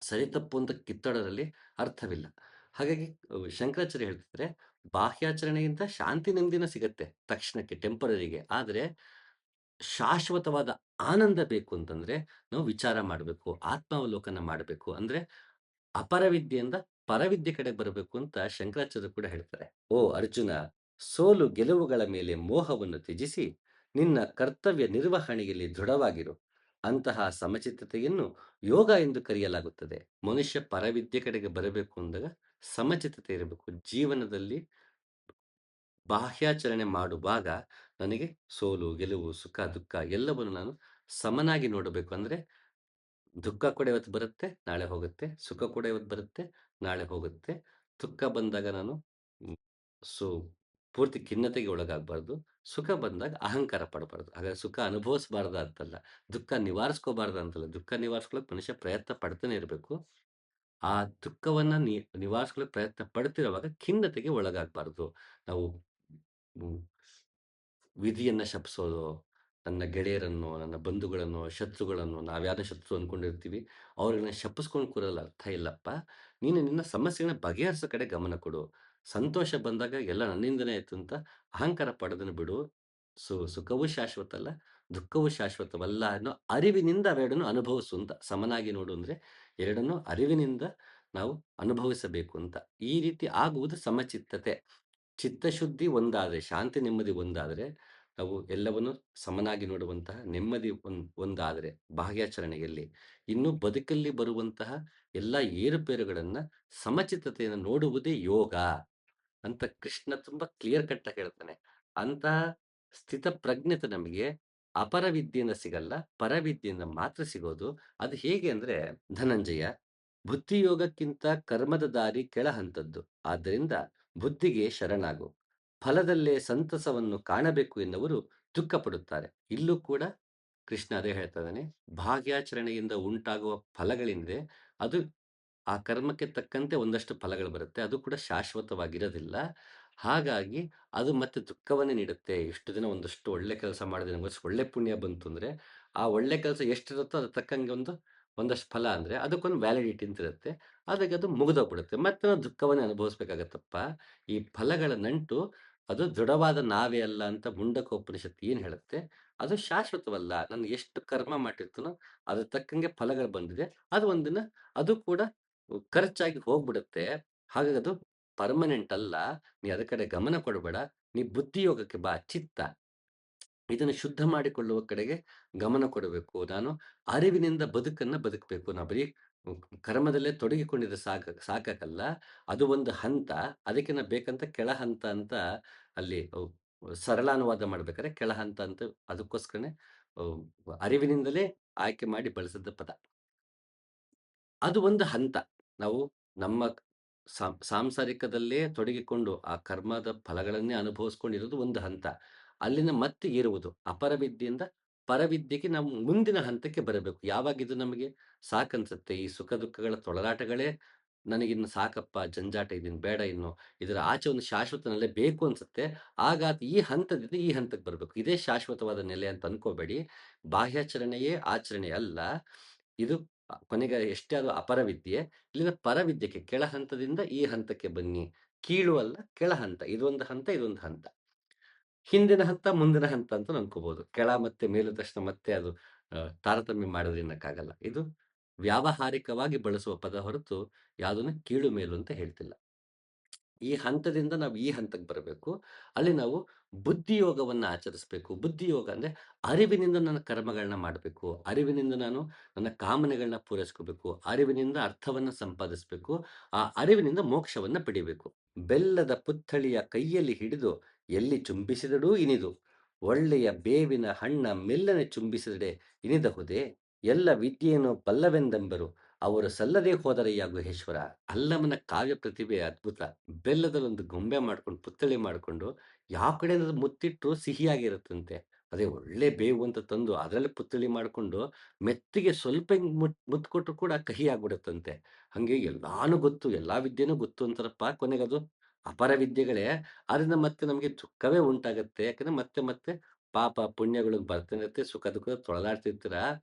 ಸರಿ ತಪ್ಪು ಅಂತ ಕಿತ್ತಾಡೋದ್ರಲ್ಲಿ ಅರ್ಥವಿಲ್ಲ. ಹಾಗಾಗಿ ಶಂಕರಾಚಾರ್ಯ ಹೇಳ್ತಿದ್ರೆ, ಬಾಹ್ಯಾಚರಣೆಗಿಂತ ಶಾಂತಿ ನೆಮ್ಮದಿನ ಸಿಗತ್ತೆ ತಕ್ಷಣಕ್ಕೆ ಟೆಂಪರರಿಗೆ. ಆದ್ರೆ ಶಾಶ್ವತವಾದ ಆನಂದ ಬೇಕು ಅಂತಂದ್ರೆ ನಾವು ವಿಚಾರ ಮಾಡಬೇಕು, ಆತ್ಮಾವಲೋಕನ ಮಾಡಬೇಕು. ಅಂದ್ರೆ ಅಪರವಿದ್ಯೆಯಿಂದ ಪರವಿದ್ಯೆ ಕಡೆ ಬರಬೇಕು ಅಂತ ಶಂಕರಾಚಾರ್ಯರು ಕೂಡ ಹೇಳ್ತಾರೆ. ಓ ಅರ್ಜುನ, ಸೋಲು ಗೆಲುವುಗಳ ಮೇಲೆ ಮೋಹವನ್ನು ತ್ಯಜಿಸಿ ನಿನ್ನ ಕರ್ತವ್ಯ ನಿರ್ವಹಣೆಯಲ್ಲಿ ದೃಢವಾಗಿರು. ಅಂತಹ ಸಮಚಿತ್ತತೆಯನ್ನು ಯೋಗ ಎಂದು ಕರೆಯಲಾಗುತ್ತದೆ. ಮನುಷ್ಯ ಪರವಿದ್ಯೆ ಕಡೆಗೆ ಬರಬೇಕು ಅಂದಾಗ ಸಮಚಿತ್ತತೆ ಇರಬೇಕು. ಜೀವನದಲ್ಲಿ ಬಾಹ್ಯಾಚರಣೆ ಮಾಡುವಾಗ ನನಗೆ ಸೋಲು, ಗೆಲುವು, ಸುಖ, ದುಃಖ ಎಲ್ಲವನ್ನು ನಾನು ಸಮನಾಗಿ ನೋಡಬೇಕು. ಅಂದ್ರೆ ದುಃಖ ಕೂಡ ಇವತ್ತು ಬರುತ್ತೆ, ನಾಳೆ ಹೋಗುತ್ತೆ. ಸುಖ ಕೂಡ ಇವತ್ತು ಬರುತ್ತೆ, ನಾಳೆ ಹೋಗುತ್ತೆ. ದುಃಖ ಬಂದಾಗ ನಾನು ಹ್ಮ್, ಸೊ ಪೂರ್ತಿ ಖಿನ್ನತೆಗೆ ಒಳಗಾಗಬಾರ್ದು. ಸುಖ ಬಂದಾಗ ಅಹಂಕಾರ ಪಡಬಾರ್ದು. ಹಾಗಾದ್ರೆ ಸುಖ ಅನುಭವಿಸಬಾರ್ದು ಅಂತಲ್ಲ, ದುಃಖ ನಿವಾರಿಸ್ಕೋಬಾರ್ದು ಅಂತಲ್ಲ. ದುಃಖ ನಿವಾರಿಸ್ಕೊಳ್ಳೋಕೆ ಮನುಷ್ಯ ಪ್ರಯತ್ನ ಪಡ್ತಾನೆ ಇರಬೇಕು. ಆ ದುಃಖವನ್ನ ನಿವಾರಿಸ್ಕೊಳ್ಳೋಕೆ ಪ್ರಯತ್ನ ಪಡ್ತಿರುವಾಗ ಖಿನ್ನತೆಗೆ ಒಳಗಾಗಬಾರ್ದು. ನಾವು ಹ್ಮ್, ವಿಧಿಯನ್ನ ಶಪಿಸೋದು, ನನ್ನ ಗೆಳೆಯರನ್ನೋ, ನನ್ನ ಬಂಧುಗಳನ್ನೋ, ಶತ್ರುಗಳನ್ನೋ ನಾವ್ಯಾರನ್ನ ಶತ್ರು ಅಂದ್ಕೊಂಡಿರ್ತೀವಿ, ಅವ್ರನ್ನ ಶಪಿಸ್ಕೊಂಡು ಕೂರಲ್ಲ ಅರ್ಥ ಇಲ್ಲಪ್ಪ. ನೀನು ನಿನ್ನ ಸಮಸ್ಯೆಗಳನ್ನ ಬಗೆಹರಿಸೋ ಕಡೆ ಗಮನ ಕೊಡು. ಸಂತೋಷ ಬಂದಾಗ ಎಲ್ಲ ನನ್ನಿಂದನೇ ಆಯ್ತು ಅಂತ ಅಹಂಕಾರ ಪಡೋದನ್ನ ಬಿಡು. ಸುಖವೂ ಶಾಶ್ವತ ಅಲ್ಲ, ದುಃಖವೂ ಶಾಶ್ವತವಲ್ಲ ಅನ್ನೋ ಅರಿವಿನಿಂದ ಅವೆರಡನ್ನು ಅನುಭವಿಸು ಅಂತ. ಸಮನಾಗಿ ನೋಡು ಅಂದ್ರೆ ಎರಡನ್ನೂ ಅರಿವಿನಿಂದ ನಾವು ಅನುಭವಿಸಬೇಕು ಅಂತ. ಈ ರೀತಿ ಆಗುವುದು ಸಮಚಿತ್ತತೆ. ಚಿತ್ತಶುದ್ಧಿ ಒಂದಾದ್ರೆ, ಶಾಂತಿ ನೆಮ್ಮದಿ ಒಂದಾದ್ರೆ, ನಾವು ಎಲ್ಲವನ್ನು ಸಮನಾಗಿ ನೋಡುವಂತಹ ನೆಮ್ಮದಿ ಒಂದಾದ್ರೆ ಬಾಹ್ಯಾಚರಣೆಯಲ್ಲಿ, ಇನ್ನು ಬದುಕಲ್ಲಿ ಬರುವಂತಹ ಎಲ್ಲ ಏರುಪೇರುಗಳನ್ನ ಸಮಚಿತ್ತತೆಯನ್ನು ನೋಡುವುದೇ ಯೋಗ ಅಂತ ಕೃಷ್ಣ ತುಂಬಾ ಕ್ಲಿಯರ್ ಕಟ್ ಆಗಿ ಹೇಳ್ತಾನೆ. ಅಂತಹ ಸ್ಥಿತಪ್ರಜ್ಞತೆ ನಮಗೆ ಅಪರ ವಿದ್ಯೆಯಿಂದ ಸಿಗಲ್ಲ, ಪರವಿದ್ಯೆಯಿಂದ ಮಾತ್ರ ಸಿಗೋದು. ಅದು ಹೇಗೆ ಅಂದ್ರೆ, ಧನಂಜಯ, ಬುದ್ಧಿಯೋಗಕ್ಕಿಂತ ಕರ್ಮದ ದಾರಿ ಕೆಳಹಂತದ್ದು. ಆದ್ದರಿಂದ ಬುದ್ಧಿಗೆ ಶರಣಾಗು. ಫಲದಲ್ಲೇ ಸಂತಸವನ್ನು ಕಾಣಬೇಕು ಎನ್ನುವರು ದುಃಖ ಪಡುತ್ತಾರೆ. ಇಲ್ಲೂ ಕೂಡ ಕೃಷ್ಣ ಅದೇ ಹೇಳ್ತಾ ಇದ್ದಾನೆ. ಭಾಗ್ಯಾಚರಣೆಯಿಂದ ಉಂಟಾಗುವ ಫಲಗಳೇನಿದೆ, ಅದು ಆ ಕರ್ಮಕ್ಕೆ ತಕ್ಕಂತೆ ಒಂದಷ್ಟು ಫಲಗಳು ಬರುತ್ತೆ. ಅದು ಕೂಡ ಶಾಶ್ವತವಾಗಿರೋದಿಲ್ಲ. ಹಾಗಾಗಿ ಅದು ಮತ್ತೆ ದುಃಖವನ್ನೇ ನೀಡುತ್ತೆ. ಇಷ್ಟು ದಿನ ಒಂದಷ್ಟು ಒಳ್ಳೆ ಕೆಲಸ ಮಾಡಿದೆ, ನಮಗೊಂದಷ್ಟು ಒಳ್ಳೆ ಪುಣ್ಯ ಬಂತು ಅಂದ್ರೆ, ಆ ಒಳ್ಳೆ ಕೆಲಸ ಎಷ್ಟಿರುತ್ತೋ ಅದಕ್ಕೆ ತಕ್ಕಂಗೆ ಒಂದಷ್ಟು ಫಲ ಅಂದ್ರೆ ಅದಕ್ಕೊಂದು ವ್ಯಾಲಿಡಿಟಿ ಅಂತ ಇರುತ್ತೆ. ಅದಾಗಿ ಅದು ಮುಗಿದೋಗ್ಬಿಡುತ್ತೆ. ಮತ್ತೆ ನಾವು ದುಃಖವನ್ನೇ ಅನುಭವಿಸ್ಬೇಕಾಗತ್ತಪ್ಪ. ಈ ಫಲಗಳ ನಂಟು ಅದು ದೃಢವಾದ ನಾವೇ ಅಲ್ಲ ಅಂತ ಮುಂಡಕೋಪನಿಷತ್ತು ಏನ್ ಹೇಳುತ್ತೆ, ಅದು ಶಾಶ್ವತವಲ್ಲ. ನಾನು ಎಷ್ಟು ಕರ್ಮ ಮಾಡಿರ್ತೀನೋ ಅದ್ರ ತಕ್ಕಂಗೆ ಫಲಗಳು ಬಂದಿದೆ. ಅದು ಒಂದಿನ ಅದು ಕೂಡ ಖರ್ಚಾಗಿ ಹೋಗ್ಬಿಡುತ್ತೆ. ಹಾಗಾಗಿ ಅದು ಪರ್ಮನೆಂಟ್ ಅಲ್ಲ. ನೀ ಅದ್ರ ಕಡೆ ಗಮನ ಕೊಡಬೇಡ. ನೀ ಬುದ್ಧಿಯೋಗಕ್ಕೆ ಬಾ. ಚಿತ್ತ ಇದನ್ನು ಶುದ್ಧ ಮಾಡಿಕೊಳ್ಳುವ ಕಡೆಗೆ ಗಮನ ಕೊಡಬೇಕು. ನಾನು ಅರಿವಿನಿಂದ ಬದುಕನ್ನ ಬದುಕಬೇಕು. ನಾವು ಬರೀ ಕರ್ಮದಲ್ಲೇ ತೊಡಗಿಕೊಂಡಿದ್ರೆ ಸಾಕಾಗಲ್ಲ. ಅದು ಒಂದು ಹಂತ. ಅದಕ್ಕೆ ನಾವು ಬೇಕಂತ ಕೆಳ ಹಂತ ಅಂತ ಅಲ್ಲಿ ಸರಳ ಅನುವಾದ ಮಾಡ್ಬೇಕಾದ್ರೆ ಕೆಳ ಹಂತ ಅಂತ ಅದಕ್ಕೋಸ್ಕರನೇ ಅಹ್, ಅರಿವಿನಿಂದಲೇ ಆಯ್ಕೆ ಮಾಡಿ ಬಳಸಿದ ಪದ. ಅದು ಒಂದು ಹಂತ. ನಾವು ನಮ್ಮ ಸಾಂಸಾರಿಕದಲ್ಲೇ ತೊಡಗಿಕೊಂಡು ಆ ಕರ್ಮದ ಫಲಗಳನ್ನೇ ಅನುಭವಿಸ್ಕೊಂಡಿರೋದು ಒಂದು ಹಂತ. ಅಲ್ಲಿಂದ ಮತ್ತೆ ಏರುವುದು. ಅಪರವಿದ್ಯೆಯಿಂದ ಪರವಿದ್ಯೆಗೆ ನಾವು ಮುಂದಿನ ಹಂತಕ್ಕೆ ಬರಬೇಕು. ಯಾವಾಗ ಇದು ನಮಗೆ ಸಾಕನ್ಸುತ್ತೆ, ಈ ಸುಖ ದುಃಖಗಳ ತೊಳಲಾಟಗಳೇ ನನಗಿನ್ನು ಸಾಕಪ್ಪ, ಜಂಜಾಟ ಇದಿನ್ನು ಬೇಡ ಇನ್ನು, ಇದರ ಆಚೆ ಒಂದು ಶಾಶ್ವತ ನೆಲೆ ಬೇಕು ಅನ್ಸುತ್ತೆ. ಆಗ ಈ ಹಂತದಿಂದ ಈ ಹಂತಕ್ಕೆ ಬರಬೇಕು. ಇದೇ ಶಾಶ್ವತವಾದ ನೆಲೆ ಅಂತ ಅನ್ಕೋಬೇಡಿ. ಬಾಹ್ಯಾಚರಣೆಯೇ ಆಚರಣೆ ಅಲ್ಲ. ಇದು ಕೊನೆಗೆ ಎಷ್ಟೇ ಅದು ಅಪರವಿದ್ಯೆ. ಇಲ್ಲಿಂದ ಪರವಿದ್ಯೆಗೆ ಕೆಳ ಹಂತದಿಂದ ಈ ಹಂತಕ್ಕೆ ಬನ್ನಿ. ಕೀಳು ಅಲ್ಲ, ಕೆಳ ಹಂತ. ಇದೊಂದು ಹಂತ, ಇದೊಂದು ಹಂತ. ಹಿಂದಿನ ಹಂತ, ಮುಂದಿನ ಹಂತ ಅಂತ ಅನ್ಕೋಬಹುದು. ಕೆಳ ಮತ್ತೆ ಮೇಲು ತಕ್ಷಣ ಮತ್ತೆ ಅದು ತಾರತಮ್ಯ ಮಾಡೋದನ್ನಕ್ಕಾಗಲ್ಲ. ಇದು ವ್ಯಾವಹಾರಿಕವಾಗಿ ಬಳಸುವ ಪದ ಹೊರತು ಯಾವುದನ್ನು ಕೀಳು ಮೇಲು ಅಂತ ಹೇಳ್ತಿಲ್ಲ. ಈ ಹಂತದಿಂದ ನಾವು ಈ ಹಂತಕ್ಕೆ ಬರಬೇಕು. ಅಲ್ಲಿ ನಾವು ಬುದ್ಧಿಯೋಗವನ್ನ ಆಚರಿಸಬೇಕು. ಬುದ್ಧಿಯೋಗ ಅಂದ್ರೆ ಅರಿವಿನಿಂದ ನನ್ನ ಕರ್ಮಗಳನ್ನ ಮಾಡಬೇಕು. ಅರಿವಿನಿಂದ ನಾನು ನನ್ನ ಕಾಮನೆಗಳನ್ನ ಪೂರೈಸ್ಕೋಬೇಕು. ಅರಿವಿನಿಂದ ಅರ್ಥವನ್ನ ಸಂಪಾದಿಸಬೇಕು. ಆ ಅರಿವಿನಿಂದ ಮೋಕ್ಷವನ್ನ ಪಡಿಬೇಕು. ಬೆಲ್ಲದ ಪುತ್ಥಳಿಯ ಕೈಯಲ್ಲಿ ಹಿಡಿದು ಎಲ್ಲಿ ಚುಂಬಿಸಿದಡೂ ಇನಿದು. ಒಳ್ಳೆಯ ಬೇವಿನ ಹಣ್ಣ ಮೆಲ್ಲನೆ ಚುಂಬಿಸಿದಡೆ ಇನಿದಹುದೇ. ಎಲ್ಲ ವಿದ್ಯೆಯನ್ನು ಬಲ್ಲವೆಂದೆಂಬರು. ಅವರು ಸಲ್ಲದೆ ಹೋದರಯ್ಯ ಗುಹೇಶ್ವರ. ಅಲ್ಲಮನ ಕಾವ್ಯ ಪ್ರತಿಭೆ ಅದ್ಭುತ. ಬೆಲ್ಲದಲ್ಲೊಂದು ಗೊಂಬೆ ಮಾಡ್ಕೊಂಡು, ಪುತ್ಥಳಿ ಮಾಡ್ಕೊಂಡು, ಯಾವ ಕಡೆನಾದ್ರು ಮುತ್ತಿಟ್ರು ಸಿಹಿಯಾಗಿರುತ್ತಂತೆ. ಅದೇ ಒಳ್ಳೆ ಬೇವು ಅಂತ ತಂದು ಅದರಲ್ಲಿ ಪುತ್ಥಳಿ ಮಾಡ್ಕೊಂಡು, ಮೆತ್ತಿಗೆ ಸ್ವಲ್ಪ ಹಿಂಗ್ ಮುತ್ತು ಕೊಟ್ರು ಕೂಡ ಕಹಿ ಆಗ್ಬಿಡುತ್ತಂತೆ. ಹಂಗೆ ಎಲ್ಲಾನು ಗೊತ್ತು, ಎಲ್ಲಾ ವಿದ್ಯೆನೂ ಗೊತ್ತು ಅಂತಾರಪ್ಪ, ಕೊನೆಗದು ಅಪರ ವಿದ್ಯೆಗಳೇ. ಆದ್ರಿಂದ ಮತ್ತೆ ನಮಗೆ ದುಃಖವೇ ಉಂಟಾಗತ್ತೆ. ಯಾಕಂದ್ರೆ ಮತ್ತೆ ಮತ್ತೆ ಪಾಪ ಪುಣ್ಯಗಳು ಬರ್ತಾನೆ ಇರುತ್ತೆ, ಸುಖ ದುಃಖ ತೊಳಲಾಡ್ತಿರ್ತೀರ.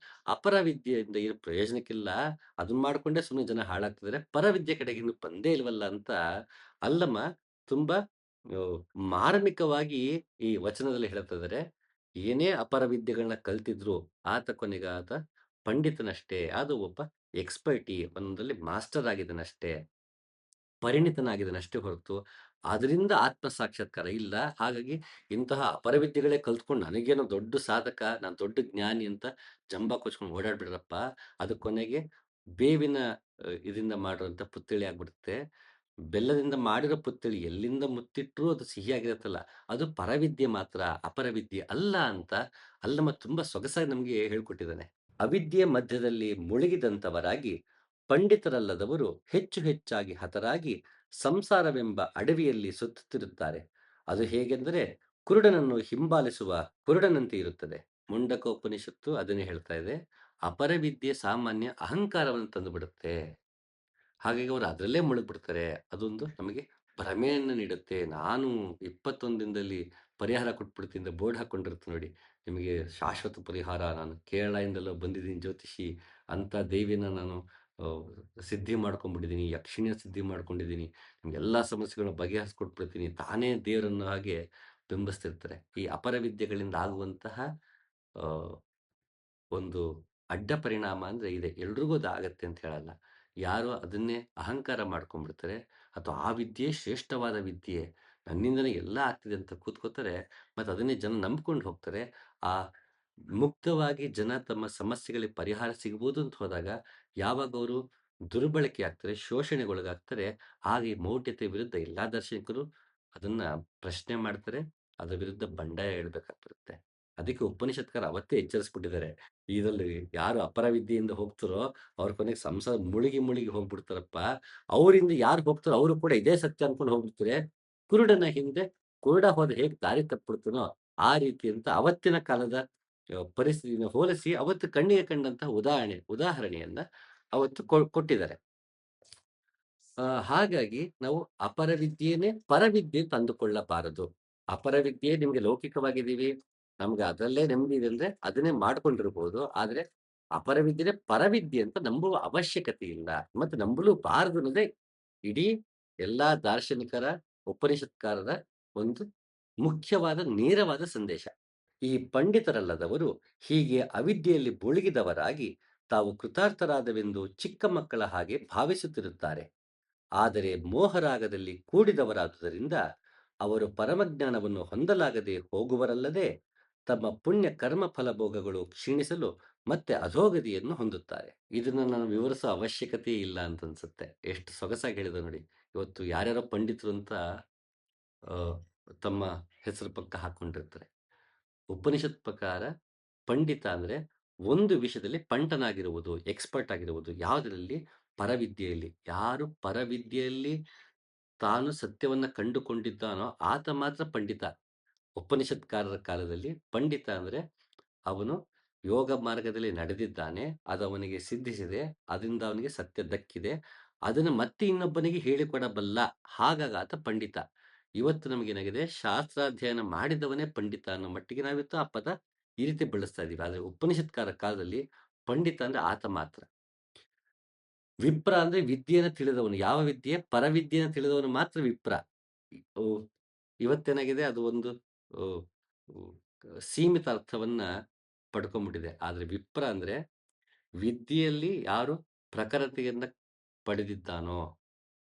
ಅಪರ ವಿದ್ಯೆಯಿಂದ ಏನು ಪ್ರಯೋಜನಕ್ಕಿಲ್ಲ. ಅದನ್ನ ಮಾಡ್ಕೊಂಡೇ ಸುಮ್ಮನೆ ಜನ ಹಾಳಾಗ್ತಿದ್ದಾರೆ. ಪರವಿದ್ಯೆ ಕಡೆಗೆ ಇನ್ನು ಬಂದೇ ಇಲ್ವಲ್ಲ ಅಂತ ಅಲ್ಲಮ ತುಂಬಾ ಅ ಮಾರ್ಮಿಕವಾಗಿ ಈ ವಚನದಲ್ಲಿ ಹೇಳ್ತಿದ್ದಾರೆ. ಏನೇ ಅಪರ ವಿದ್ಯೆಗಳನ್ನ ಕಲ್ತಿದ್ರು ಆತ ಕೊನೆಗಾದ ಪಂಡಿತನಷ್ಟೇ. ಅದು ಒಬ್ಬ ಎಕ್ಸ್‌ಪರ್ಟಿ ಒಂದರಲ್ಲಿ ಮಾಸ್ಟರ್ ಆಗಿದ್ದಾನಷ್ಟೇ. ಪರಿಣಿತನಾಗಿದ್ದಾನಷ್ಟೇ ಹೊರತು, ಅದರಿಂದ ಆತ್ಮ ಸಾಕ್ಷಾತ್ಕಾರ ಇಲ್ಲ. ಹಾಗಾಗಿ ಇಂತಹ ಅಪರವಿದ್ಯೆಗಳೇ ಕಲ್ತ್ಕೊಂಡು ನನಗೇನೋ ದೊಡ್ಡ ಸಾಧಕ, ನಾನು ದೊಡ್ಡ ಜ್ಞಾನಿ ಅಂತ ಜಂಬ ಕೊಚ್ಕೊಂಡು ಓಡಾಡ್ಬಿಡ್ರಪ್ಪ. ಅದು ಕೊನೆಗೆ ಬೇವಿನ ಇದರಿಂದ ಮಾಡಿರುವಂಥ ಪುತ್ಥಳಿ ಆಗ್ಬಿಡುತ್ತೆ. ಬೆಲ್ಲದಿಂದ ಮಾಡಿರೋ ಪುತ್ಥಳಿ ಎಲ್ಲಿಂದ ಮುತ್ತಿಟ್ರೂ ಅದು ಸಿಹಿಯಾಗಿರುತ್ತಲ್ಲ, ಅದು ಪರವಿದ್ಯೆ ಮಾತ್ರ, ಅಪರವಿದ್ಯೆ ಅಲ್ಲ ಅಂತ ಅಲ್ಲಮ ತುಂಬಾ ಸೊಗಸಾಗಿ ನಮ್ಗೆ ಹೇಳ್ಕೊಟ್ಟಿದ್ದಾನೆ. ಅವಿದ್ಯೆ ಮಧ್ಯದಲ್ಲಿ ಮುಳುಗಿದಂತವರಾಗಿ ಪಂಡಿತರಲ್ಲದವರು ಹೆಚ್ಚು ಹೆಚ್ಚಾಗಿ ಹತರಾಗಿ ಸಂಸಾರವೆಂಬ ಅಡವಿಯಲ್ಲಿ ಸುತ್ತುತ್ತಿರುತ್ತಾರೆ. ಅದು ಹೇಗೆಂದರೆ ಕುರುಡನನ್ನು ಹಿಂಬಾಲಿಸುವ ಕುರುಡನಂತೆ ಇರುತ್ತದೆ. ಮುಂಡಕ ಉಪನಿಷತ್ತು ಅದನ್ನೇ ಹೇಳ್ತಾ ಇದೆ. ಅಪರವಿದ್ಯೆ ಸಾಮಾನ್ಯ ಅಹಂಕಾರವನ್ನು ತಂದುಬಿಡುತ್ತೆ. ಹಾಗಾಗಿ ಅವ್ರು ಅದ್ರಲ್ಲೇ ಮುಳುಗ್ಬಿಡ್ತಾರೆ. ಅದೊಂದು ನಮಗೆ ಭ್ರಮೆಯನ್ನ ನೀಡುತ್ತೆ. ನಾನು 21 ದಿನದಲ್ಲಿ ಪರಿಹಾರ ಕೊಟ್ಬಿಡ್ತೀನಿ ಅಂತ ಬೋರ್ಡ್ ಹಾಕ್ಕೊಂಡಿರುತ್ತೆ ನೋಡಿ. ನಿಮಗೆ ಶಾಶ್ವತ ಪರಿಹಾರ, ನಾನು ಕೇರಳದಿಂದಲೋ ಬಂದಿದ್ದೀನಿ ಜ್ಯೋತಿಷಿ, ಅಂತ ದೇವಿನ ನಾನು ಅ, ಸಿದ್ಧಿ ಮಾಡ್ಕೊಂಡ್ಬಿಟ್ಟಿದ್ದೀನಿ, ಯಕ್ಷಿಣಿಯ ಸಿದ್ಧಿ ಮಾಡ್ಕೊಂಡಿದ್ದೀನಿ, ನಿಮ್ಗೆಲ್ಲಾ ಸಮಸ್ಯೆಗಳನ್ನ ಬಗೆಹರಿಸ್ಕೊಟ್ಬಿಡ್ತೀನಿ. ತಾನೇ ದೇವರನ್ನ ಹಾಗೆ ಬಿಂಬಿಸ್ತಿರ್ತಾರೆ. ಈ ಅಪರವಿದ್ಯೆಗಳಿಂದ ಆಗುವಂತಹ ಅ ಒಂದು ಅಡ್ಡ ಪರಿಣಾಮ ಅಂದ್ರೆ ಇದೆ. ಎಲ್ರಿಗೂ ಅದು ಆಗತ್ತೆ ಅಂತ ಹೇಳಲ್ಲ. ಯಾರು ಅದನ್ನೇ ಅಹಂಕಾರ ಮಾಡ್ಕೊಂಡ್ಬಿಡ್ತಾರೆ, ಅಥವಾ ಆ ವಿದ್ಯೆ ಶ್ರೇಷ್ಠವಾದ ವಿದ್ಯೆ, ನನ್ನಿಂದನೇ ಎಲ್ಲ ಆಗ್ತಿದೆ ಅಂತ ಕೂತ್ಕೋತಾರೆ. ಮತ್ತೆ ಅದನ್ನೇ ಜನ ನಂಬ್ಕೊಂಡು ಹೋಗ್ತಾರೆ. ಆ ಮುಕ್ತವಾಗಿ ಜನ ತಮ್ಮ ಸಮಸ್ಯೆಗಳಿಗೆ ಪರಿಹಾರ ಸಿಗ್ಬೋದು ಅಂತ ಹೋದಾಗ, ಯಾವಾಗ ಅವರು ದುರ್ಬಳಕೆ ಆಗ್ತಾರೆ, ಶೋಷಣೆಗೊಳಗಾಗ್ತಾರೆ, ಆಗ ಈ ಮೌಢ್ಯತೆ ವಿರುದ್ಧ ಎಲ್ಲಾ ದಾರ್ಶನಿಕರು ಅದನ್ನ ಪ್ರಶ್ನೆ ಮಾಡ್ತಾರೆ. ಅದ್ರ ವಿರುದ್ಧ ಬಂಡಾಯ ಏಳ್ಬೇಕಾಗ್ತಿರುತ್ತೆ. ಅದಕ್ಕೆ ಉಪನಿಷತ್ಕಾರ ಅವತ್ತೇ ಎಚ್ಚರಿಸ್ಬಿಟ್ಟಿದ್ದಾರೆ. ಇದ್ರಲ್ಲಿ ಯಾರು ಅಪರವಿದ್ಯೆಯಿಂದ ಹೋಗ್ತಾರೋ ಅವ್ರ ಕೊನೆಗೆ ಸಂಸಾರ ಮುಳುಗಿ ಮುಳುಗಿ ಹೋಗ್ಬಿಡ್ತಾರಪ್ಪ. ಅವರಿಂದ ಯಾರು ಹೋಗ್ತಾರೋ ಅವರು ಕೂಡ ಇದೇ ಸತ್ಯ ಅನ್ಕೊಂಡು ಹೋಗ್ಬಿಡ್ತಾರೆ. ಕುರುಡನ ಹಿಂದೆ ಕುರುಡ ಹೋದ ಹೇಗೆ ದಾರಿ ತಪ್ಪಿಬಿಡ್ತಾನೋ ಆ ರೀತಿ ಅಂತ ಅವತ್ತಿನ ಕಾಲದ ಪರಿಸ್ಥಿತಿನ ಹೋಲಿಸಿ ಅವತ್ತು ಕಣ್ಣಿಗೆ ಕಂಡಂತಹ ಉದಾಹರಣೆಯನ್ನ ಅವತ್ತು ಕೊಟ್ಟಿದ್ದಾರೆ. ಹಾಗಾಗಿ ನಾವು ಅಪರವಿದ್ಯೆಯನ್ನೇ ಪರವಿದ್ಯೆ ತಂದುಕೊಳ್ಳಬಾರದು. ಅಪರವಿದ್ಯೆ ನಿಮ್ಗೆ ಲೌಕಿಕವಾಗಿದ್ದೀವಿ, ನಮ್ಗೆ ಅದರಲ್ಲೇ ನೆಮ್ಮದಿ ಇದೆ ಅಂದ್ರೆ ಅದನ್ನೇ ಮಾಡ್ಕೊಂಡಿರ್ಬೋದು. ಆದ್ರೆ ಅಪರವಿದ್ಯೆನೇ ಪರವಿದ್ಯೆ ಅಂತ ನಂಬುವ ಅವಶ್ಯಕತೆ ಇಲ್ಲ. ಮತ್ತೆ ನಂಬಲು ಬಾರದು ಅನ್ನೋದೇ ಇಡೀ ಎಲ್ಲಾ ದಾರ್ಶನಿಕರ, ಉಪನಿಷತ್ಕಾರರ ಒಂದು ಮುಖ್ಯವಾದ ನೇರವಾದ ಸಂದೇಶ. ಈ ಪಂಡಿತರಲ್ಲದವರು ಹೀಗೆ ಅವಿದ್ಯೆಯಲ್ಲಿ ಮುಳುಗಿದವರಾಗಿ ತಾವು ಕೃತಾರ್ಥರಾದವೆಂದು ಚಿಕ್ಕ ಮಕ್ಕಳ ಹಾಗೆ ಭಾವಿಸುತ್ತಿರುತ್ತಾರೆ. ಆದರೆ ಮೋಹರಾಗದಲ್ಲಿ ಕೂಡಿದವರಾದುದರಿಂದ ಅವರು ಪರಮಜ್ಞಾನವನ್ನು ಹೊಂದಲಾಗದೆ ಹೋಗುವರಲ್ಲದೆ ತಮ್ಮ ಪುಣ್ಯ ಕರ್ಮ ಫಲಭೋಗಗಳು ಕ್ಷೀಣಿಸಲು ಮತ್ತೆ ಅಧೋಗತಿಯನ್ನು ಹೊಂದುತ್ತಾರೆ. ಇದನ್ನ ನಾನು ವಿವರಿಸೋ ಅವಶ್ಯಕತೆ ಇಲ್ಲ ಅಂತ ಅನ್ಸುತ್ತೆ. ಎಷ್ಟು ಸೊಗಸಾಗಿ ಹೇಳಿದೆ ನೋಡಿ. ಇವತ್ತು ಯಾರ್ಯಾರೋ ಪಂಡಿತರು ಅಂತ ಆ, ತಮ್ಮ ಹೆಸರು ಪಕ್ಕ ಹಾಕೊಂಡಿರ್ತಾರೆ. ಉಪನಿಷತ್ ಪ್ರಕಾರ ಪಂಡಿತ ಅಂದ್ರೆ ಒಂದು ವಿಷಯದಲ್ಲಿ ಪಂಟನಾಗಿರುವುದು, ಎಕ್ಸ್ಪರ್ಟ್ ಆಗಿರುವುದು. ಯಾವುದರಲ್ಲಿ? ಪರವಿದ್ಯೆಯಲ್ಲಿ. ಯಾರು ಪರವಿದ್ಯೆಯಲ್ಲಿ ತಾನು ಸತ್ಯವನ್ನ ಕಂಡುಕೊಂಡಿದ್ದಾನೋ ಆತ ಮಾತ್ರ ಪಂಡಿತ. ಉಪನಿಷತ್ಕಾರರ ಕಾಲದಲ್ಲಿ ಪಂಡಿತ ಅಂದ್ರೆ ಅವನು ಯೋಗ ಮಾರ್ಗದಲ್ಲಿ ನಡೆದಿದ್ದಾನೆ, ಅದು ಅವನಿಗೆ ಸಿದ್ಧಿಸಿದೆ, ಅದರಿಂದ ಅವನಿಗೆ ಸತ್ಯ ದಕ್ಕಿದೆ, ಅದನ್ನು ಮತ್ತೆ ಇನ್ನೊಬ್ಬನಿಗೆ ಹೇಳಿಕೊಡಬಲ್ಲ, ಹಾಗಾಗಿ ಆತ ಪಂಡಿತ. ಇವತ್ತು ನಮಗೇನಾಗಿದೆ, ಶಾಸ್ತ್ರಾಧ್ಯಯನ ಮಾಡಿದವನೇ ಪಂಡಿತ ಅನ್ನೋ ಮಟ್ಟಿಗೆ ನಾವಿತ್ತು ಆ ಪದ ಈ ರೀತಿ ಬಳಸ್ತಾ ಇದೀವಿ. ಆದ್ರೆ ಉಪನಿಷತ್ಕಾರ ಕಾಲದಲ್ಲಿ ಪಂಡಿತ ಅಂದ್ರೆ ಆತ ಮಾತ್ರ. ವಿಪ್ರ ಅಂದ್ರೆ ವಿದ್ಯೆಯನ್ನು ತಿಳಿದವನು. ಯಾವ ವಿದ್ಯೆ? ಪರವಿದ್ಯೆಯನ್ನು ತಿಳಿದವನು ಮಾತ್ರ ವಿಪ್ರ. ಓ, ಇವತ್ತೇನಾಗಿದೆ, ಅದು ಒಂದು ಓ, ಓ, ಸೀಮಿತ ಅರ್ಥವನ್ನ ಪಡ್ಕೊಂಡ್ಬಿಟ್ಟಿದೆ. ಆದ್ರೆ ವಿಪ್ರ ಅಂದ್ರೆ ವಿದ್ಯೆಯಲ್ಲಿ ಯಾರು ಪ್ರಖರತೆಯನ್ನ ಪಡೆದಿದ್ದಾನೋ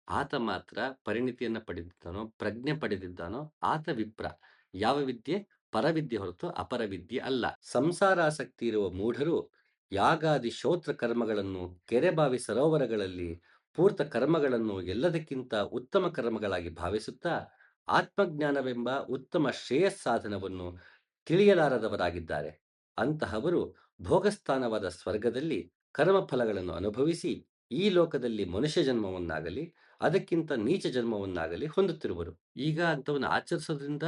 ಆತ ಮಾತ್ರ, ಪರಿಣಿತಿಯನ್ನ ಪಡೆದಿದ್ದಾನೋ, ಪ್ರಜ್ಞೆ ಪಡೆದಿದ್ದಾನೋ ಆತ ವಿಪ್ರ. ಯಾವ ವಿದ್ಯೆ? ಪರವಿದ್ಯೆ ಹೊರತು ಅಪರವಿದ್ಯೆ ಅಲ್ಲ. ಸಂಸಾರಾಸಕ್ತಿ ಇರುವ ಮೂಢರು ಯಾಗಾದಿ ಶ್ರೋತ್ರ ಕರ್ಮಗಳನ್ನು, ಕೆರೆಬಾವಿ ಸರೋವರಗಳಲ್ಲಿ ಪೂರ್ತ ಕರ್ಮಗಳನ್ನು ಎಲ್ಲದಕ್ಕಿಂತ ಉತ್ತಮ ಕರ್ಮಗಳಾಗಿ ಭಾವಿಸುತ್ತಾ ಆತ್ಮಜ್ಞಾನವೆಂಬ ಉತ್ತಮ ಶ್ರೇಯಸ್ಸಾಧನವನ್ನು ತಿಳಿಯಲಾರದವರಾಗಿದ್ದಾರೆ. ಅಂತಹವರು ಭೋಗಸ್ಥಾನವಾದ ಸ್ವರ್ಗದಲ್ಲಿ ಕರ್ಮಫಲಗಳನ್ನು ಅನುಭವಿಸಿ ಈ ಲೋಕದಲ್ಲಿ ಮನುಷ್ಯ ಜನ್ಮವನ್ನಾಗಲಿ, ಅದಕ್ಕಿಂತ ನೀಚ ಜನ್ಮವನ್ನಾಗಲಿ ಹೊಂದುತ್ತಿರುವರು. ಈಗ ಅಂಥವನ್ನ ಆಚರಿಸೋದ್ರಿಂದ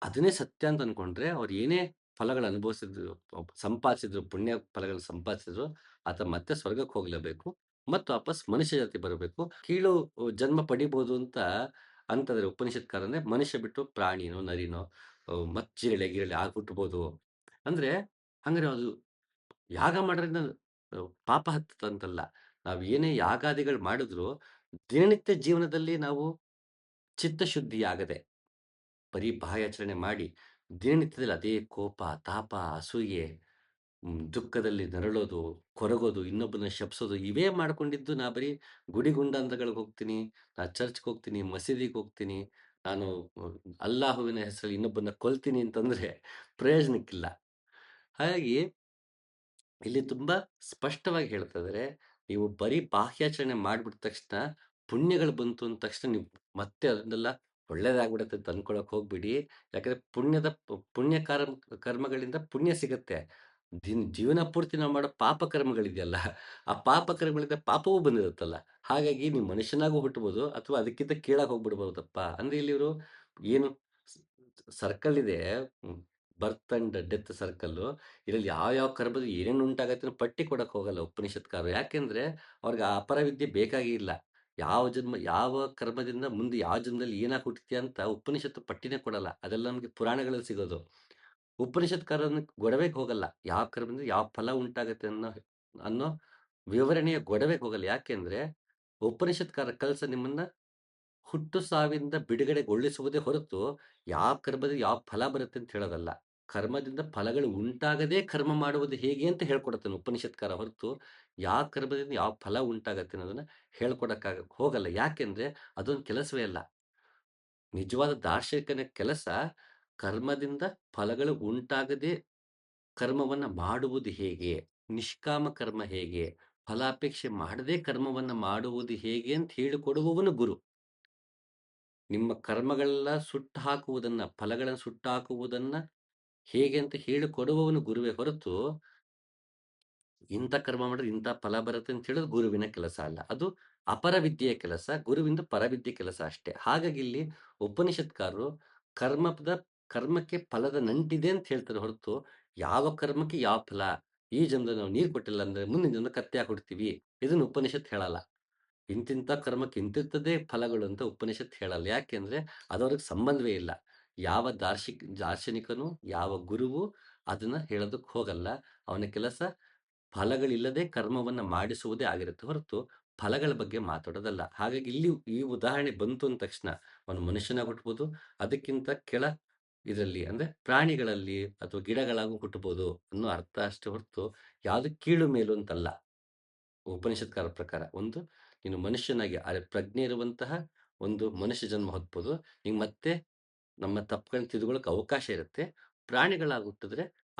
ಅದನ್ನೇ ಸತ್ಯ ಅಂತ ಅನ್ಕೊಂಡ್ರೆ, ಅವ್ರು ಏನೇ ಫಲಗಳು ಅನುಭವಿಸಿದ್ರು, ಸಂಪಾದಿಸಿದ್ರು, ಪುಣ್ಯ ಫಲಗಳನ್ನ ಸಂಪಾದಿಸಿದ್ರು, ಆತ ಮತ್ತೆ ಸ್ವರ್ಗಕ್ಕೆ ಹೋಗ್ಲೇಬೇಕು ಮತ್ತು ವಾಪಸ್ ಮನುಷ್ಯ ಜಾತಿ ಬರಬೇಕು. ಕೀಳು ಜನ್ಮ ಪಡಿಬೋದು ಅಂತ ಅಂತಂದ್ರೆ ಉಪನಿಷತ್ಕಾರನೇ ಮನುಷ್ಯ ಬಿಟ್ಟು ಪ್ರಾಣಿನೋ, ನರಿನೋ, ಜಿರಳೆ ಗಿರಳೆ ಆಗಿ ಹುಟ್ಟಬಹುದು. ಅಂದ್ರೆ ಹಂಗಾರೆ ಅದು ಯಾಗ ಮಾಡೋದ್ರಿಂದ ಪಾಪ ಹತ್ತತಂತಲ್ಲ. ನಾವು ಏನೇ ಯಾಗಾದಿಗಳು ಮಾಡಿದ್ರು ದಿನನಿತ್ಯ ಜೀವನದಲ್ಲಿ ನಾವು ಚಿತ್ತಶುದ್ಧಿಯಾಗದೆ ಬರೀ ಬಾಹ್ಯಾಚರಣೆ ಮಾಡಿ ದಿನನಿತ್ಯದಲ್ಲಿ ಅದೇ ಕೋಪ, ತಾಪ, ಅಸೂಯೆ, ದುಃಖದಲ್ಲಿ ನರಳೋದು, ಕೊರಗೋದು, ಇನ್ನೊಬ್ಬನ ಶಪಿಸೋದು ಇವೇ ಮಾಡ್ಕೊಂಡಿದ್ದು ನಾ ಬರೀ ಗುಡಿಗುಂಡಾಂತಗಳಿಗೆ ಹೋಗ್ತೀನಿ, ನಾ ಚರ್ಚ್‌ಗೆ ಹೋಗ್ತೀನಿ, ಮಸೀದಿಗೆ ಹೋಗ್ತೀನಿ, ನಾನು ಅಲ್ಲಾಹುವಿನ ಹೆಸರಲ್ಲಿ ಇನ್ನೊಬ್ಬನ್ನ ಕೊಲ್ತೀನಿ ಅಂತಂದ್ರೆ ಪ್ರಯೋಜನಕ್ಕಿಲ್ಲ. ಹಾಗಾಗಿ ಇಲ್ಲಿ ತುಂಬಾ ಸ್ಪಷ್ಟವಾಗಿ ಹೇಳ್ತಾ ಇದ್ದಾರೆ. ನೀವು ಬರೀ ಬಾಹ್ಯಾಚರಣೆ ಮಾಡ್ಬಿಟ್ಟ ತಕ್ಷಣ ಪುಣ್ಯಗಳು ಬಂತು ಅಂದ ತಕ್ಷಣ ನೀವು ಮತ್ತೆ ಅದನ್ನೆಲ್ಲ ಒಳ್ಳೇದಾಗ್ಬಿಡತ್ತೆ ಅಂತ ಅನ್ಕೊಳಕ್ ಹೋಗ್ಬೇಡಿ. ಯಾಕಂದ್ರೆ ಪುಣ್ಯ ಕರ್ಮಗಳಿಂದ ಪುಣ್ಯ ಸಿಗತ್ತೆ. ಜೀವನ ಪೂರ್ತಿ ನಾವು ಮಾಡೋ ಪಾಪ ಕರ್ಮಗಳಿದೆಯಲ್ಲ, ಆ ಪಾಪ ಕರ್ಮಗಳಿಂದ ಪಾಪವೂ ಬಂದಿರುತ್ತಲ್ಲ. ಹಾಗಾಗಿ ನೀವು ಮನುಷ್ಯನಾಗೂ ಹುಟ್ಟಬಹುದು ಅಥವಾ ಅದಕ್ಕಿಂತ ಕೀಳಾಗಿ ಹೋಗ್ಬಿಡ್ಬಹುದಪ್ಪ. ಅಂದ್ರೆ ಇಲ್ಲಿ ಇವರು ಏನು ಸರ್ಕಲ್ ಇದೆ, ಬರ್ತ್ ಅಂಡ್ ಡೆತ್ ಸರ್ಕಲ್ಲು. ಇದ್ರಲ್ಲಿ ಯಾವ ಕರ್ಮದಲ್ಲಿ ಏನೇನು ಉಂಟಾಗತ್ತೆ ಅನ್ನೋ ಪಟ್ಟಿ ಕೊಡಕ್ ಹೋಗಲ್ಲ ಉಪನಿಷತ್ಕಾರರು. ಯಾಕೆಂದ್ರೆ ಅವ್ರಿಗೆ ಆ ಅಪರವಿದ್ಯೆ ಬೇಕಾಗೇ ಇಲ್ಲ. ಯಾವ ಕರ್ಮದಿಂದ ಮುಂದೆ ಯಾವ ಜನ್ಮದಲ್ಲಿ ಏನಾಗಿ ಹುಟ್ಟುತ್ತೀಯ ಅಂತ ಉಪನಿಷತ್ತು ಪಟ್ಟಿನೇ ಕೊಡಲ್ಲ. ಅದೆಲ್ಲ ನಮ್ಗೆ ಪುರಾಣಗಳಲ್ಲಿ ಸಿಗೋದು. ಉಪನಿಷತ್ಕಾರರನ್ನ ಗೊಡವೆಗೆ ಹೋಗಲ್ಲ. ಯಾವ ಕರ್ಮದಿಂದ ಯಾವ ಫಲ ಉಂಟಾಗತ್ತೆ ಅನ್ನೋ ವಿವರಣೆಯ ಗೊಡವೆಗೆ ಹೋಗಲ್ಲ. ಯಾಕೆಂದ್ರೆ ಉಪನಿಷತ್ಕಾರ ನಿಮ್ಮನ್ನ ಹುಟ್ಟು ಸಾವಿಂದ ಬಿಡುಗಡೆಗೊಳಿಸುವುದೇ ಹೊರತು, ಯಾವ ಕರ್ಮದಿಂದ ಯಾವ ಫಲ ಬರುತ್ತೆ ಅಂತ ಹೇಳೋದಲ್ಲ. ಕರ್ಮದಿಂದ ಫಲಗಳು ಉಂಟಾಗದೇ ಕರ್ಮ ಮಾಡುವುದು ಹೇಗೆ ಅಂತ ಹೇಳ್ಕೊಡತ್ತಾನೆ ಉಪನಿಷತ್ಕಾರ ಹೊರತು, ಯಾವ ಕರ್ಮದಿಂದ ಯಾವ ಫಲ ಉಂಟಾಗತ್ತೆ ಅನ್ನೋದನ್ನ ಹೋಗಲ್ಲ. ಯಾಕೆಂದ್ರೆ ಅದೊಂದು ಕೆಲಸವೇ ಅಲ್ಲ. ನಿಜವಾದ ದಾರ್ಶನಿಕನ ಕೆಲಸ ಕರ್ಮದಿಂದ ಫಲಗಳು ಉಂಟಾಗದೆ ಕರ್ಮವನ್ನ ಮಾಡುವುದು ಹೇಗೆ? ನಿಷ್ಕಾಮ ಕರ್ಮ ಹೇಗೆ? ಫಲಾಪೇಕ್ಷೆ ಮಾಡದೆ ಕರ್ಮವನ್ನ ಮಾಡುವುದು ಹೇಗೆ ಅಂತ ಹೇಳಿಕೊಡುವವನು ಗುರು. ನಿಮ್ಮ ಕರ್ಮಗಳೆಲ್ಲ ಸುಟ್ಟಾಕುವುದನ್ನ, ಫಲಗಳನ್ನು ಸುಟ್ಟಾಕುವುದನ್ನ ಹೇಗೆ ಅಂತ ಹೇಳಿಕೊಡುವವನು ಗುರುವೇ ಹೊರತು, ಇಂಥ ಕರ್ಮ ಮಾಡಿದ್ರೆ ಇಂಥ ಫಲ ಬರುತ್ತೆ ಅಂತ ಹೇಳೋದು ಗುರುವಿನ ಕೆಲಸ ಅಲ್ಲ. ಅದು ಅಪರ ವಿದ್ಯೆಯ ಕೆಲಸ. ಗುರುವಿಂದು ಪರವಿದ್ಯೆ ಕೆಲಸ ಅಷ್ಟೇ. ಹಾಗಾಗಿ ಇಲ್ಲಿ ಉಪನಿಷತ್ಕಾರರು ಕರ್ಮದ ಕರ್ಮಕ್ಕೆ ಫಲದ ನಂಟಿದೆ ಅಂತ ಹೇಳ್ತಾರೆ ಹೊರತು, ಯಾವ ಕರ್ಮಕ್ಕೆ ಯಾವ ಫಲ. ಈ ಜನ್ಮದಲ್ಲಿ ನಾವು ನೀರು ಕೊಟ್ಟಿಲ್ಲ ಅಂದ್ರೆ ಮುಂದಿನ ಜನ್ಮದಲ್ಲಿ ಕತ್ತೆ ಹಾಕಿ ಹುಡ್ತೀವಿ. ಇದನ್ನ ಉಪನಿಷತ್ ಹೇಳಲ್ಲ. ಇಂತಿಂಥ ಕರ್ಮಕ್ಕೆ ಇಂತಿಂಥದ್ದೇ ಫಲಗಳು ಅಂತ ಉಪನಿಷತ್ ಹೇಳಲ್ಲ. ಯಾಕೆಂದ್ರೆ ಅದವ್ರಿಗೆ ಸಂಬಂಧವೇ ಇಲ್ಲ. ಯಾವ ದಾರ್ಶನಿಕನು, ಯಾವ ಗುರುವು ಅದನ್ನ ಹೇಳೋದಕ್ಕೆ ಹೋಗಲ್ಲ. ಅವನ ಕೆಲಸ ಫಲಗಳಿಲ್ಲದೆ ಕರ್ಮವನ್ನ ಮಾಡಿಸುವುದೇ ಆಗಿರುತ್ತೆ ಹೊರತು, ಫಲಗಳ ಬಗ್ಗೆ ಮಾತಾಡೋದಲ್ಲ. ಹಾಗಾಗಿ ಇಲ್ಲಿ ಈ ಉದಾಹರಣೆ ಬಂತು ಅಂದ ತಕ್ಷಣ ಅವನು ಮನುಷ್ಯನಾಗಿ ಹುಟ್ಟಬಹುದು, ಅದಕ್ಕಿಂತ ಕೆಳ ಇದರಲ್ಲಿ ಅಂದ್ರೆ ಪ್ರಾಣಿಗಳಲ್ಲಿ ಅಥವಾ ಗಿಡಗಳಾಗೂ ಹುಟ್ಟಬಹುದು ಅನ್ನೋ ಅರ್ಥ ಅಷ್ಟೇ ಹೊರತು, ಯಾವುದು ಕೀಳು ಮೇಲು ಅಂತಲ್ಲ. ಉಪನಿಷತ್ಕಾರ ಪ್ರಕಾರ ಒಂದು ನೀನು ಮನುಷ್ಯನಾಗಿ ಪ್ರಜ್ಞೆ ಇರುವಂತಹ ಒಂದು ಮನುಷ್ಯ ಜನ್ಮ ಹೊತ್ಬೋದು. ನಿಂಗೆ ಮತ್ತೆ ನಮ್ಮ ತಪ್ಪುಗಳನ್ನ ತಿದ್ದುಕೊಳ್ಳೋಕೆ ಅವಕಾಶ ಇರುತ್ತೆ. ಪ್ರಾಣಿಗಳಾಗಿ ಹುಟ್ಟಿದ್ರೆ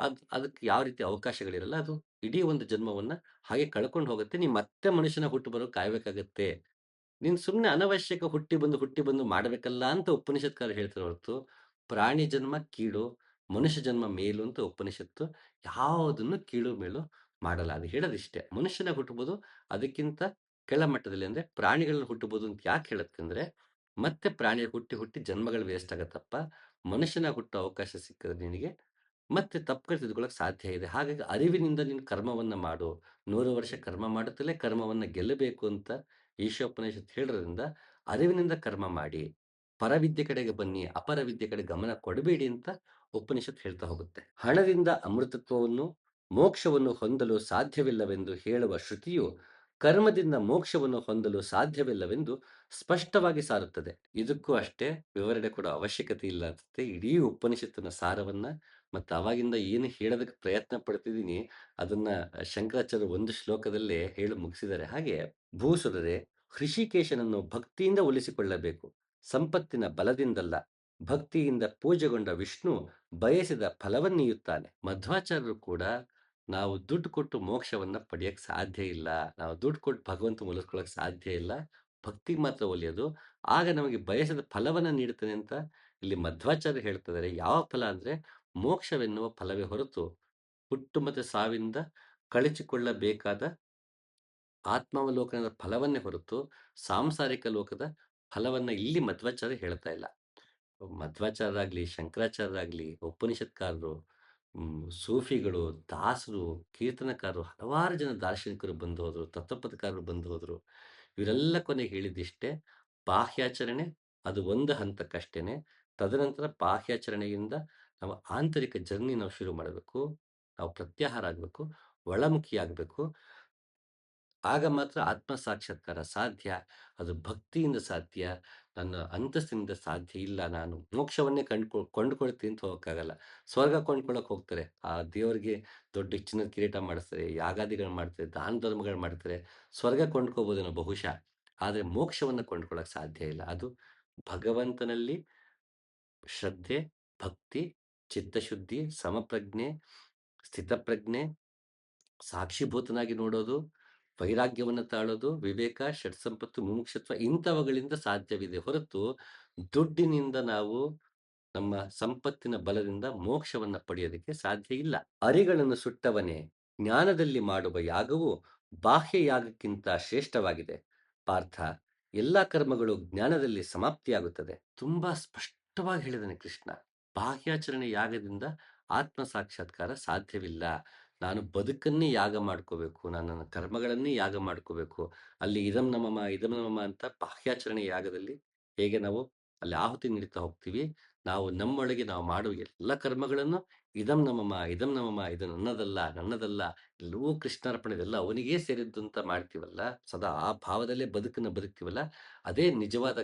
ಅದಕ್ಕೆ ಯಾವ ರೀತಿ ಅವಕಾಶಗಳಿರಲ್ಲ. ಅದು ಇಡೀ ಒಂದು ಜನ್ಮವನ್ನ ಹಾಗೆ ಕಳ್ಕೊಂಡು ಹೋಗುತ್ತೆ. ನೀ ಮತ್ತೆ ಮನುಷ್ಯನಾಗಿ ಹುಟ್ಟು ಬರೋಕೆ ಕಾಯ್ಬೇಕಾಗತ್ತೆ. ನೀನು ಸುಮ್ಮನೆ ಅನವಶ್ಯಕ ಹುಟ್ಟಿ ಬಂದು ಮಾಡಬೇಕಲ್ಲ ಅಂತ ಉಪನಿಷತ್ಕಾರರು ಹೇಳ್ತಾರೆ ಹೊರತು, ಪ್ರಾಣಿ ಜನ್ಮ ಕೀಳು, ಮನುಷ್ಯ ಜನ್ಮ ಮೇಲು ಅಂತ ಉಪನಿಷತ್ತು ಯಾವುದನ್ನು ಕೀಳು ಮೇಲು ಮಾಡಲ್ಲ. ಅದು ಹೇಳೋದಿಷ್ಟೇ. ಮನುಷ್ಯನಾಗಿ ಹುಟ್ಟಬಹುದು, ಅದಕ್ಕಿಂತ ಕೆಳಮಟ್ಟದಲ್ಲಿ ಅಂದ್ರೆ ಪ್ರಾಣಿಗಳನ್ನ ಹುಟ್ಟಬಹುದು ಅಂತ ಯಾಕೆ ಹೇಳುತ್ತೆ ಅಂದ್ರೆ, ಮತ್ತೆ ಪ್ರಾಣಿಯಾಗಿ ಹುಟ್ಟಿ ಜನ್ಮಗಳು ವೇಸ್ಟ್ ಆಗತ್ತಪ್ಪ. ಮನುಷ್ಯನಾಗಿ ಹುಟ್ಟೋ ಅವಕಾಶ ಸಿಕ್ಕಿದ್ರೆ ನಿನಗೆ ಮತ್ತೆ ತಪ್ಪುಗಳು ತಿದ್ದುಕೊಳ್ಳೋಕೆ ಸಾಧ್ಯ ಇದೆ. ಹಾಗಾಗಿ ಅರಿವಿನಿಂದ ನೀನು ಕರ್ಮವನ್ನ ಮಾಡು. 100 ವರ್ಷ ಕರ್ಮ ಮಾಡುತ್ತಲೇ ಕರ್ಮವನ್ನ ಗೆಲ್ಲಬೇಕು ಅಂತ ಈಶೋಪನಿಷತ್ ಹೇಳೋದ್ರಿಂದ, ಅರಿವಿನಿಂದ ಕರ್ಮ ಮಾಡಿ. ಪರವಿದ್ಯೆ ಕಡೆಗೆ ಬನ್ನಿ, ಅಪರ ವಿದ್ಯೆ ಕಡೆ ಗಮನ ಕೊಡಬೇಡಿ ಅಂತ ಉಪನಿಷತ್ ಹೇಳ್ತಾ ಹೋಗುತ್ತೆ. ಹಣದಿಂದ ಅಮೃತತ್ವವನ್ನು, ಮೋಕ್ಷವನ್ನು ಹೊಂದಲು ಸಾಧ್ಯವಿಲ್ಲವೆಂದು ಹೇಳುವ ಶ್ರುತಿಯು, ಕರ್ಮದಿಂದ ಮೋಕ್ಷವನ್ನು ಹೊಂದಲು ಸಾಧ್ಯವಿಲ್ಲವೆಂದು ಸ್ಪಷ್ಟವಾಗಿ ಸಾರುತ್ತದೆ. ಇದಕ್ಕೂ ಅಷ್ಟೇ ವಿವರಣೆ ಕೊಡೋ ಅವಶ್ಯಕತೆ ಇಲ್ಲ ಅನ್ಸುತ್ತೆ. ಇಡೀ ಉಪನಿಷತ್ತಿನ ಸಾರವನ್ನ ಮತ್ತು ಅವಾಗಿಂದ ಏನು ಹೇಳೋದಕ್ಕೆ ಪ್ರಯತ್ನ ಪಡ್ತಿದ್ದೀನಿ ಅದನ್ನ ಶಂಕರಾಚಾರ್ಯರು ಒಂದು ಶ್ಲೋಕದಲ್ಲೇ ಹೇಳಿ ಮುಗಿಸಿದ್ದಾರೆ. ಹಾಗೆ ಭೂಸುರರೇ, ಹೃಷಿಕೇಶನನ್ನು ಭಕ್ತಿಯಿಂದ ಒಲಿಸಿಕೊಳ್ಳಬೇಕು, ಸಂಪತ್ತಿನ ಬಲದಿಂದಲ್ಲ. ಭಕ್ತಿಯಿಂದ ಪೂಜೆಗೊಂಡ ವಿಷ್ಣು ಬಯಸಿದ ಫಲವನ್ನೀಯುತ್ತಾನೆ. ಮಧ್ವಾಚಾರ್ಯರು ಕೂಡ ನಾವು ದುಡ್ಡು ಕೊಟ್ಟು ಮೋಕ್ಷವನ್ನ ಪಡೆಯಕ್ಕೆ ಸಾಧ್ಯ ಇಲ್ಲ, ನಾವು ದುಡ್ಡು ಕೊಟ್ಟು ಭಗವಂತ ಒಲಿಸ್ಕೊಳ್ಳೋಕೆ ಸಾಧ್ಯ ಇಲ್ಲ, ಭಕ್ತಿಗೆ ಮಾತ್ರ ಒಲಿಯೋದು, ಆಗ ನಮಗೆ ಬಯಸಿದ ಫಲವನ್ನ ನೀಡುತ್ತಾನೆ ಅಂತ ಇಲ್ಲಿ ಮಧ್ವಾಚಾರ್ಯ ಹೇಳ್ತಿದ್ದಾರೆ. ಯಾವ ಫಲ ಅಂದ್ರೆ ಮೋಕ್ಷವೆನ್ನುವ ಫಲವೇ ಹೊರತು, ಹುಟ್ಟು ಮತ್ತು ಸಾವಿಂದ ಕಳಚಿಕೊಳ್ಳಬೇಕಾದ ಆತ್ಮಾವಲೋಕನದ ಫಲವನ್ನೇ ಹೊರತು ಸಾಂಸಾರಿಕ ಲೋಕದ ಫಲವನ್ನ ಇಲ್ಲಿ ಮಧ್ವಾಚಾರ್ಯ ಹೇಳ್ತಾ ಇಲ್ಲ. ಮಧ್ವಾಚಾರ್ಯರಾಗ್ಲಿ, ಶಂಕರಾಚಾರ್ಯರಾಗ್ಲಿ, ಉಪನಿಷತ್ಕಾರರು, ಸೂಫಿಗಳು, ದಾಸರು, ಕೀರ್ತನಕಾರರು, ಹಲವಾರು ಜನ ದಾರ್ಶನಿಕರು ಬಂದು ಹೋದ್ರು, ತತ್ವಪದಕಾರರು ಬಂದು ಹೋದ್ರು. ಇವರೆಲ್ಲ ಕೊನೆಗೆ ಹೇಳಿದ್ದಿಷ್ಟೇ, ಬಾಹ್ಯಾಚರಣೆ ಅದು ಒಂದು ಹಂತಕ್ಕಷ್ಟೇನೆ. ತದನಂತರ ಬಾಹ್ಯಾಚರಣೆಯಿಂದ ನಾವು ಆಂತರಿಕ ಜರ್ನಿ ನಾವು ಶುರು ಮಾಡಬೇಕು. ನಾವು ಪ್ರತ್ಯಾಹಾರ ಆಗಬೇಕು, ಒಳಮುಖಿಯಾಗಬೇಕು. ಆಗ ಮಾತ್ರ ಆತ್ಮ ಸಾಕ್ಷಾತ್ಕಾರ ಸಾಧ್ಯ. ಅದು ಭಕ್ತಿಯಿಂದ ಸಾಧ್ಯ. ನನ್ನ ಅಂತಸ್ತಿನಿಂದ ಸಾಧ್ಯ ಇಲ್ಲ. ನಾನು ಮೋಕ್ಷವನ್ನೇ ಕೊಂಡ್ಕೊಳ್ತೀನಿ ಅಂತ ಹೋಗೋಕ್ಕಾಗಲ್ಲ. ಸ್ವರ್ಗ ಕೊಂಡ್ಕೊಳ್ಳೋಕೆ ಹೋಗ್ತಾರೆ. ಆ ದೇವರಿಗೆ ದೊಡ್ಡ ಚಿನ್ನದ ಕಿರೀಟ ಮಾಡಿಸ್ತಾರೆ, ಯಾಗಾದಿಗಳನ್ನ ಮಾಡ್ತಾರೆ, ದಾನ ಧರ್ಮಗಳು ಮಾಡ್ತಾರೆ. ಸ್ವರ್ಗ ಕೊಂಡ್ಕೋಬೋದೇನೋ ಬಹುಶಃ. ಆದರೆ ಮೋಕ್ಷವನ್ನು ಕೊಂಡ್ಕೊಳ್ಳೋಕೆ ಸಾಧ್ಯ ಇಲ್ಲ. ಅದು ಭಗವಂತನಲ್ಲಿ ಶ್ರದ್ಧೆ, ಭಕ್ತಿ, ಚಿತ್ತಶುದ್ಧಿ, ಸಮಪ್ರಜ್ಞೆ, ಸ್ಥಿತಪ್ರಜ್ಞೆ, ಸಾಕ್ಷಿಭೂತನಾಗಿ ನೋಡೋದು, ವೈರಾಗ್ಯವನ್ನು ತಾಳೋದು, ವಿವೇಕ, ಷಟ್ಸಂಪತ್ತು, ಮುಮುಕ್ಷತ್ವ ಇಂಥವುಗಳಿಂದ ಸಾಧ್ಯವಿದೆ ಹೊರತು ದುಡ್ಡಿನಿಂದ ನಾವು ನಮ್ಮ ಸಂಪತ್ತಿನ ಬಲದಿಂದ ಮೋಕ್ಷವನ್ನ ಪಡೆಯೋದಕ್ಕೆ ಸಾಧ್ಯ ಇಲ್ಲ. ಅರಿಗಳನ್ನು ಸುಟ್ಟವನೇ, ಜ್ಞಾನದಲ್ಲಿ ಮಾಡುವ ಯಾಗವು ಬಾಹ್ಯ ಯಾಗಕ್ಕಿಂತ ಶ್ರೇಷ್ಠವಾಗಿದೆ. ಪಾರ್ಥ, ಎಲ್ಲಾ ಕರ್ಮಗಳು ಜ್ಞಾನದಲ್ಲಿ ಸಮಾಪ್ತಿಯಾಗುತ್ತದೆ. ತುಂಬಾ ಸ್ಪಷ್ಟವಾಗಿ ಹೇಳಿದಾನೆ ಕೃಷ್ಣ. ಬಾಹ್ಯಾಚರಣೆ ಯಾಗದಿಂದ ಆತ್ಮ ಸಾಕ್ಷಾತ್ಕಾರ ಸಾಧ್ಯವಿಲ್ಲ. ನಾನು ಬದುಕನ್ನೇ ಯಾಗ ಮಾಡ್ಕೋಬೇಕು, ನಾನು ನನ್ನ ಕರ್ಮಗಳನ್ನೇ ಯಾಗ ಮಾಡ್ಕೋಬೇಕು. ಅಲ್ಲಿ ಇದಂ ನಮಮ ಇದಂ ನಮಮ ಅಂತ ಬಾಹ್ಯಾಚರಣೆ ಯಾಗದಲ್ಲಿ ಹೇಗೆ ನಾವು ಅಲ್ಲಿ ಆಹುತಿ ನೀಡ್ತಾ ಹೋಗ್ತೀವಿ, ನಾವು ನಮ್ಮೊಳಗೆ ನಾವು ಮಾಡುವ ಎಲ್ಲ ಕರ್ಮಗಳನ್ನು ಇದಂ ನಮಮ ಇದಂ ನಮಮ, ಇದು ನನ್ನದಲ್ಲ ನನ್ನದಲ್ಲ, ಎಲ್ಲವೂ ಕೃಷ್ಣಾರ್ಪಣೆ, ಇದೆಲ್ಲ ಅವನಿಗೇ ಸೇರಿದ್ದು ಅಂತ ಮಾಡ್ತೀವಲ್ಲ, ಸದಾ ಆ ಭಾವದಲ್ಲೇ ಬದುಕನ್ನು ಬದುಕ್ತೀವಲ್ಲ, ಅದೇ ನಿಜವಾದ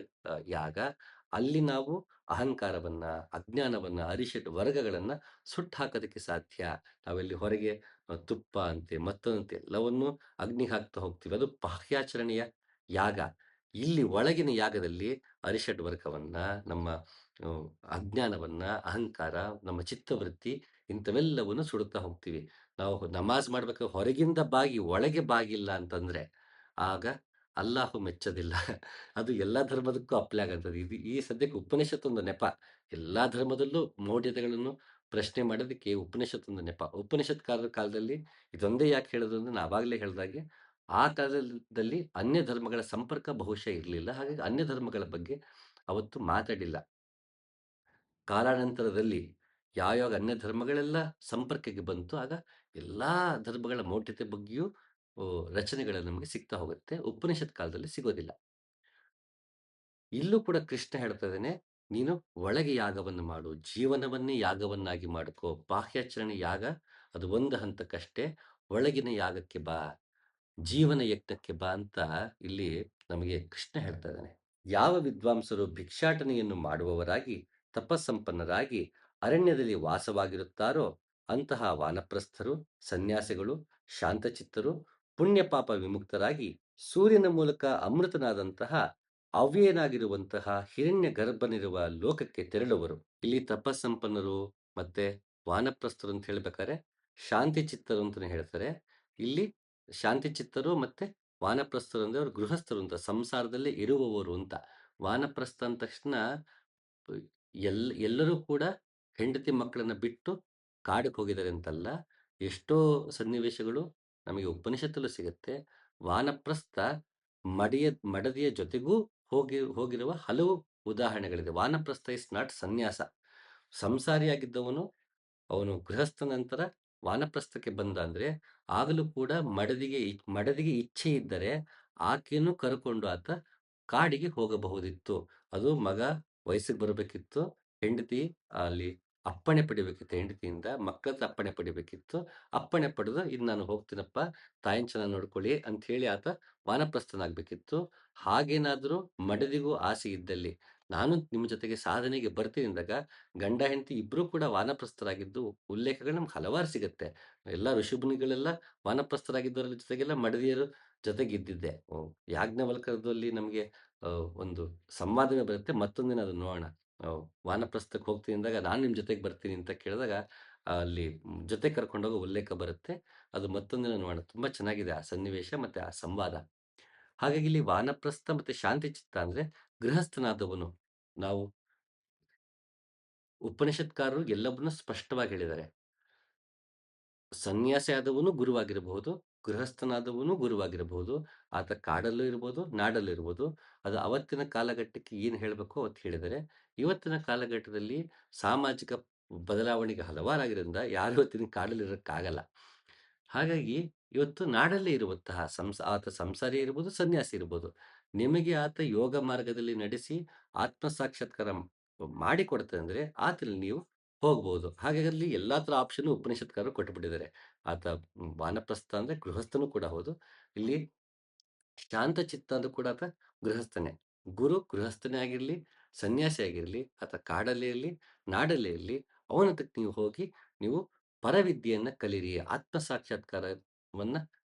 ಯಾಗ. ಅಲ್ಲಿ ನಾವು ಅಹಂಕಾರವನ್ನ, ಅಜ್ಞಾನವನ್ನ, ಅರಿಷಟ್ ವರ್ಗಗಳನ್ನ ಸುಟ್ಟು ಹಾಕೋದಕ್ಕೆ ಸಾಧ್ಯ. ನಾವೆಲ್ಲಿ ಹೊರಗೆ ತುಪ್ಪ ಅಂತೆ ಮತ್ತೊಂದಂತೆ ಎಲ್ಲವನ್ನೂ ಅಗ್ನಿಗೆ ಹಾಕ್ತಾ ಹೋಗ್ತೀವಿ, ಅದು ಬಾಹ್ಯಾಚರಣೆಯ ಯಾಗ. ಇಲ್ಲಿ ಒಳಗಿನ ಯಾಗದಲ್ಲಿ ಅರಿಷಡ್ ವರ್ಗವನ್ನ, ನಮ್ಮ ಅಜ್ಞಾನವನ್ನ, ಅಹಂಕಾರ, ನಮ್ಮ ಚಿತ್ತವೃತ್ತಿ ಇಂಥವೆಲ್ಲವನ್ನು ಸುಡುತ್ತಾ ಹೋಗ್ತೀವಿ. ನಾವು ನಮಾಜ್ ಮಾಡ್ಬೇಕಾದ್ರೆ ಹೊರಗಿಂದ ಬಾಗಿ ಒಳಗೆ ಬಾಗಿಲ್ಲ ಅಂತಂದ್ರೆ ಆಗ ಅಲ್ಲಾಹು ಮೆಚ್ಚೋದಿಲ್ಲ. ಅದು ಎಲ್ಲಾ ಧರ್ಮದಕ್ಕೂ ಅಪ್ಲೈ ಆಗಂತದ್ದು. ಇದು ಈ ಸದ್ಯಕ್ಕೆ ಉಪನಿಷತ್ತೊಂದು ನೆಪ. ಎಲ್ಲಾ ಧರ್ಮದಲ್ಲೂ ಮೌಢ್ಯತೆಗಳನ್ನು ಪ್ರಶ್ನೆ ಮಾಡೋದಕ್ಕೆ ಉಪನಿಷತ್ತೊಂದು ನೆಪ. ಉಪನಿಷತ್ಕಾರರ ಕಾಲದಲ್ಲಿ ಇದೊಂದೇ ಯಾಕೆ ಹೇಳೋದು ಅಂದ್ರೆ ನಾ ಆವಾಗಲೇ ಹೇಳ್ದಾಗೆ, ಆ ಕಾಲದಲ್ಲಿ ಅನ್ಯ ಧರ್ಮಗಳ ಸಂಪರ್ಕ ಬಹುಶಃ ಇರಲಿಲ್ಲ. ಹಾಗಾಗಿ ಅನ್ಯ ಧರ್ಮಗಳ ಬಗ್ಗೆ ಅವತ್ತು ಮಾತಾಡಿಲ್ಲ. ಕಾಲಾನಂತರದಲ್ಲಿ ಯಾವ್ಯಾವ ಅನ್ಯ ಧರ್ಮಗಳೆಲ್ಲ ಸಂಪರ್ಕಕ್ಕೆ ಬಂತು, ಆಗ ಎಲ್ಲಾ ಧರ್ಮಗಳ ಮೌಢ್ಯತೆ ಬಗ್ಗೆಯೂ ರಚನೆಗಳು ನಮಗೆ ಸಿಗ್ತಾ ಹೋಗುತ್ತೆ. ಉಪನಿಷತ್ ಕಾಲದಲ್ಲಿ ಸಿಗೋದಿಲ್ಲ. ಇಲ್ಲೂ ಕೂಡ ಕೃಷ್ಣ ಹೇಳ್ತಾ ಇದ್ದಾನೆ, ನೀನು ಒಳಗೆ ಯಾಗವನ್ನು ಮಾಡು, ಜೀವನವನ್ನೇ ಯಾಗವನ್ನಾಗಿ ಮಾಡ್ಕೋ. ಬಾಹ್ಯಾಚರಣೆ ಯಾಗ ಅದು ಒಂದು ಹಂತಕ್ಕಷ್ಟೇ. ಒಳಗಿನ ಯಾಗಕ್ಕೆ ಬಾ, ಜೀವನ ಯಜ್ಞಕ್ಕೆ ಬಾ ಅಂತ ಇಲ್ಲಿ ನಮಗೆ ಕೃಷ್ಣ ಹೇಳ್ತಾ ಇದ್ದಾನೆ. ಯಾವ ವಿದ್ವಾಂಸರು ಭಿಕ್ಷಾಟನೆಯನ್ನು ಮಾಡುವವರಾಗಿ ತಪಸ್ಸಂಪನ್ನರಾಗಿ ಅರಣ್ಯದಲ್ಲಿ ವಾಸವಾಗಿರುತ್ತಾರೋ ಅಂತಹ ವಾನಪ್ರಸ್ಥರು, ಸನ್ಯಾಸಿಗಳು, ಶಾಂತಚಿತ್ತರು, ಪುಣ್ಯಪಾಪ ವಿಮುಕ್ತರಾಗಿ ಸೂರ್ಯನ ಮೂಲಕ ಅಮೃತನಾದಂತಹ ಅವ್ಯಯನಾಗಿರುವಂತಹ ಹಿರಣ್ಯ ಗರ್ಭನಿರುವ ಲೋಕಕ್ಕೆ ತೆರಳುವರು. ಇಲ್ಲಿ ತಪಸ್ಸಂಪನ್ನರು ಮತ್ತೆ ವಾನಪ್ರಸ್ಥರು ಅಂತ ಹೇಳ್ಬೇಕಾದ್ರೆ ಶಾಂತಿ ಚಿತ್ತರು ಅಂತಾನೆ ಹೇಳ್ತಾರೆ. ಇಲ್ಲಿ ಶಾಂತಿ ಚಿತ್ತರು ಮತ್ತೆ ವಾನಪ್ರಸ್ಥರು ಅಂದ್ರೆ ಅವರು ಗೃಹಸ್ಥರು ಅಂತ, ಸಂಸಾರದಲ್ಲೇ ಇರುವವರು ಅಂತ. ವಾನಪ್ರಸ್ಥ ಅಂದ ತಕ್ಷಣ ಎಲ್ಲರೂ ಕೂಡ ಹೆಂಡತಿ ಮಕ್ಕಳನ್ನ ಬಿಟ್ಟು ಕಾಡಿಗೆ ಹೋಗಿದ್ದಾರೆ ಅಂತಲ್ಲ. ಎಷ್ಟೋ ಸನ್ನಿವೇಶಗಳು ನಮಗೆ ಉಪನಿಷತ್ತಲ್ಲೂ ಸಿಗುತ್ತೆ. ವಾನಪ್ರಸ್ಥ ಮಡದಿಯ ಜೊತೆಗೂ ಹೋಗಿರುವ ಹಲವು ಉದಾಹರಣೆಗಳಿದೆ. ವಾನಪ್ರಸ್ಥ ಇಸ್ ನಾಟ್ ಸನ್ಯಾಸ. ಸಂಸಾರಿಯಾಗಿದ್ದವನು ಅವನು ಗೃಹಸ್ಥ ನಂತರ ವಾನಪ್ರಸ್ಥಕ್ಕೆ ಬಂದ ಅಂದ್ರೆ ಆಗಲೂ ಕೂಡ ಮಡದಿಗೆ ಇಚ್ಛೆ ಇದ್ದರೆ ಆಕೆಯನ್ನು ಕರ್ಕೊಂಡು ಆತ ಕಾಡಿಗೆ ಹೋಗಬಹುದಿತ್ತು. ಅದು ಮಗ ವಯಸ್ಸಿಗೆ ಬರಬೇಕಿತ್ತು, ಹೆಂಡತಿ ಅಲ್ಲಿ ಅಪ್ಪಣೆ ಪಡಿಬೇಕಿತ್ತು, ಹೆಂಡತಿಯಿಂದ ಮಕ್ಕಳ ಅಪ್ಪಣೆ ಪಡಿಬೇಕಿತ್ತು. ಅಪ್ಪಣೆ ಪಡೆದು ಇನ್ನು ನಾನು ಹೋಗ್ತೀನಪ್ಪ, ತಾಯಿನ ಚೆನ್ನಾಗಿ ನೋಡ್ಕೊಳ್ಳಿ ಅಂತ ಹೇಳಿ ಆತ ವಾನಪ್ರಸ್ಥನಾಗ್ಬೇಕಿತ್ತು. ಹಾಗೇನಾದ್ರೂ ಮಡದಿಗೂ ಆಸೆ ಇದ್ದಲ್ಲಿ ನಾನು ನಿಮ್ಮ ಜೊತೆಗೆ ಸಾಧನೆಗೆ ಬರ್ತೀನಿ ಅಂದಾಗ ಗಂಡ ಹೆಂಡತಿ ಇಬ್ರು ಕೂಡ ವಾನಪ್ರಸ್ಥರಾಗಿದ್ದು ಉಲ್ಲೇಖಗಳು ನಮ್ಗೆ ಹಲವಾರು ಸಿಗುತ್ತೆ. ಎಲ್ಲ ಋಷಿಮುನಿಗಳೆಲ್ಲ ವಾನಪ್ರಸ್ಥರಾಗಿದ್ದವರ ಜೊತೆಗೆಲ್ಲ ಮಡದಿಯರು ಜೊತೆಗಿದ್ದಿದ್ದೆ. ಯಾಜ್ಞವಲ್ಕರದಲ್ಲಿ ನಮಗೆ ಒಂದು ಸಂವಾದವೇ ಬರುತ್ತೆ. ಮತ್ತೊಂದಿನ ಅದನ್ನ ನೋಡೋಣ. ವಾನಪ್ರಸ್ಥಕ್ಕೆ ಹೋಗ್ತೀನಿ ಅಂದಾಗ ನಾನು ನಿಮ್ಮ ಜೊತೆಗೆ ಬರ್ತೀನಿ ಅಂತ ಕೇಳಿದಾಗ ಅಲ್ಲಿ ಜೊತೆ ಕರ್ಕೊಂಡೋಗೋ ಉಲ್ಲೇಖ ಬರುತ್ತೆ. ಅದು ಮತ್ತೊಂದಿನ ನೋಡೋಣ. ತುಂಬಾ ಚೆನ್ನಾಗಿದೆ ಆ ಸನ್ನಿವೇಶ ಮತ್ತೆ ಆ ಸಂವಾದ. ಹಾಗಾಗಿ ಇಲ್ಲಿ ವಾನಪ್ರಸ್ಥ ಮತ್ತೆ ಶಾಂತಿ ಚಿತ್ತ ಅಂದ್ರೆ ಗೃಹಸ್ಥನಾದವನು. ನಾವು ಉಪನಿಷತ್ಕಾರರು ಎಲ್ಲವನ್ನೂ ಸ್ಪಷ್ಟವಾಗಿ ಹೇಳಿದ್ದಾರೆ. ಸನ್ಯಾಸಿ ಆದವನು ಗುರುವಾಗಿರಬಹುದು, ಗೃಹಸ್ಥನಾದವನು ಗುರುವಾಗಿರಬಹುದು. ಆತ ಕಾಡಲ್ಲೂ ಇರ್ಬೋದು, ನಾಡಲ್ಲೂ ಇರ್ಬೋದು. ಅದು ಅವತ್ತಿನ ಕಾಲಘಟ್ಟಕ್ಕೆ ಏನು ಹೇಳಬೇಕೋ ಅವತ್ತು ಹೇಳಿದ್ದಾರೆ. ಇವತ್ತಿನ ಕಾಲಘಟ್ಟದಲ್ಲಿ ಸಾಮಾಜಿಕ ಬದಲಾವಣೆಗೆ ಹಲವಾರಾಗಿರೋದ್ರಿಂದ ಯಾರು ಇವತ್ತಿನ ಕಾಡಲ್ಲಿ ಇರೋಕ್ಕಾಗಲ್ಲ. ಹಾಗಾಗಿ ಇವತ್ತು ನಾಡಲ್ಲೇ ಇರುವಂತಹ ಆತ ಸಂಸಾರಿ ಇರ್ಬೋದು, ಸನ್ಯಾಸಿ ಇರ್ಬೋದು. ನಿಮಗೆ ಆತ ಯೋಗ ಮಾರ್ಗದಲ್ಲಿ ನಡೆಸಿ ಆತ್ಮ ಸಾಕ್ಷಾತ್ಕಾರ ಮಾಡಿಕೊಡ್ತಾನೆ ಅಂದ್ರೆ ಆತನಲ್ಲಿ ನೀವು ಹೋಗ್ಬೋದು. ಹಾಗಾಗಿ ಅಲ್ಲಿ ಎಲ್ಲಾ ತರ ಆಪ್ಷನ್ ಉಪನಿಷತ್ಕಾರರು ಕೊಟ್ಟುಬಿಟ್ಟಿದ್ದಾರೆ. ಆತ ವಾನಪ್ರಸ್ಥ ಅಂದ್ರೆ ಗೃಹಸ್ಥನು ಕೂಡ ಹೌದು. ಇಲ್ಲಿ ಶಾಂತಚಿತ್ತ ಅಂದ್ರೂ ಕೂಡ ಆತ ಗೃಹಸ್ಥನೇ. ಗುರು ಗೃಹಸ್ಥನೇ ಆಗಿರ್ಲಿ, ಸನ್ಯಾಸಿ ಆಗಿರ್ಲಿ, ಆತ ಕಾಡಲ್ಲೇ ಇರ್ಲಿ, ನಾಡಲ್ಲೇ ಇರ್ಲಿ, ಅವನತ್ರಕ್ಕೆ ನೀವು ಹೋಗಿ ನೀವು ಪರವಿದ್ಯೆಯನ್ನ ಕಲಿಯಿರಿ. ಆತ್ಮ ಸಾಕ್ಷಾತ್ಕಾರವನ್ನ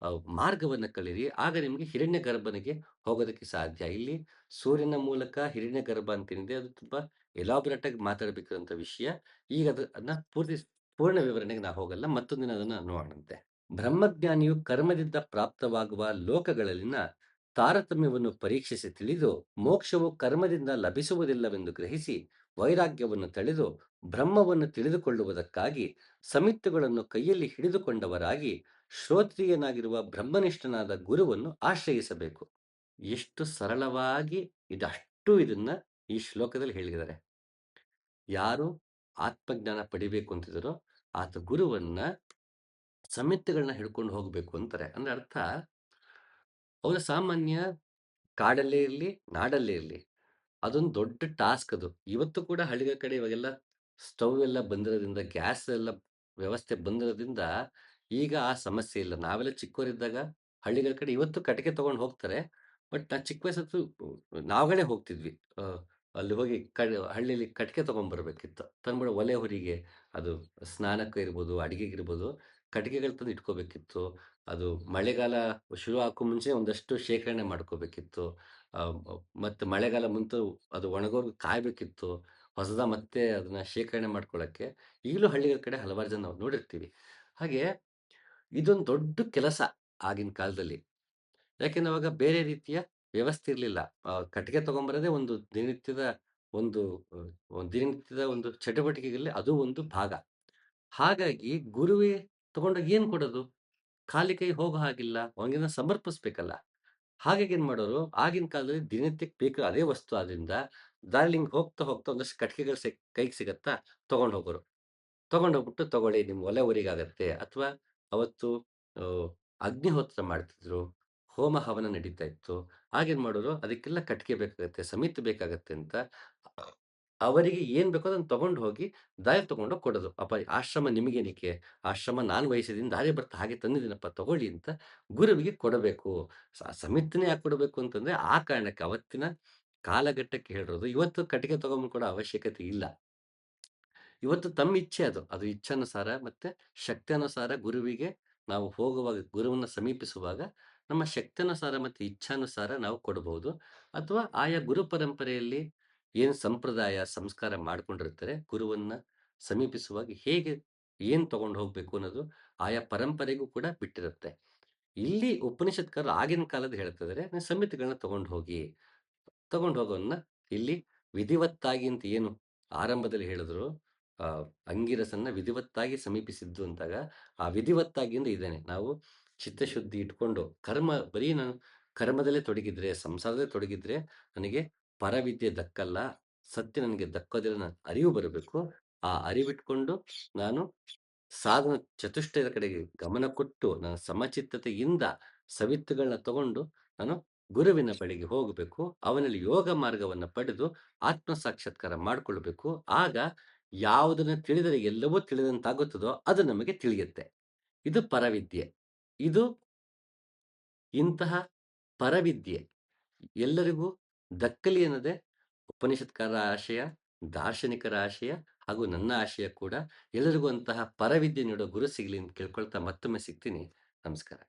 ಮಾರ್ಗವನ್ನ ಕಲಿಯಿರಿ. ಆಗ ನಿಮಗೆ ಹಿರಣ್ಯಗರ್ಭನಿಗೆ ಹೋಗೋದಕ್ಕೆ ಸಾಧ್ಯ. ಇಲ್ಲಿ ಸೂರ್ಯನ ಮೂಲಕ ಹಿರಣ್ಯಗರ್ಭ ಅಂತೇನಿದೆ ಅದು ತುಂಬಾ ಎಲಾಬರೇಟ್ ಆಗಿ ಮಾತಾಡಬೇಕಾದಂತ ವಿಷಯ. ಈಗ ಅದನ್ನ ಪೂರ್ಣ ವಿವರಣೆಗೆ ನಾವು ಹೋಗಲ್ಲ. ಮತ್ತೊಂದು ದಿನ ಅದನ್ನ ನೋಡೋಣಂತೆ. ಬ್ರಹ್ಮಜ್ಞಾನಿಯು ಕರ್ಮದಿಂದ ಪ್ರಾಪ್ತವಾಗುವ ಲೋಕಗಳಲ್ಲಿನ ತಾರತಮ್ಯವನ್ನು ಪರೀಕ್ಷಿಸಿ ತಿಳಿದು ಮೋಕ್ಷವು ಕರ್ಮದಿಂದ ಲಭಿಸುವುದಿಲ್ಲವೆಂದು ಗ್ರಹಿಸಿ ವೈರಾಗ್ಯವನ್ನು ತಳೆದು ಬ್ರಹ್ಮವನ್ನು ತಿಳಿದುಕೊಳ್ಳುವುದಕ್ಕಾಗಿ ಸಮಿತ್ತುಗಳನ್ನು ಕೈಯಲ್ಲಿ ಹಿಡಿದುಕೊಂಡವರಾಗಿ ಶ್ರೋತ್ರಿಯನಾಗಿರುವ ಬ್ರಹ್ಮನಿಷ್ಠನಾದ ಗುರುವನ್ನು ಆಶ್ರಯಿಸಬೇಕು. ಎಷ್ಟು ಸರಳವಾಗಿ ಇದನ್ನ ಈ ಶ್ಲೋಕದಲ್ಲಿ ಹೇಳಿದ್ದಾರೆ. ಯಾರು ಆತ್ಮಜ್ಞಾನ ಪಡಿಬೇಕು ಅಂತಿದಾರೋ ಆತ ಗುರುವನ್ನ ಸಮಿತಿಗಳನ್ನ ಹಿಡ್ಕೊಂಡು ಹೋಗ್ಬೇಕು ಅಂತಾರೆ. ಅಂದ್ರೆ ಅರ್ಥ ಅವರ ಸಾಮಾನ್ಯ ಕಾಡಲ್ಲೇ ಇರ್ಲಿ, ನಾಡಲ್ಲೇ ಇರ್ಲಿ, ಅದೊಂದು ದೊಡ್ಡ ಟಾಸ್ಕ್ ಅದು. ಇವತ್ತು ಕೂಡ ಹಳ್ಳಿಗಳ ಕಡೆ ಇವಾಗೆಲ್ಲ ಸ್ಟವ್ ಎಲ್ಲ ಬಂದಿರೋದ್ರಿಂದ, ಗ್ಯಾಸ್ ಎಲ್ಲ ವ್ಯವಸ್ಥೆ ಬಂದಿರೋದ್ರಿಂದ ಈಗ ಆ ಸಮಸ್ಯೆ ಇಲ್ಲ. ನಾವೆಲ್ಲ ಚಿಕ್ಕವರಿದ್ದಾಗ ಹಳ್ಳಿಗಳ ಕಡೆ ಇವತ್ತು ಕಟ್ಟಿಗೆ ತಗೊಂಡು ಹೋಗ್ತಾರೆ. ಬಟ್ ನಾ ಚಿಕ್ಕ ವಯಸ್ಸತ್ತು ನಾವುಗಳೇ ಹೋಗ್ತಿದ್ವಿ. ಅಲ್ಲಿ ಹೋಗಿ ಹಳ್ಳಿಲಿ ಕಟ್ಟಿಗೆ ತಗೊಂಡ್ಬರ್ಬೇಕಿತ್ತು. ತಂದ್ಬಿಡು ಒಲೆ ಹೊರಿಗೆ ಅದು ಸ್ನಾನಕ್ಕೆ ಇರ್ಬೋದು, ಅಡಿಗೆಗಿರ್ಬೋದು, ಕಟ್ಟಿಗೆಗಳು ತಂದು ಇಟ್ಕೋಬೇಕಿತ್ತು. ಅದು ಮಳೆಗಾಲ ಶುರು ಹಾಕೋ ಮುಂಚೆ ಒಂದಷ್ಟು ಶೇಖರಣೆ ಮಾಡ್ಕೋಬೇಕಿತ್ತು. ಮತ್ತೆ ಮಳೆಗಾಲ ಮುಂತು ಅದು ಒಣಗೋರ್ಗು ಕಾಯ್ಬೇಕಿತ್ತು. ಮತ್ತೆ ಅದನ್ನ ಶೇಖರಣೆ ಮಾಡ್ಕೊಳ್ಳಕ್ಕೆ. ಈಗಲೂ ಹಳ್ಳಿಗಳ ಕಡೆ ಹಲವಾರು ಜನ ನಾವು ನೋಡಿರ್ತೀವಿ. ಹಾಗೆ ಇದೊಂದು ದೊಡ್ಡ ಕೆಲಸ ಆಗಿನ ಕಾಲದಲ್ಲಿ. ಯಾಕೆಂದ್ರೆ ಅವಾಗ ಬೇರೆ ರೀತಿಯ ವ್ಯವಸ್ಥೆ ಇರ್ಲಿಲ್ಲ. ಕಟ್ಟಿಗೆ ತಗೊಂಬರೋದೇ ಒಂದು ದಿನನಿತ್ಯದ ಒಂದು ದಿನನಿತ್ಯದ ಒಂದು ಚಟುವಟಿಕೆಗಳಲ್ಲಿ ಅದು ಒಂದು ಭಾಗ. ಹಾಗಾಗಿ ಗುರುವೇ ತಗೊಂಡೋಗಿ ಏನ್ ಕೊಡೋದು? ಖಾಲಿ ಕೈ ಹೋಗೋ ಹಾಗಿಲ್ಲ. ಅವನಿಗೆಲ್ಲ ಸಮರ್ಪಿಸ್ಬೇಕಲ್ಲ. ಹಾಗಾಗಿ ಏನ್ ಮಾಡೋರು, ಆಗಿನ ಕಾಲದಲ್ಲಿ ದಿನನಿತ್ಯಕ್ಕೆ ಬೇಕು ಅದೇ ವಸ್ತು ಆದ್ರಿಂದ ದಾರಿಲಿ ಹಿಂಗ್ ಹೋಗ್ತಾ ಹೋಗ್ತಾ ಒಂದಷ್ಟು ಕಟ್ಟಿಗೆಗಳು ಕೈಗೆ ಸಿಗತ್ತಾ ತಗೊಂಡ್ ಹೋಗೋರು. ತಗೊಂಡ್ ಹೋಗ್ಬಿಟ್ಟು ತಗೊಳ್ಳಿ ನಿಮ್ ಒಲೆ ಉರಿಗಾಗತ್ತೆ. ಅಥವಾ ಅವತ್ತು ಅಗ್ನಿಹೋತ್ರ ಮಾಡ್ತಿದ್ರು. ಹೋಮ ಹವನ ನಡೀತಾ ಇತ್ತು. ಆಗೇನ್ ಮಾಡೋರು ಅದಕ್ಕೆಲ್ಲ ಕಟ್ಟಿಗೆ ಬೇಕಾಗತ್ತೆ, ಸಮಿತಿ ಬೇಕಾಗತ್ತೆ ಅಂತ ಅವರಿಗೆ ಏನ್ ಬೇಕೋ ಅದನ್ನ ತಗೊಂಡ್ ಹೋಗಿ ದಾರಿ ತಗೊಂಡೋಗಿ ಕೊಡೋದು. ಅಪ್ಪ ಆಶ್ರಮ ನಿಮಗೇನಕ್ಕೆ? ಆಶ್ರಮ ನಾನು ವಹಿಸಿದೀನಿ, ದಾರಿ ಬರ್ತಾ ಹಾಗೆ ತಂದಿದ್ದೀನಪ್ಪ ತಗೊಳ್ಳಿ ಅಂತ ಗುರುವಿಗೆ ಕೊಡಬೇಕು. ಸಮಿತಿನೇ ಯಾಕೆ ಕೊಡಬೇಕು ಅಂತಂದ್ರೆ ಆ ಕಾರಣಕ್ಕೆ ಅವತ್ತಿನ ಕಾಲಘಟ್ಟಕ್ಕೆ ಹೇಳಿರೋದು. ಇವತ್ತು ಕಟ್ಟಿಗೆ ತಗೊಂಬಂದು ಕೊಡೋ ಅವಶ್ಯಕತೆ ಇಲ್ಲ. ಇವತ್ತು ತಮ್ಮ ಇಚ್ಛೆ ಅದು. ಅದು ಇಚ್ಛಾನುಸಾರ ಮತ್ತೆ ಶಕ್ತ್ಯಾನುಸಾರ ಗುರುವಿಗೆ ನಾವು ಹೋಗುವಾಗ, ಗುರುವನ್ನ ಸಮೀಪಿಸುವಾಗ ನಮ್ಮ ಶಕ್ತ್ಯಾನುಸಾರ ಮತ್ತೆ ಇಚ್ಛಾನುಸಾರ ನಾವು ಕೊಡಬಹುದು. ಅಥವಾ ಆಯಾ ಗುರು ಪರಂಪರೆಯಲ್ಲಿ ಏನು ಸಂಪ್ರದಾಯ, ಸಂಸ್ಕಾರ ಮಾಡ್ಕೊಂಡಿರ್ತಾರೆ, ಗುರುವನ್ನ ಸಮೀಪಿಸುವಾಗ ಹೇಗೆ ಏನ್ ತಗೊಂಡು ಹೋಗ್ಬೇಕು ಅನ್ನೋದು ಆಯಾ ಪರಂಪರೆಗೂ ಕೂಡ ಬಿಟ್ಟಿರುತ್ತೆ. ಇಲ್ಲಿ ಉಪನಿಷತ್ಕಾರರು ಆಗಿನ ಕಾಲದ ಹೇಳ್ತಿದ್ದಾರೆ, ನೀವು ಸಮಿತಿಗಳನ್ನ ತಗೊಂಡು ಹೋಗಿ. ತಗೊಂಡು ಹೋಗೋನ್ನ ಇಲ್ಲಿ ವಿಧಿವತ್ತಾಗಿ ಅಂತ ಏನು ಆರಂಭದಲ್ಲಿ ಹೇಳಿದ್ರು, ಅಂಗಿರಸನ್ನ ವಿಧಿವತ್ತಾಗಿ ಸಮೀಪಿಸಿದ್ದು ಅಂದಾಗ, ಆ ವಿಧಿವತ್ತಾಗಿಂದ ಇದೇನೆ. ನಾವು ಚಿತ್ತಶುದ್ಧಿ ಇಟ್ಕೊಂಡು ಬರೀ ನಾನು ಕರ್ಮದಲ್ಲೇ ತೊಡಗಿದ್ರೆ, ಸಂಸಾರದಲ್ಲೇ ತೊಡಗಿದ್ರೆ ನನಗೆ ಪರವಿದ್ಯೆ ದಕ್ಕಲ್ಲ, ಸತ್ಯ ನನಗೆ ದಕ್ಕೋದಿಲ್ಲ ಅನ್ನೋ ಅರಿವು ಬರಬೇಕು. ಆ ಅರಿವಿಟ್ಕೊಂಡು ನಾನು ಸಾಧನ ಚತುಷ್ಟಯದ ಕಡೆಗೆ ಗಮನ ಕೊಟ್ಟು, ನನ್ನ ಸಮಚಿತ್ತತೆಯಿಂದ ಸವಿತ್ತುಗಳನ್ನ ತಗೊಂಡು ನಾನು ಗುರುವಿನ ಬಳಿಗೆ ಹೋಗಬೇಕು. ಅವನಲ್ಲಿ ಯೋಗ ಮಾರ್ಗವನ್ನ ಪಡೆದು ಆತ್ಮ ಸಾಕ್ಷಾತ್ಕಾರ ಮಾಡಿಕೊಳ್ಬೇಕು. ಆಗ ಯಾವುದನ್ನ ತಿಳಿದರೆ ಎಲ್ಲವೂ ತಿಳಿದಂತಾಗುತ್ತದೋ ಅದು ನಮಗೆ ತಿಳಿಯುತ್ತೆ. ಇದು ಪರವಿದ್ಯೆ. ಇದು ಇಂತಹ ಪರವಿದ್ಯೆ ಎಲ್ಲರಿಗೂ ದಕ್ಕಲಿ ಅನ್ನೋದೇ ಉಪನಿಷತ್ಕಾರರ ಆಶಯ, ದಾರ್ಶನಿಕರ ಆಶಯ ಹಾಗೂ ನನ್ನ ಆಶಯ ಕೂಡ. ಎಲ್ಲರಿಗೂ ಅಂತಹ ಪರವಿದ್ಯೆ ನೀಡೋ ಗುರು ಸಿಗಲಿ ಅಂತ ಕೇಳ್ಕೊಳ್ತಾ ಮತ್ತೊಮ್ಮೆ ಸಿಗ್ತೀನಿ. ನಮಸ್ಕಾರ.